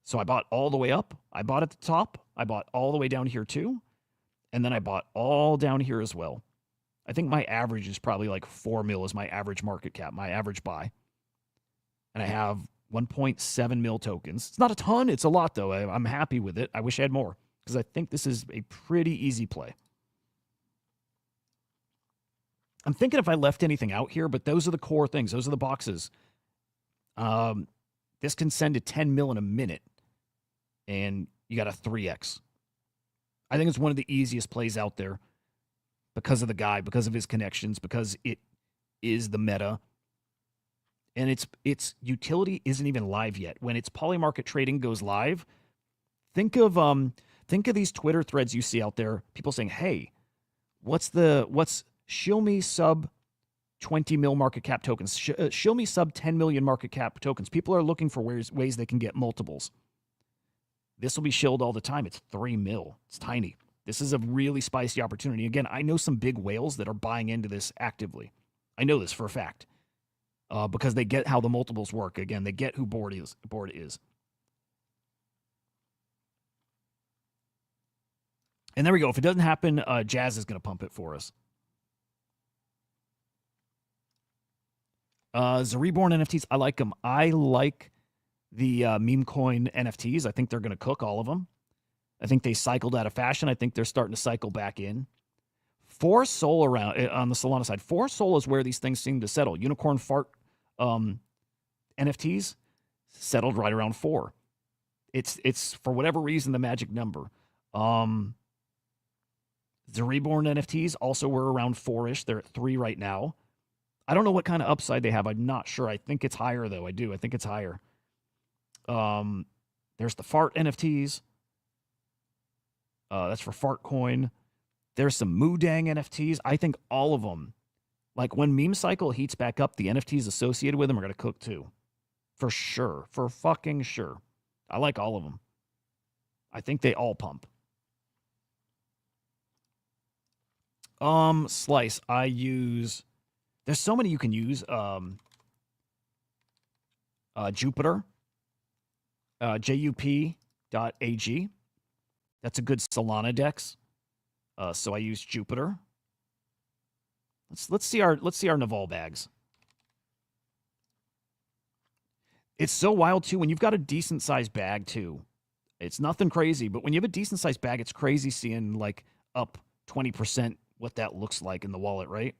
So I bought all the way up. I bought at the top. I bought all the way down here too. And then I bought all down here as well. I think my average is probably like 4 mil is my average market cap, my average buy. And I have 1.7 mil tokens. It's not a ton. It's a lot, though. I'm happy with it. I wish I had more because I think this is a pretty easy play. I'm thinking if I left anything out here, but those are the core things. Those are the boxes. This can send to 10 mil in a minute, and you got a 3x. I think it's one of the easiest plays out there because of the guy, because of his connections, because it is the meta. And its utility isn't even live yet. When its polymarket trading goes live, think of these Twitter threads you see out there, people saying, "Hey, what's show me sub 20 mil market cap tokens. Show me sub 10 million market cap tokens." People are looking for ways they can get multiples. This will be shilled all the time. It's 3 mil. It's tiny. This is a really spicy opportunity. Again, I know some big whales that are buying into this actively. I know this for a fact. Because they get how the multiples work. Again, they get who board is. And there we go. If it doesn't happen, Jazz is going to pump it for us. The Reborn NFTs, I like them. I like the memecoin NFTs. I think they're going to cook all of them. I think they cycled out of fashion. I think they're starting to cycle back in. 4 Sol around on the Solana side. 4 Sol is where these things seem to settle. Unicorn Fart NFTs settled right around 4. It's for whatever reason the magic number. The Reborn NFTs also were around 4-ish. They're at 3 right now. I don't know what kind of upside they have. I'm not sure. I think it's higher though. I do. I think it's higher. There's the Fart NFTs. That's for Fart Coin. There's some Moodang NFTs. I think all of them, like when Meme Cycle heats back up, the NFTs associated with them are going to cook too. For sure. For fucking sure. I like all of them. I think they all pump. Slice. I use, there's so many you can use. Jupiter. JUP.AG. That's a good Solana dex. So I use Jupiter. Let's see our Naval bags. It's so wild too when you've got a decent sized bag too. It's nothing crazy, but when you have a decent sized bag, it's crazy seeing like up 20% what that looks like in the wallet, right?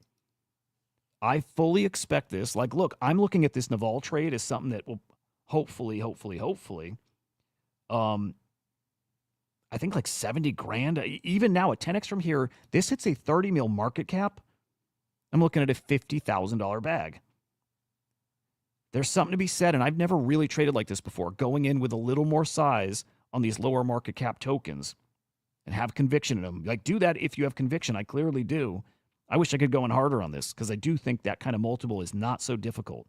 I fully expect this. Like, look, I'm looking at this Naval trade as something that will hopefully. I think like 70 grand. Even now, a 10x from here, this hits a 30 mil market cap. I'm looking at a $50,000 bag. There's something to be said, and I've never really traded like this before, going in with a little more size on these lower market cap tokens and have conviction in them. Like, do that if you have conviction. I clearly do. I wish I could go in harder on this because I do think that kind of multiple is not so difficult.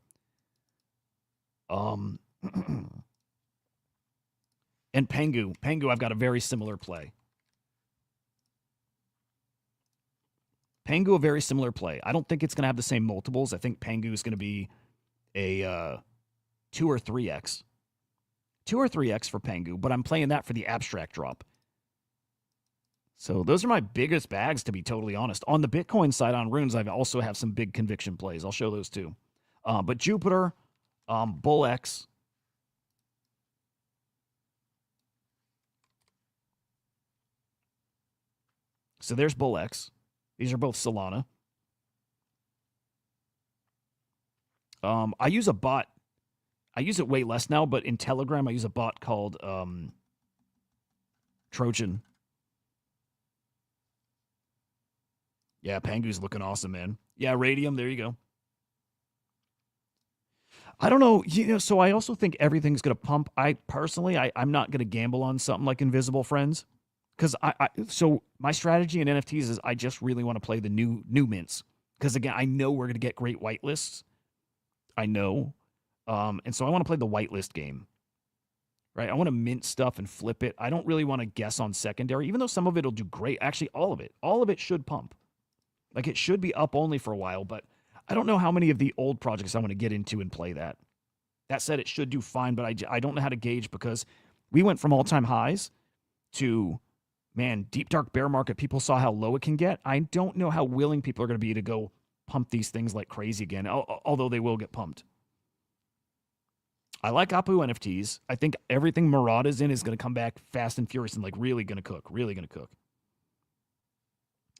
And Pengu, I've got a very similar play. Pengu, a very similar play. I don't think it's going to have the same multiples. I think Pengu is going to be a 2 or 3x. 2 or 3x for Pengu, but I'm playing that for the abstract drop. So those are my biggest bags, to be totally honest. On the Bitcoin side, on Runes, I also have some big conviction plays. I'll show those too. But Jupiter, BullX, So there's BullX. These are both Solana. I use a bot. I use it way less now, but in Telegram, I use a bot called Trojan. Yeah, Pangu's looking awesome, man. Yeah, Radium, there you go. I don't know, so I also think everything's going to pump. I'm not going to gamble on something like Invisible Friends because so my strategy in NFTs is I just really want to play the new mints because, again, I know we're going to get great whitelists. I know. And so I want to play the whitelist game, right? I want to mint stuff and flip it. I don't really want to guess on secondary, even though some of it will do great. Actually, all of it should pump. Like it should be up only for a while, but I don't know how many of the old projects I want to get into and play that. That said, it should do fine, but I don't know how to gauge because we went from all-time highs to, man, deep, dark bear market. People saw how low it can get. I don't know how willing people are going to be to go pump these things like crazy again, although they will get pumped. I like Apu NFTs. I think everything Murad is in is going to come back fast and furious and like really going to cook.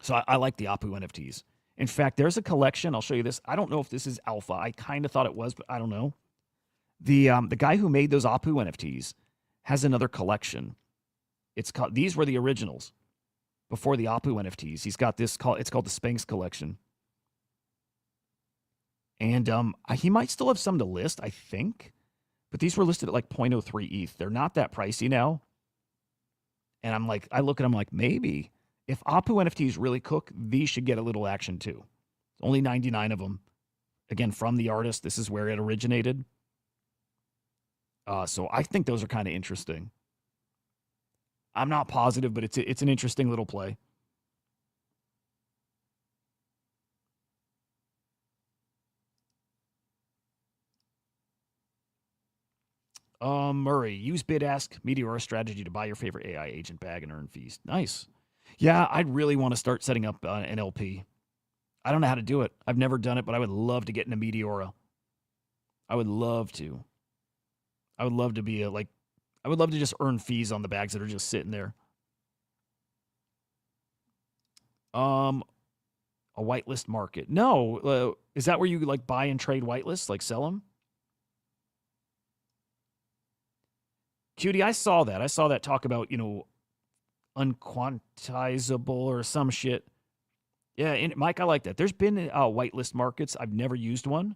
So I like the Apu NFTs. In fact, there's a collection. I'll show you this. I don't know if this is alpha. I kind of thought it was, but I don't know. The guy who made those Apu NFTs has another collection. It's called. These were the originals before the Apu NFTs. He's got this called. It's called the Spanx collection. And he might still have some to list, I think. But these were listed at like 0.03 ETH. They're not that pricey now. And I'm like, I look at them like, maybe. If Apu NFTs really cook, these should get a little action too. Only 99 of them. Again, from the artist. This is where it originated. So I think those are kind of interesting. I'm not positive, but it's an interesting little play. Murray, use bid ask Meteora strategy to buy your favorite AI agent bag and earn fees. Nice. Yeah, I'd really want to start setting up an LP. I don't know how to do it. I've never done it, but I would love to get into Meteora. I would love to. I would love to be I would love to just earn fees on the bags that are just sitting there. A whitelist market. No, is that where you like buy and trade whitelists, like sell them? Cutie, I saw that. I saw that talk about, unquantizable or some shit. Yeah, and Mike, I like that. There's been whitelist markets. I've never used one.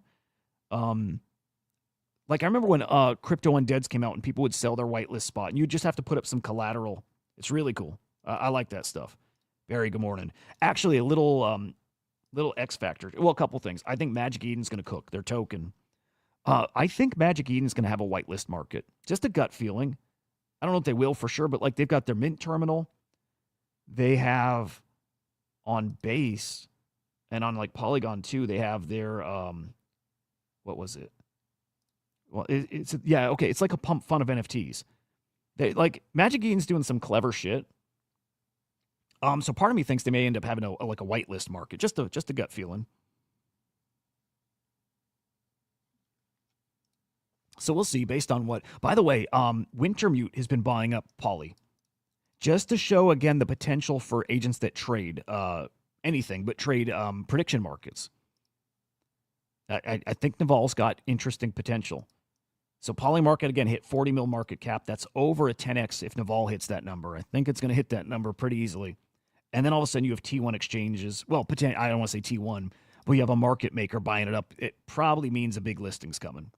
Like I remember when Crypto Undeads came out and people would sell their whitelist spot and you just have to put up some collateral. It's really cool. I like that stuff. Barry, good morning. Actually, a little X factor. Well, a couple things. I think Magic Eden's going to cook their token. I think Magic Eden's going to have a whitelist market. Just a gut feeling. I don't know if they will for sure, but like they've got their mint terminal. They have on Base and on like Polygon too, they have their, what was it? Well, it's okay. It's like a pump fun of NFTs. They like Magic Eden's doing some clever shit. So part of me thinks they may end up having a whitelist market. Just a gut feeling. So we'll see based on what. By the way, Wintermute has been buying up Poly, just to show again the potential for agents that trade anything but trade prediction markets. I think Naval's got interesting potential. So Poly Market again hit 40 mil market cap. That's over a 10x if Naval hits that number. I think it's going to hit that number pretty easily. And then all of a sudden you have T1 exchanges. Well, I don't want to say T1, but you have a market maker buying it up. It probably means a big listing's coming.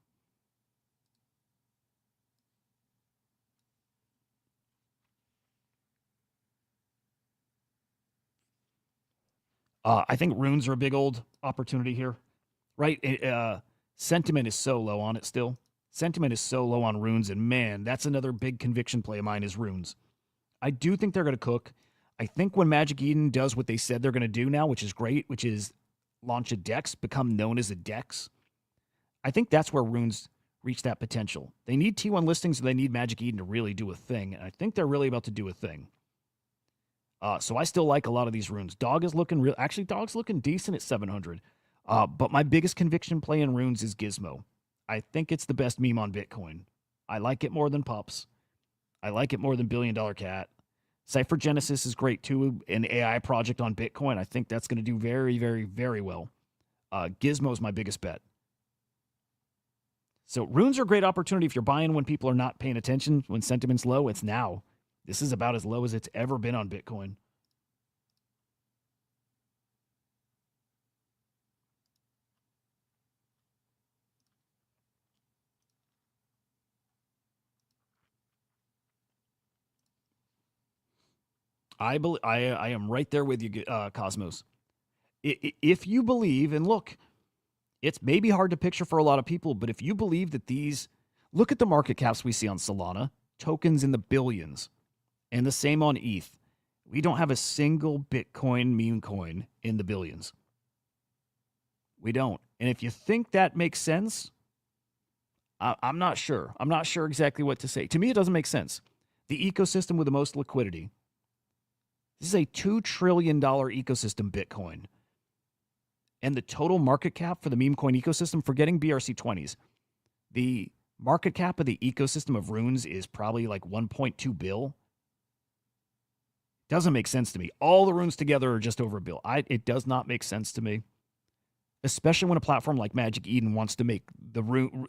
I think runes are a big old opportunity here, right? Sentiment is so low on it still. Sentiment is so low on runes, and man, that's another big conviction play of mine is runes. I do think they're going to cook. I think when Magic Eden does what they said they're going to do now, which is great, which is launch a DEX, become known as a DEX, I think that's where runes reach that potential. They need T1 listings, and they need Magic Eden to really do a thing, and I think they're really about to do a thing. So I still like a lot of these runes. Dog is looking real. Actually, Dog's looking decent at 700. But my biggest conviction play in runes is Gizmo. I think it's the best meme on Bitcoin. I like it more than Pups. I like it more than Billion Dollar Cat. Cypher Genesis is great too, an AI project on Bitcoin. I think that's going to do very, very, very well. Gizmo is my biggest bet. So runes are a great opportunity if you're buying when people are not paying attention, when sentiment's low. It's now. This is about as low as it's ever been on Bitcoin. I am right there with you, Cosmos. If you believe, and look, it's maybe hard to picture for a lot of people, but if you believe that look at the market caps we see on Solana, tokens in the billions, and the same on ETH. We don't have a single Bitcoin meme coin in the billions. We don't. And if you think that makes sense, I'm not sure. I'm not sure exactly what to say. To me, it doesn't make sense. The ecosystem with the most liquidity. This is a $2 trillion ecosystem, Bitcoin. And the total market cap for the meme coin ecosystem, forgetting BRC20s, the market cap of the ecosystem of runes is probably like 1.2 bill. Doesn't make sense to me. All the runes together are just over a bill. It does not make sense to me. Especially when a platform like Magic Eden wants to make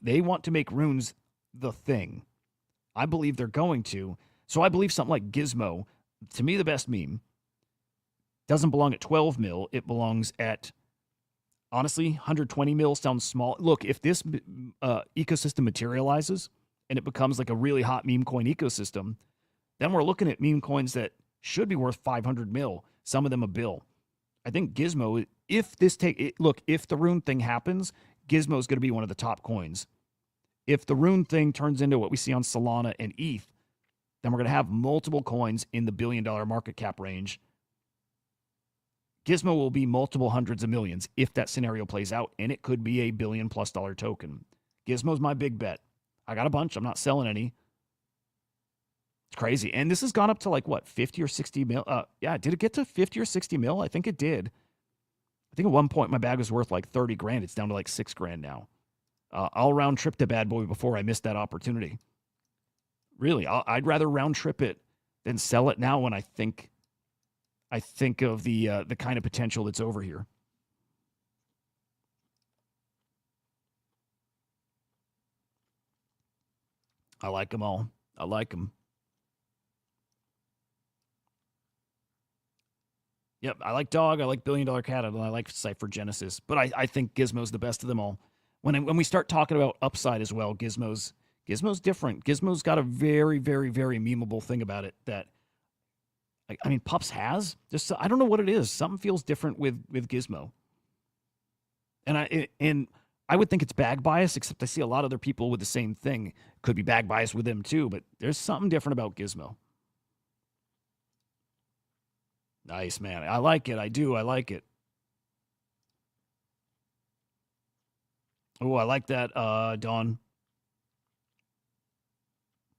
they want to make runes the thing. I believe they're going to. So I believe something like Gizmo, to me the best meme, doesn't belong at 12 mil. It belongs at, honestly, 120 mil sounds small. Look, if this ecosystem materializes and it becomes like a really hot meme coin ecosystem, then we're looking at meme coins that should be worth 500 mil, some of them a bill. I think Gizmo, if the rune thing happens, Gizmo is going to be one of the top coins. If the rune thing turns into what we see on Solana and ETH, then we're going to have multiple coins in the $1 billion market cap range. Gizmo will be multiple hundreds of millions if that scenario plays out, and it could be a $1 billion+ token. Gizmo's my big bet. I got a bunch. I'm not selling any. It's crazy. And this has gone up to like, what, 50 or 60 mil? Yeah, did it get to 50 or 60 mil? I think it did. I think at one point my bag was worth like 30 grand. It's down to like 6 grand now. I'll round trip the bad boy before I miss that opportunity. Really, I'd rather round trip it than sell it now when I think of the kind of potential that's over here. I like them all. I like them. Yep, I like Dog, I like $1 Billion Cat, and I like Cypher Genesis. But I think Gizmo's the best of them all. When we start talking about upside as well, Gizmo's different. Gizmo's got a very, very, very memeable thing about it that, I mean, Pups has. Just, I don't know what it is. Something feels different with Gizmo. And I would think it's bag bias, except I see a lot of other people with the same thing. Could be bag bias with them too, but there's something different about Gizmo. Nice, man. I like it. I do. I like it. Oh, I like that, Dawn.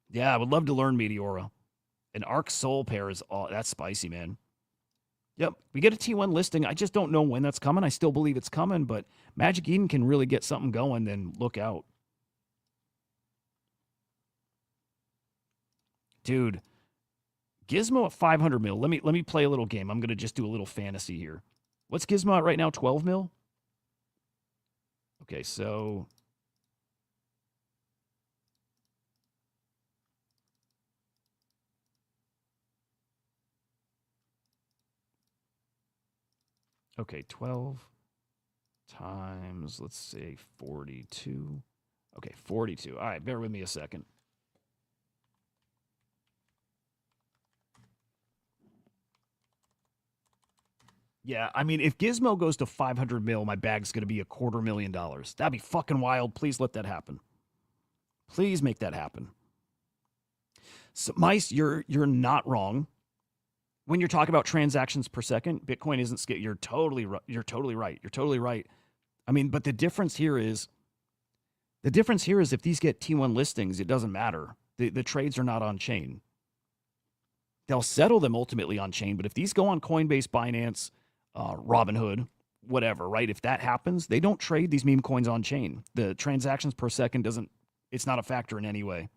Yeah, I would love to learn Meteora. An Arc Soul pair is that's spicy, man. Yep, we get a T1 listing. I just don't know when that's coming. I still believe it's coming, but Magic Eden can really get something going, then look out. Dude, Gizmo at 500 mil. Let me play a little game. I'm going to just do a little fantasy here. What's Gizmo at right now? 12 mil? Okay, so okay, 12 times, let's say 42. Okay, 42. All right, bear with me a second. Yeah, I mean, if Gizmo goes to 500 mil, my bag's going to be $250,000. That'd be fucking wild. Please let that happen. Please make that happen. So, Mice, you're not wrong. When you're talking about transactions per second, Bitcoin isn't scale. You're totally right. You're totally right. I mean, but the difference here is if these get T1 listings, it doesn't matter. The trades are not on chain. They'll settle them ultimately on chain, but if these go on Coinbase, Binance, Robinhood, whatever, right? If that happens, they don't trade these meme coins on chain. The transactions per second it's not a factor in any way.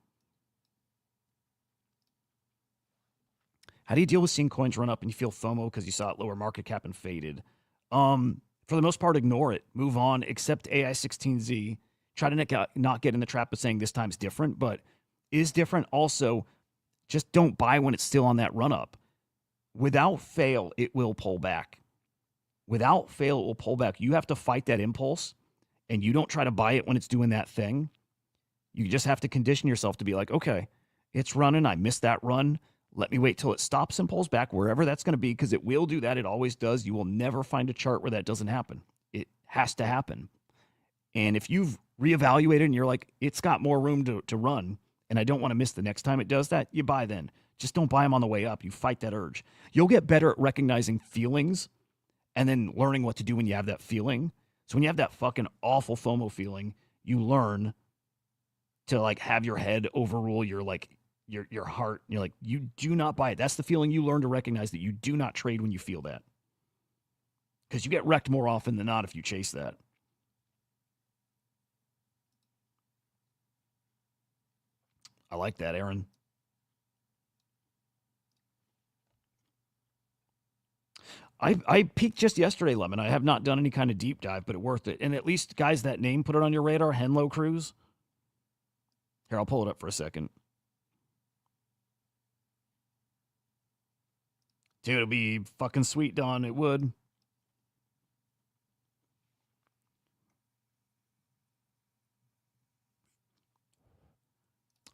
How do you deal with seeing coins run up and you feel FOMO because you saw it lower market cap and faded? For the most part, ignore it. Move on. Accept AI16Z. Try to not get in the trap of saying this time's different, but is different. Also, just don't buy when it's still on that run up. Without fail, it will pull back. Without fail, it will pull back. You have to fight that impulse, and you don't try to buy it when it's doing that thing. You just have to condition yourself to be like, okay, it's running. I missed that run. Let me wait till it stops and pulls back, wherever that's going to be, because it will do that. It always does. You will never find a chart where that doesn't happen. It has to happen. And if you've reevaluated and you're like, it's got more room to run, and I don't want to miss the next time it does that, you buy then. Just don't buy them on the way up. You fight that urge. You'll get better at recognizing feelings and then learning what to do when you have that feeling. So when you have that fucking awful FOMO feeling, you learn to like have your head overrule your heart. You're like, you do not buy it. That's the feeling you learn to recognize, that you do not trade when you feel that. Because you get wrecked more often than not if you chase that. I like that, Aaron. I peaked just yesterday, Lemon. I have not done any kind of deep dive, but it's worth it. And at least, guys, that name, put it on your radar, Henlo Cruz. Here, I'll pull it up for a second. Dude, it'd be fucking sweet, Don. It would.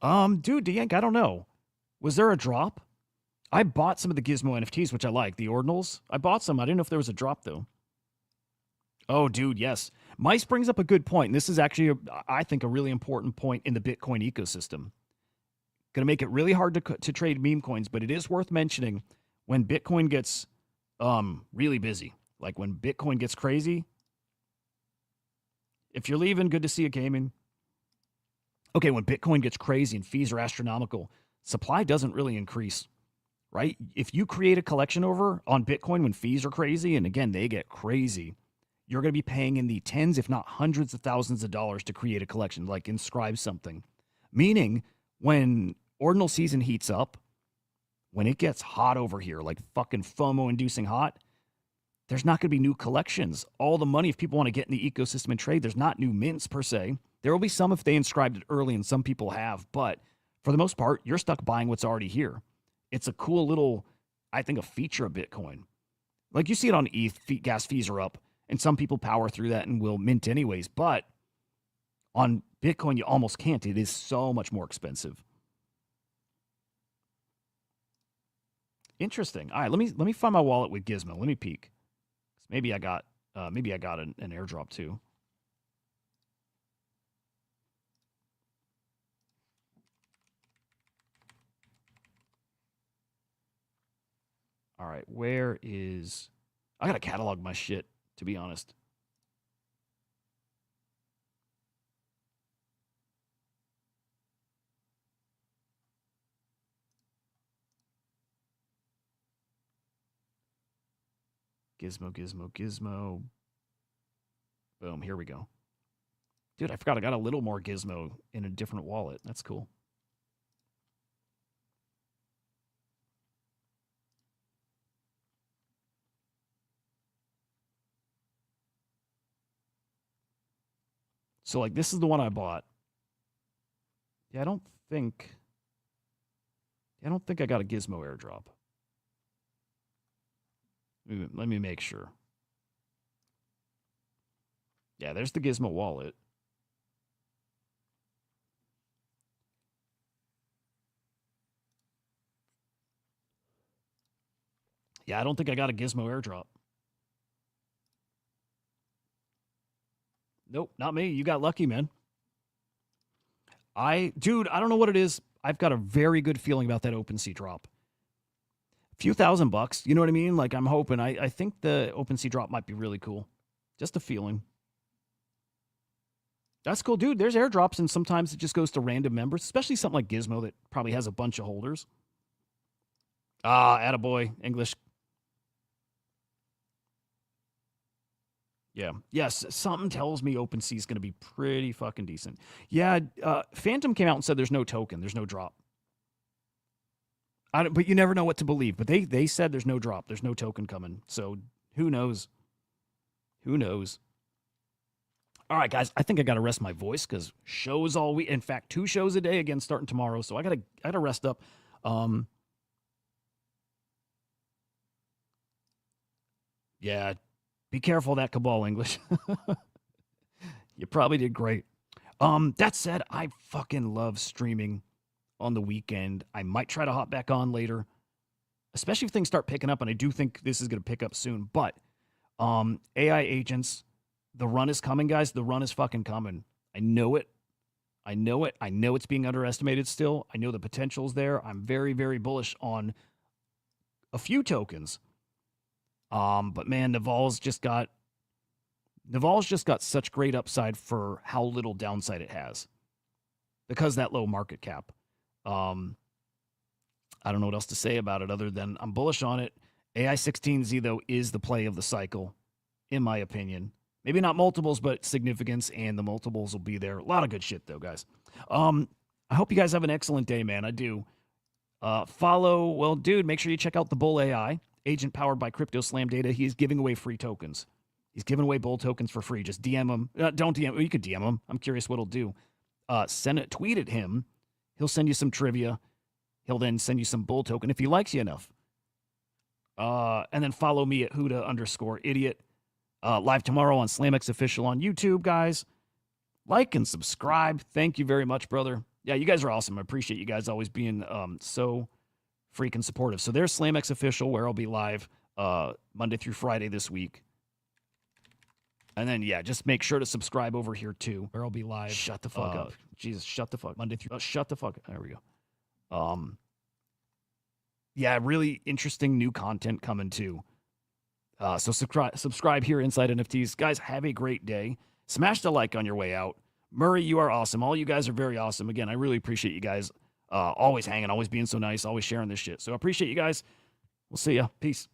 Dude, Deank, I don't know. Was there a drop? I bought some of the Gizmo NFTs, which I like. The ordinals. I bought some. I didn't know if there was a drop, though. Oh, dude, yes. Mice brings up a good point. And this is actually, I think, a really important point in the Bitcoin ecosystem. Going to make it really hard to trade meme coins, but it is worth mentioning when Bitcoin gets really busy. Like when Bitcoin gets crazy. If you're leaving, good to see you, Cayman. Okay, when Bitcoin gets crazy and fees are astronomical, supply doesn't really increase. Right? If you create a collection over on Bitcoin when fees are crazy, and again, they get crazy, you're going to be paying in the tens, if not hundreds of thousands of dollars to create a collection, like inscribe something. Meaning, when ordinal season heats up, when it gets hot over here, like fucking FOMO-inducing hot, there's not going to be new collections. All the money, if people want to get in the ecosystem and trade, there's not new mints per se. There will be some if they inscribed it early, and some people have, but for the most part, you're stuck buying what's already here. It's a cool little, I think, a feature of Bitcoin. Like you see it on ETH, gas fees are up, and some people power through that and will mint anyways. But on Bitcoin, you almost can't. It is so much more expensive. Interesting. All right, let me find my wallet with Gizmo. Let me peek. Maybe I got an airdrop too. All right, where is... I got to catalog my shit, to be honest. Gizmo. Boom, here we go. Dude, I forgot I got a little more Gizmo in a different wallet. That's cool. So, like, this is the one I bought. Yeah, I don't think I got a Gizmo airdrop. Let me make sure. Yeah, there's the Gizmo wallet. Yeah, I don't think I got a Gizmo airdrop. Nope, not me. You got lucky, man. Dude, I don't know what it is. I've got a very good feeling about that OpenSea drop. A few $1,000, you know what I mean? Like, I'm hoping. I think the OpenSea drop might be really cool. Just a feeling. That's cool, dude. There's airdrops, and sometimes it just goes to random members, especially something like Gizmo that probably has a bunch of holders. Attaboy, English. Yeah. Yes, something tells me OpenSea is going to be pretty fucking decent. Yeah, Phantom came out and said there's no token. There's no drop. But you never know what to believe. But they said there's no drop. There's no token coming. So who knows? Who knows? All right, guys. I think I got to rest my voice because shows all week. In fact, 2 shows a day again starting tomorrow. So I gotta rest up. Yeah, be careful of that cabal English. You probably did great. That said, I fucking love streaming on the weekend. I might try to hop back on later, especially if things start picking up, and I do think this is going to pick up soon. But AI agents, the run is coming, guys. The run is fucking coming. I know it. I know it. I know it's being underestimated still. I know the potential's there. I'm very, very bullish on a few tokens. But man, Naval's just got such great upside for how little downside it has because that low market cap. I don't know what else to say about it other than I'm bullish on it. AI16Z, though, is the play of the cycle, in my opinion. Maybe not multiples, but significance, and the multiples will be there. A lot of good shit, though, guys. I hope you guys have an excellent day, man. I do. Make sure you check out the Bull AI, agent powered by Crypto Slam Data. He's giving away free tokens. He's giving away Bull tokens for free. Just DM him. Don't DM him. You could DM him. I'm curious what he'll do. Tweet at him. He'll send you some trivia. He'll then send you some Bull token if he likes you enough. And then follow me at Huda_idiot. Live tomorrow on SlamX Official on YouTube, guys. Like and subscribe. Thank you very much, brother. Yeah, you guys are awesome. I appreciate you guys always being so freaking supportive. So there's SlamX Official, where I'll be live Monday through Friday this week. And then, yeah, just make sure to subscribe over here, too, where I'll be live. Shut the fuck up. Jesus, shut the fuck. Monday through... shut the fuck. There we go. Yeah, really interesting new content coming, too. So subscribe here, Inside NFTs. Guys, have a great day. Smash the like on your way out. Murray, you are awesome. All you guys are very awesome. Again, I really appreciate you guys always hanging, always being so nice, always sharing this shit. So I appreciate you guys. We'll see ya. Peace.